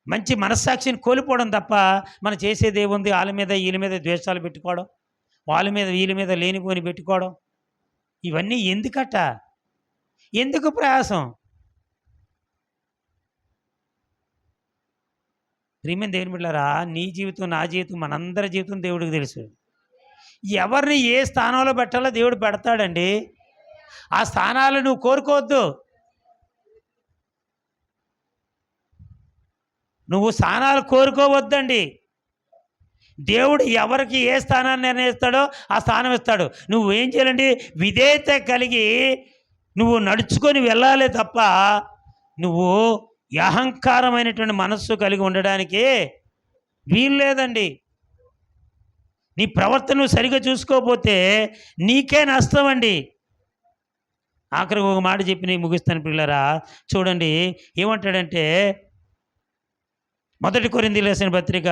మంచి మనస్సాక్షిని కోల్పోవడం తప్ప మనం చేసేది ఏముంది? వాళ్ళ మీద వీళ్ళ మీద ద్వేషాలు పెట్టుకోవడం, వాళ్ళ మీద వీళ్ళ మీద లేనిపోని పెట్టుకోవడం, ఇవన్నీ ఎందుకట? ఎందుకు ప్రయాసం? ప్రియమైన దేవుని బిడ్డలారా, నీ జీవితం, నా జీవితం, మనందరి జీవితం దేవుడికి తెలుసు. ఎవరిని ఏ స్థానంలో పెట్టాలో దేవుడు పెడతాడండి. ఆ స్థానాలు నువ్వు కోరుకోవద్దు. నువ్వు స్థానాలు కోరుకోవద్దండి. దేవుడు ఎవరికి ఏ స్థానాన్ని నిర్ణయిస్తాడో ఆ స్థానం ఇస్తాడు. నువ్వు ఏం చేయాలండి? విధేయత కలిగి నువ్వు నడుచుకొని వెళ్ళాలి తప్ప నువ్వు అహంకారమైనటువంటి మనస్సు కలిగి ఉండడానికి వీలు లేదండి. నీ ప్రవర్తన సరిగా చూసుకోకపోతే నీకే నష్టం అండి. ఆఖరికి ఒక మాట చెప్పి నేను ముగిస్తాను పిల్లరా. చూడండి ఏమంటాడంటే, 1 కొరింథీయులకు రాసిన పత్రిక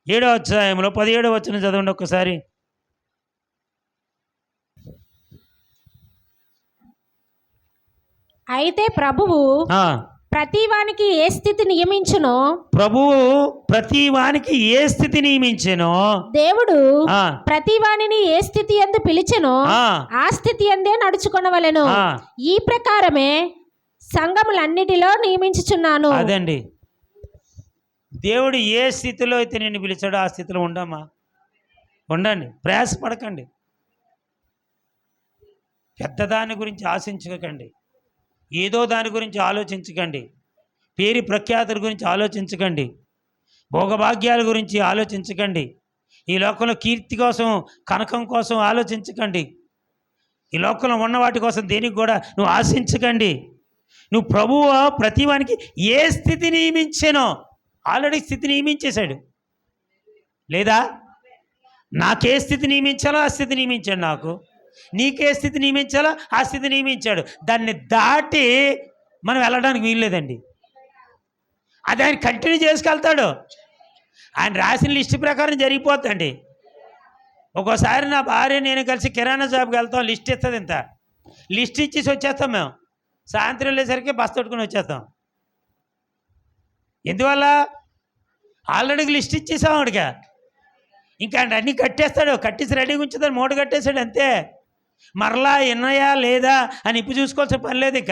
7వ అధ్యాయంలో 17వ వచనం చదవండి ఒక్కసారి. అయితే ప్రభువు ప్రతివానికి ఏ స్థితి నియమించునో, ప్రభువు ప్రతివానికి ఏ స్థితి నియమించెనో, దేవుడు ప్రతివానిని ఏ స్థితి యందు పిలిచెనో ఆ స్థితి యందే నడుచుకొనవలెను. ఈ ప్రకారమే సంఘములన్నిటిలో నియమించుచున్నాను. అదండి, దేవుడు ఏ స్థితిలో అయితే నేను పిలిచాడో ఆ స్థితిలో ఉండమ్మా, ఉండండి. ప్రయాసపడకండి. పెద్దదాని గురించి ఆశించకండి. ఏదో దాని గురించి ఆలోచించకండి. పేరు ప్రఖ్యాతుల గురించి ఆలోచించకండి. భోగభాగ్యాల గురించి ఆలోచించకండి. ఈ లోకంలో కీర్తి కోసం, కనకం కోసం ఆలోచించకండి. ఈ లోకంలో ఉన్న వాటి కోసం దేనికి కూడా నువ్వు ఆశించకండి. నువ్వు ప్రభువు ప్రతివానికి ఏ స్థితి నియమించానో ఆల్రెడీ స్థితి నియమించేశాడు. లేదా నాకే స్థితి నియమించాలో ఆ స్థితి నియమించాడు. నాకు నీకే స్థితి నియమించాలో ఆ స్థితి నియమించాడు. దాన్ని దాటి మనం వెళ్ళడానికి వీల్లేదండి. అది ఆయన కంటిన్యూ చేసుకెళ్తాడు. ఆయన రాసిన లిస్టు ప్రకారం జరిగిపోతుందండి. ఒక్కోసారి నా భార్య నేను కలిసి కిరాణా షాప్కి వెళ్తాం, లిస్ట్ ఇస్తుంది. ఇంత లిస్ట్ ఇచ్చేసి వచ్చేస్తాం. మేము సాయంత్రం వెళ్ళేసరికి బస్ తట్టుకుని వచ్చేస్తాం. ఎందువల్ల? ఆల్రెడీ లిస్ట్ ఇచ్చేసాం వాడిగా. ఇంకా అన్నీ కట్టేస్తాడు. కట్టేసి రెడీగా ఉంచుతాడు, మూట కట్టేశాడు, అంతే. మరలా ఎన్నయా లేదా అని ఇప్పుడు చూసుకోవాల్సిన పని లేదు ఇక.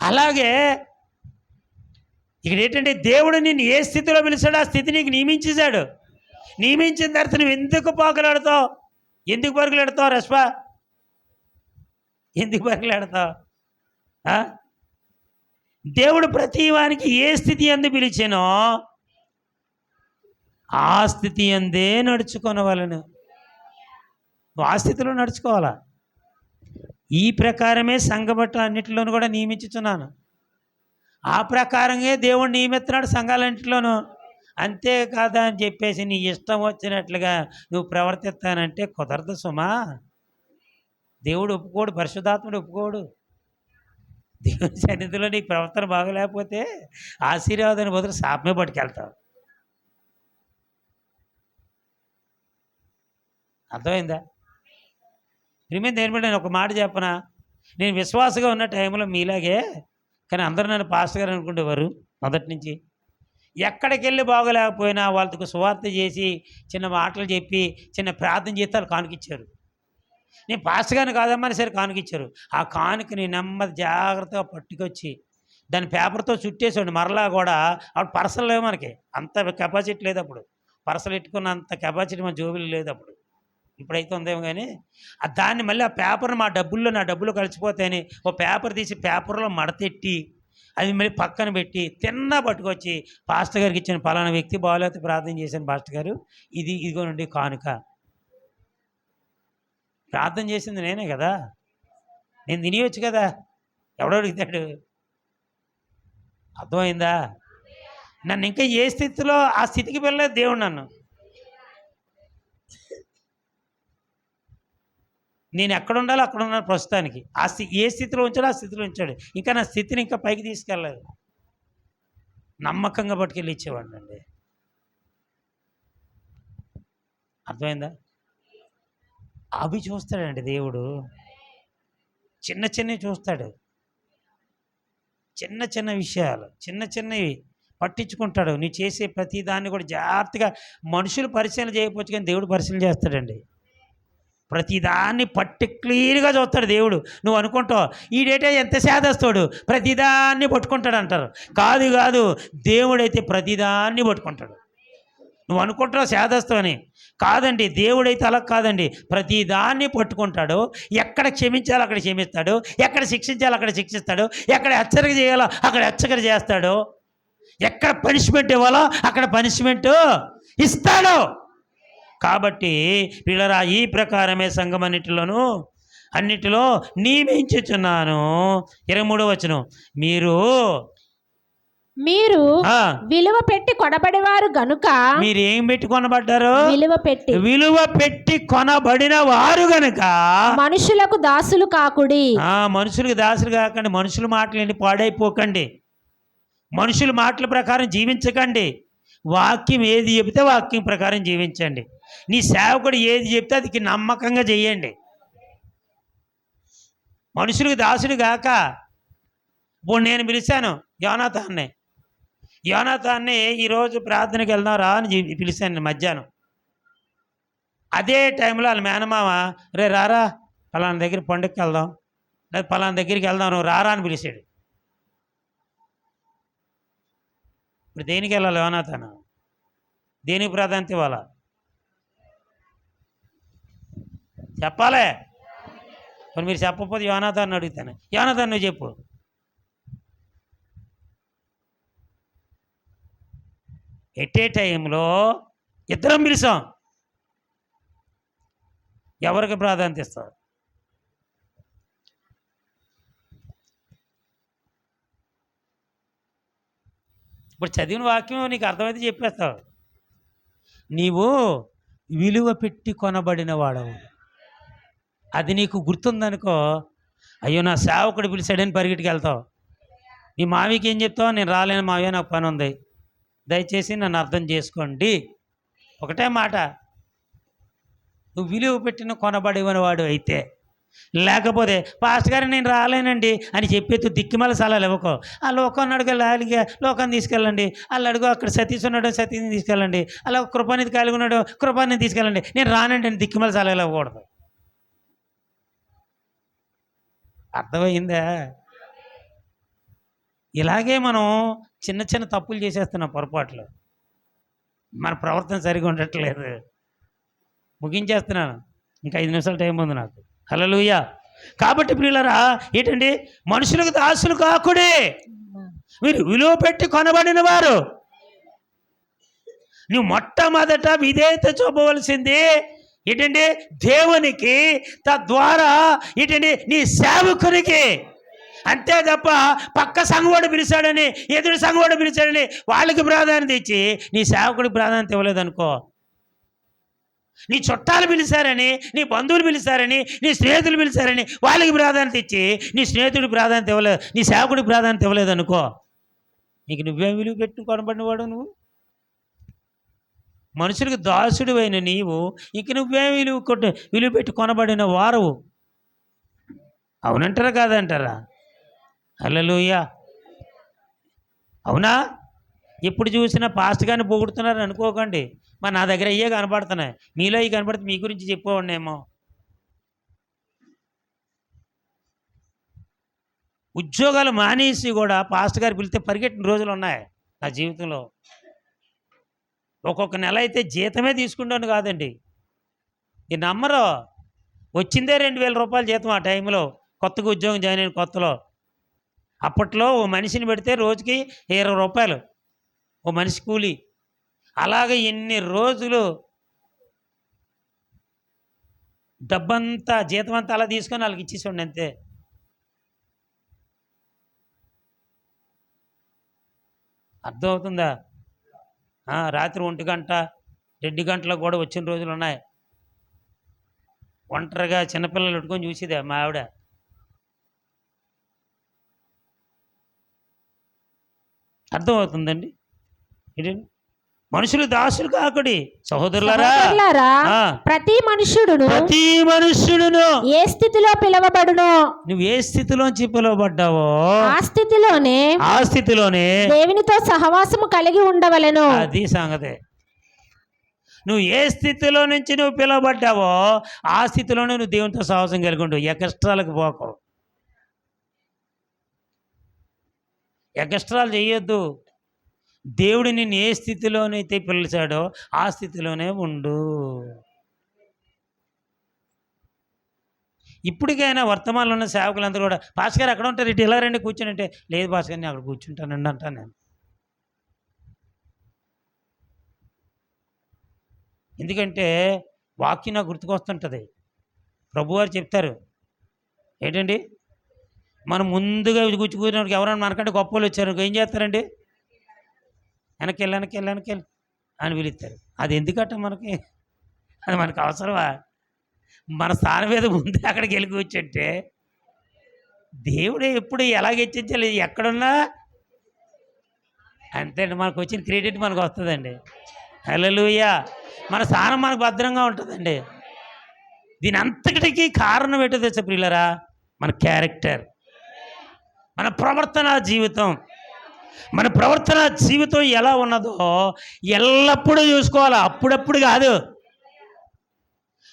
అలాగే ఇక్కడ ఏంటంటే దేవుడు నిన్ను ఏ స్థితిలో పిలిచాడో ఆ స్థితి నీకు నియమించేశాడు. నియమించిన తర్వాత నువ్వు ఎందుకు పోకలాడతావు? ఎందుకు పరుగులాడతావు? రష్ప ఎందుకు బరిలాడతావు? దేవుడు ప్రతి వానికి ఏ స్థితి అందు పిలిచానో ఆ స్థితి అందే నడుచుకొనవలను. నువ్వు ఆ స్థితిలో నడుచుకోవాలా. ఈ ప్రకారమే సంఘబట్ట అన్నిటిలోనూ కూడా నియమించుచున్నాను. ఆ ప్రకారంగా దేవుడు నియమిస్తున్నాడు సంఘాలన్నింటిలోనూ. అంతేకాదా అని చెప్పేసి నీ ఇష్టం వచ్చినట్లుగా నువ్వు ప్రవర్తిస్తానంటే కుదరదు సుమా. దేవుడు ఒప్పుకోడు, పరిశుద్ధాత్ముడు ఒప్పుకోడు. దేవుని సన్నిధిలో నీ ప్రవర్తన బాగలేకపోతే ఆశీర్వాదాన్ని బదులు శాపమే పట్టుకెళ్తావు. అర్థమైందా? ప్రియమైన దేని బట్టి నేను ఒక మాట చెప్పనా, నేను విశ్వాసగా ఉన్న టైంలో మీలాగే, కానీ అందరూ నన్ను పాస్టర్ గారు అనుకునేవారు మొదటి నుంచి. ఎక్కడికి వెళ్ళి బాగోలేకపోయినా వాళ్ళకు సువార్త చేసి చిన్న మాటలు చెప్పి చిన్న ప్రార్థన చేస్తే వాళ్ళు కానుకిచ్చారు. నేను పాస్టర్ గారిని కాదమ్మని సరే కానుకిచ్చారు. ఆ కానుకని నెమ్మది జాగ్రత్తగా పట్టుకొచ్చి దాని పేపర్తో చుట్టేసాడు. మరలా కూడా అప్పుడు పర్సలు లేవు, మనకి అంత కెపాసిటీ లేదు. అప్పుడు పర్సలు పెట్టుకున్న అంత కెపాసిటీ మన జోబులు లేదు అప్పుడు. ఇప్పుడైతే ఉందేమో కానీ దాన్ని మళ్ళీ ఆ పేపర్ని నా డబ్బులు కలిసిపోతాయని ఓ పేపర్ తీసి పేపర్లో మడతెట్టి అది మళ్ళీ పక్కన పెట్టి పట్టుకొచ్చి పాస్టర్ గారికి ఇచ్చిన పలానా వ్యక్తి బాగోలేకపోతే ప్రార్థన చేశాను పాస్టర్ గారు, ఇదిగోనండి కానుక. ప్రార్థన చేసింది నేనే కదా, నేను తినేయచ్చు కదా, ఎవడో అడుగుతాడు. అర్థమైందా? నన్ను ఇంకా ఏ స్థితిలో ఆ స్థితికి వెళ్ళలేదు దేవుడు. నేను ఎక్కడ ఉండాలో అక్కడ ఉన్నాను ప్రస్తుతానికి. ఏ స్థితిలో ఉంచాడో ఆ స్థితిలో ఉంచాడు. ఇంకా నా స్థితిని ఇంకా పైకి తీసుకెళ్ళలేదు. నమ్మకంగా పట్టుకెళ్ళి ఇచ్చేవాడిని అండి. అర్థమైందా? అవి చూస్తాడండి దేవుడు. చిన్నవి చూస్తాడు. చిన్న విషయాలు చిన్నవి పట్టించుకుంటాడు. నీ చేసే ప్రతి దాన్ని కూడా జాగ్రత్తగా మనుషులు పరిశీలన చేయకపోవచ్చు, కానీ దేవుడు పరిశీలన చేస్తాడండి. ప్రతిదాన్ని క్లియర్గా చూస్తాడు దేవుడు. నువ్వు అనుకుంటావు ఈ డేటా ఎంత శాదస్తాడు, ప్రతిదాన్ని పట్టుకుంటాడు అంటారు. కాదు, దేవుడైతే ప్రతిదాన్ని పట్టుకుంటాడు. నువ్వు అనుకుంటావు శాదస్తావని, కాదండి. దేవుడైతే అలా కాదండి, ప్రతిదాన్ని పట్టుకుంటాడు. ఎక్కడ క్షమించాలో అక్కడ క్షమిస్తాడు, ఎక్కడ శిక్షించాలో అక్కడ శిక్షిస్తాడు, ఎక్కడ హెచ్చరిక చేయాలో అక్కడ హెచ్చరిక చేస్తాడు, ఎక్కడ పనిష్మెంట్ ఇవ్వాలో అక్కడ పనిష్మెంట్ ఇస్తాడు. కాబట్టి పిల్లరా, ఈ ప్రకారమే సంఘం అన్నిటిలో నియమించుచున్నాను. 23వ వచనం, మీరు విలువ పెట్టి కొనబడేవారు గనుక. మీరు ఏం పెట్టి కొనబడ్డారు? విలువ పెట్టి కొనబడిన వారు గనుక మనుషులకు దాసులు కాకుడి. మనుషులకు దాసులు కాకండి. మనుషుల మాటలు పాడైపోకండి. మనుషుల మాటల ప్రకారం జీవించకండి. వాక్యం ఏది చెబితే వాక్యం ప్రకారం జీవించండి. నీ సేవకుడు ఏది చెప్తే అది నమ్మకంగా చెయ్యండి. మనుషులకు దాసుడు గాక. ఇప్పుడు నేను పిలిచాను యోనాతాన్ని ఈరోజు ప్రార్థనకి వెళ్దాం రా అని పిలిచాను మధ్యాహ్నం. అదే టైంలో వాళ్ళ మేనమామ రే రారా పలానా దగ్గర పండుగకి వెళ్దాం, లేదా పలానా దగ్గరికి వెళ్దాం, నువ్వు రారా అని పిలిచాడు. ఇప్పుడు దేనికి వెళ్ళాలి? యోనాతాను దేనికి ప్రాధాన్యత ఇవ్వాలా? చెప్పాలే. మరి మీరు చెప్పకపోతే యోనాతాన్ని అడుగుతాను. యోనాతాన్ని నువ్వు చెప్పు. ఎట్టే టైంలో ఇద్దరం పిలిచాం, ఎవరికి ప్రాధాన్యత ఇస్తావు? ఇప్పుడు చదివిన వాక్యం నీకు అర్థమైతే చెప్పేస్తావు. నీవు విలువ పెట్టి కొనబడిన వాడవు. అది నీకు గుర్తుందనుకో, అయ్యో నా సేవకుడు పిలిచాడని పరిగెట్టుకు వెళ్తావు. నీ మావికి ఏం చెప్తావు? నేను రాలేను మావయ్య, నాకు పని ఉంది, దయచేసి నన్ను అర్థం చేసుకోండి. ఒకటే మాట. నువ్వు విలువ పెట్టిన కొనబడిన వాడు అయితే. లేకపోతే పాస్టర్ గారు నేను రాలేనండి అని చెప్పేది దిక్కుమల సలాలు ఇవ్వకో. ఆ లోకాన్ని అడగ లోకాన్ని తీసుకెళ్ళండి, వాళ్ళు అడుగు అక్కడ సతీష్ ఉన్నాడు సతీష్ని తీసుకెళ్ళండి, అలా కృపానిధి కలిగి ఉన్నాడు కృపానిధి తీసుకెళ్ళండి, నేను రానండి అని దిక్కుమల సలాలు ఇవ్వకూడదు. అర్థమైందా? ఇలాగే మనం చిన్న తప్పులు చేసేస్తున్నాం, పొరపాట్లు. మన ప్రవర్తన సరిగా ఉండట్లేదు. ముగించేస్తున్నాను, ఇంకా 5 నిమిషాలు టైం ఉంది నాకు. హల్లెలూయా. కాబట్టి ప్రియులారా ఏంటండి, మనుషులకు దాసులు కాకుడే, మీరు విలువ పెట్టి కొనబడిన వారు. నువ్వు మొట్టమొదట విధేయత చూపవలసింది ఏంటంటే దేవునికి, తద్వారా ఏంటంటే నీ సేవకునికి. అంతే తప్ప పక్క సంఘవాడు పిలిచాడని, ఎదురు సంఘవాడు పిలిచాడని వాళ్ళకి ప్రాధాన్యత ఇచ్చి నీ సేవకుడికి ప్రాధాన్యత ఇవ్వలేదనుకో, నీ చుట్టాలు పిలిచారని, నీ బంధువులు పిలిచారని, నీ స్నేహితులు పిలిచారని వాళ్ళకి ప్రాధాన్యత ఇచ్చి నీ స్నేహితుడికి ప్రాధాన్యత ఇవ్వలేదు, నీ సేవకుడికి ప్రాధాన్యత ఇవ్వలేదనుకో, నీకు నువ్వే విలువ పెట్టి కొనబడినవాడు. నువ్వు మనుషులకు దాసుడు అయిన నీవు ఇంక నువ్వే విలువ పెట్టి కొనబడిన వారు. అవునంటారా కాదంటారా? హల్లెలూయా. అవునా? ఎప్పుడు చూసినా పాస్ట్ గారిని పొగుడుతున్నారు అనుకోకండి. మరి నా దగ్గర అయ్యే కనపడుతున్నాయి, మీలో అవి కనపడితే మీ గురించి చెప్పేవాడినేమో. ఉద్యోగాలు మానేసి కూడా పాస్ట్ గారు పిలిస్తే పరిగెట్టిన రోజులు ఉన్నాయి నా జీవితంలో. ఒక్కొక్క నెల అయితే జీతమే తీసుకుంటాను కాదండి, ఈ నమ్మరు. వచ్చిందే 2000 రూపాయలు జీతం ఆ టైంలో, కొత్తగా ఉద్యోగం జాయిన్ అయిన కొత్తలో. అప్పట్లో ఓ మనిషిని పెడితే రోజుకి 20 రూపాయలు ఓ మనిషి కూలి. అలాగే ఎన్ని రోజులు డబ్బంతా జీతం అంతా అలా తీసుకొని వాళ్ళకి ఇచ్చేసేవాడిని అంతే. అర్థమవుతుందా? రాత్రి 1 గంట 2 గంటలకు కూడా వచ్చిన రోజులు ఉన్నాయి. ఒంటరిగా చిన్నపిల్లలు పెట్టుకొని చూసేదే మా ఆవిడ. అర్థమవుతుందండి? ఏంటండి, మనుషులు దాసులు కాకుడి సహోదరులారా. ప్రతి మనుష్యుడును ఏ స్థితిలో పిలవబడునో, నువ్వు ఏ స్థితిలోంచి పిలువబడ్డావో ఆ స్థితిలోనే దేవునితో సహవాసము కలిగి ఉండవలెను. అది సంగతే. నువ్వు ఏ స్థితిలో నుంచి నువ్వు పిలువబడ్డావో ఆ స్థితిలోనే నువ్వు దేవునితో సహవాసం కలిగి ఉండు. ఎక్స్ట్రాలకు పోకు, ఎక్స్ట్రాలు చేయొద్దు. దేవుడు నిన్ను ఏ స్థితిలోనైతే పిలిచాడో ఆ స్థితిలోనే ఉండు. ఇప్పటికైనా వర్తమానంలో ఉన్న సేవకులందరూ కూడా, పాస్ గారు అక్కడ ఉంటారు, ఇటు ఇలా రండి కూర్చొని అంటే, లేదు పాస్ గారు నేను అక్కడ కూర్చుంటానండి అంటాను నేను. ఎందుకంటే వాక్యం నాకు గుర్తుకొస్తుంటుంది. ప్రభువారు చెప్తారు ఏంటండి, మనం ముందుగా కూర్చుకునేవాడికి ఎవరైనా మనకంటే గొప్ప వాళ్ళు వచ్చారు ఏం చేస్తారండి, వెనకెళ్ళి అని పిలుస్తారు. అది ఎందుకట మనకి, అది మనకు అవసరమా? మన స్థానం మీద ముందే అక్కడికి వెళ్ళి కూర్చుంటే దేవుడు ఎప్పుడు ఎలాగ హెచ్చించాలి, ఎక్కడున్నా అంతే అండి. మనకు వచ్చిన క్రెడిట్ మనకు వస్తుందండి. హల్లెలూయా. మన స్థానం మనకు భద్రంగా ఉంటుందండి. దీని అంతటికీ కారణం ఏంటో తెలుసా ప్రియులారా? మన క్యారెక్టర్, మన ప్రవర్తన జీవితం. మన ప్రవర్తన జీవితం ఎలా ఉన్నదో ఎల్లప్పుడూ చూసుకోవాలి. అప్పుడప్పుడు కాదు,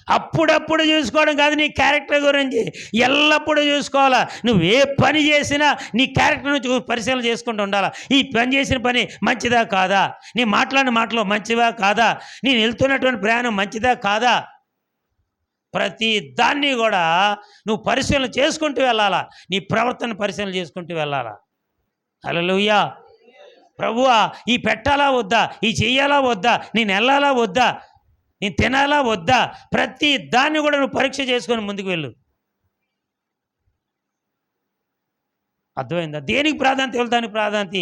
అప్పుడప్పుడు చూసుకోవడం కాదు. నీ క్యారెక్టర్ గురించి ఎల్లప్పుడూ చూసుకోవాలా. నువ్వు ఏ పని చేసినా నీ క్యారెక్టర్ నుంచి పరిశీలన చేసుకుంటూ ఉండాలా. ఈ పని చేసిన పని మంచిదా కాదా, నీ మాట్లాడిన మాటలు మంచివా కాదా, నేను వెళ్తున్నటువంటి ప్రయాణం మంచిదా కాదా, ప్రతి దాన్ని కూడా నువ్వు పరిశీలన చేసుకుంటూ వెళ్ళాలా. నీ ప్రవర్తన పరిశీలన చేసుకుంటూ వెళ్ళాలా. హల్లెలూయా. ప్రభువా, ఈ పెట్టాలా వద్దా, ఈ చెయ్యాలా వద్దా, నేను వెళ్ళాలా వద్దా, నేను తినాలా వద్దా, ప్రతి దాన్ని కూడా నువ్వు పరీక్ష చేసుకొని ముందుకు వెళ్ళు. అర్థమైందా? దేనికి ప్రాధాన్యత వెళ్తానికి ప్రాధాన్యత.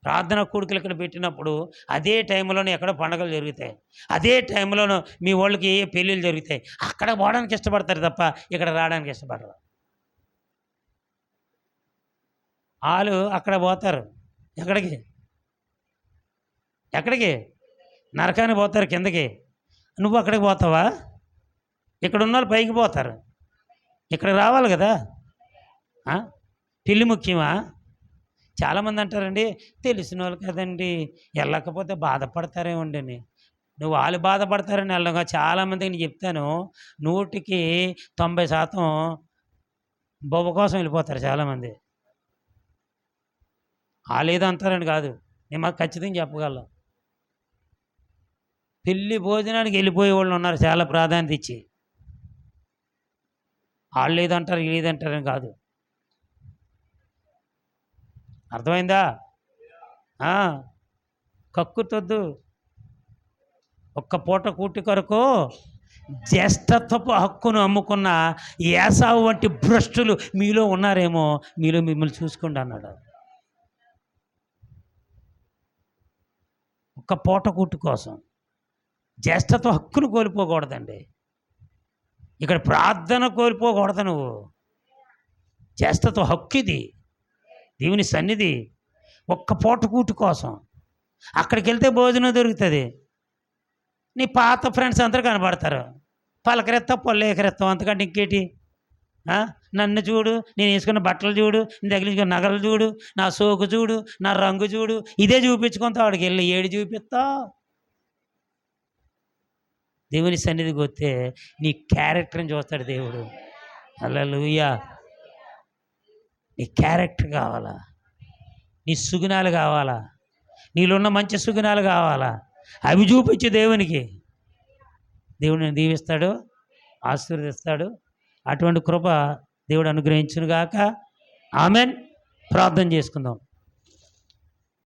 ప్రార్థన కూడికలు ఇక్కడ పెట్టినప్పుడు అదే టైంలోనే ఎక్కడ పండుగలు జరుగుతాయి, అదే టైంలోనూ మీ వాళ్ళకి ఏ పెళ్ళిళ్ళు జరుగుతాయి. అక్కడ పోవడానికి ఇష్టపడతారు తప్ప ఇక్కడ రావడానికి ఇష్టపడరు. వాళ్ళు అక్కడ పోతారు, ఎక్కడికి నరకానికి పోతారు, కిందకి. నువ్వు అక్కడికి పోతావా? ఇక్కడ ఉన్న వాళ్ళు పైకి పోతారు, ఇక్కడ రావాలి కదా. పెళ్ళి ముఖ్యమా? చాలామంది అంటారండి, తెలిసిన వాళ్ళు కదండి వెళ్ళకపోతే బాధపడతారేమండి అని. నువ్వు వాళ్ళు బాధపడతారని వెళ్ళగా చాలామందికి నేను చెప్తాను, 100కి 90% బొబ్బ కోసం వెళ్ళిపోతారు చాలామంది. వాళ్ళు ఏదో అంటారని కాదు, నేను మాకు ఖచ్చితంగా చెప్పగలను. పెళ్లి భోజనానికి వెళ్ళిపోయే వాళ్ళు ఉన్నారు చాలా ప్రాధాన్యత ఇచ్చి. వాళ్ళు ఏదంటారు వీళ్ళు ఏదంటారని కాదు. అర్థమైందా? కక్కుతొద్దు. ఒక్క పూట కూటి కొరకు జ్యేష్ఠత్వపు హక్కును అమ్ముకున్న ఏసావు వంటి భ్రష్టులు మీలో ఉన్నారేమో, మీలో మిమ్మల్ని చూసుకోండి అన్నాడు. ఒక్క పూట కూటి కోసం జ్యేష్ఠత్వ హక్కును కోల్పోకూడదండి. ఇక్కడ ప్రార్థన కోల్పోకూడదు. నువ్వు జ్యేష్ఠత్వ హక్కు ఇది, దేవుని సన్నిధి. ఒక్క పూట కూటి కోసం అక్కడికి వెళ్తే భోజనం దొరుకుతుంది. నీ పాత ఫ్రెండ్స్ అందరూ కనబడతారు. పలకరెత్తావు పొల్లేకరెత్తావు, అంతకంటే ఇంకేటి? నన్ను చూడు, నేను వేసుకున్న బట్టలు చూడు, నేను తగిలించుకున్న నగలు చూడు, నా సోకు చూడు, నా రంగు చూడు, ఇదే చూపించుకుంటావు. వాడికి వెళ్ళి ఏడు చూపిస్తావు. దేవుని సన్నిధికి వస్తే నీ క్యారెక్టర్ని చూస్తాడు దేవుడు. హల్లెలూయా. నీ క్యారెక్టర్ కావాలా, నీ సుగుణాలు కావాలా, నీలో ఉన్న మంచి సుగుణాలు కావాలా, అవి చూపించి దేవునికి దేవుడిని దీవిస్తాడు, ఆశీర్వదిస్తాడు. అటువంటి కృప దేవుడు అనుగ్రహించును గాక. ఆమెన్. ప్రార్థన చేసుకుందాం.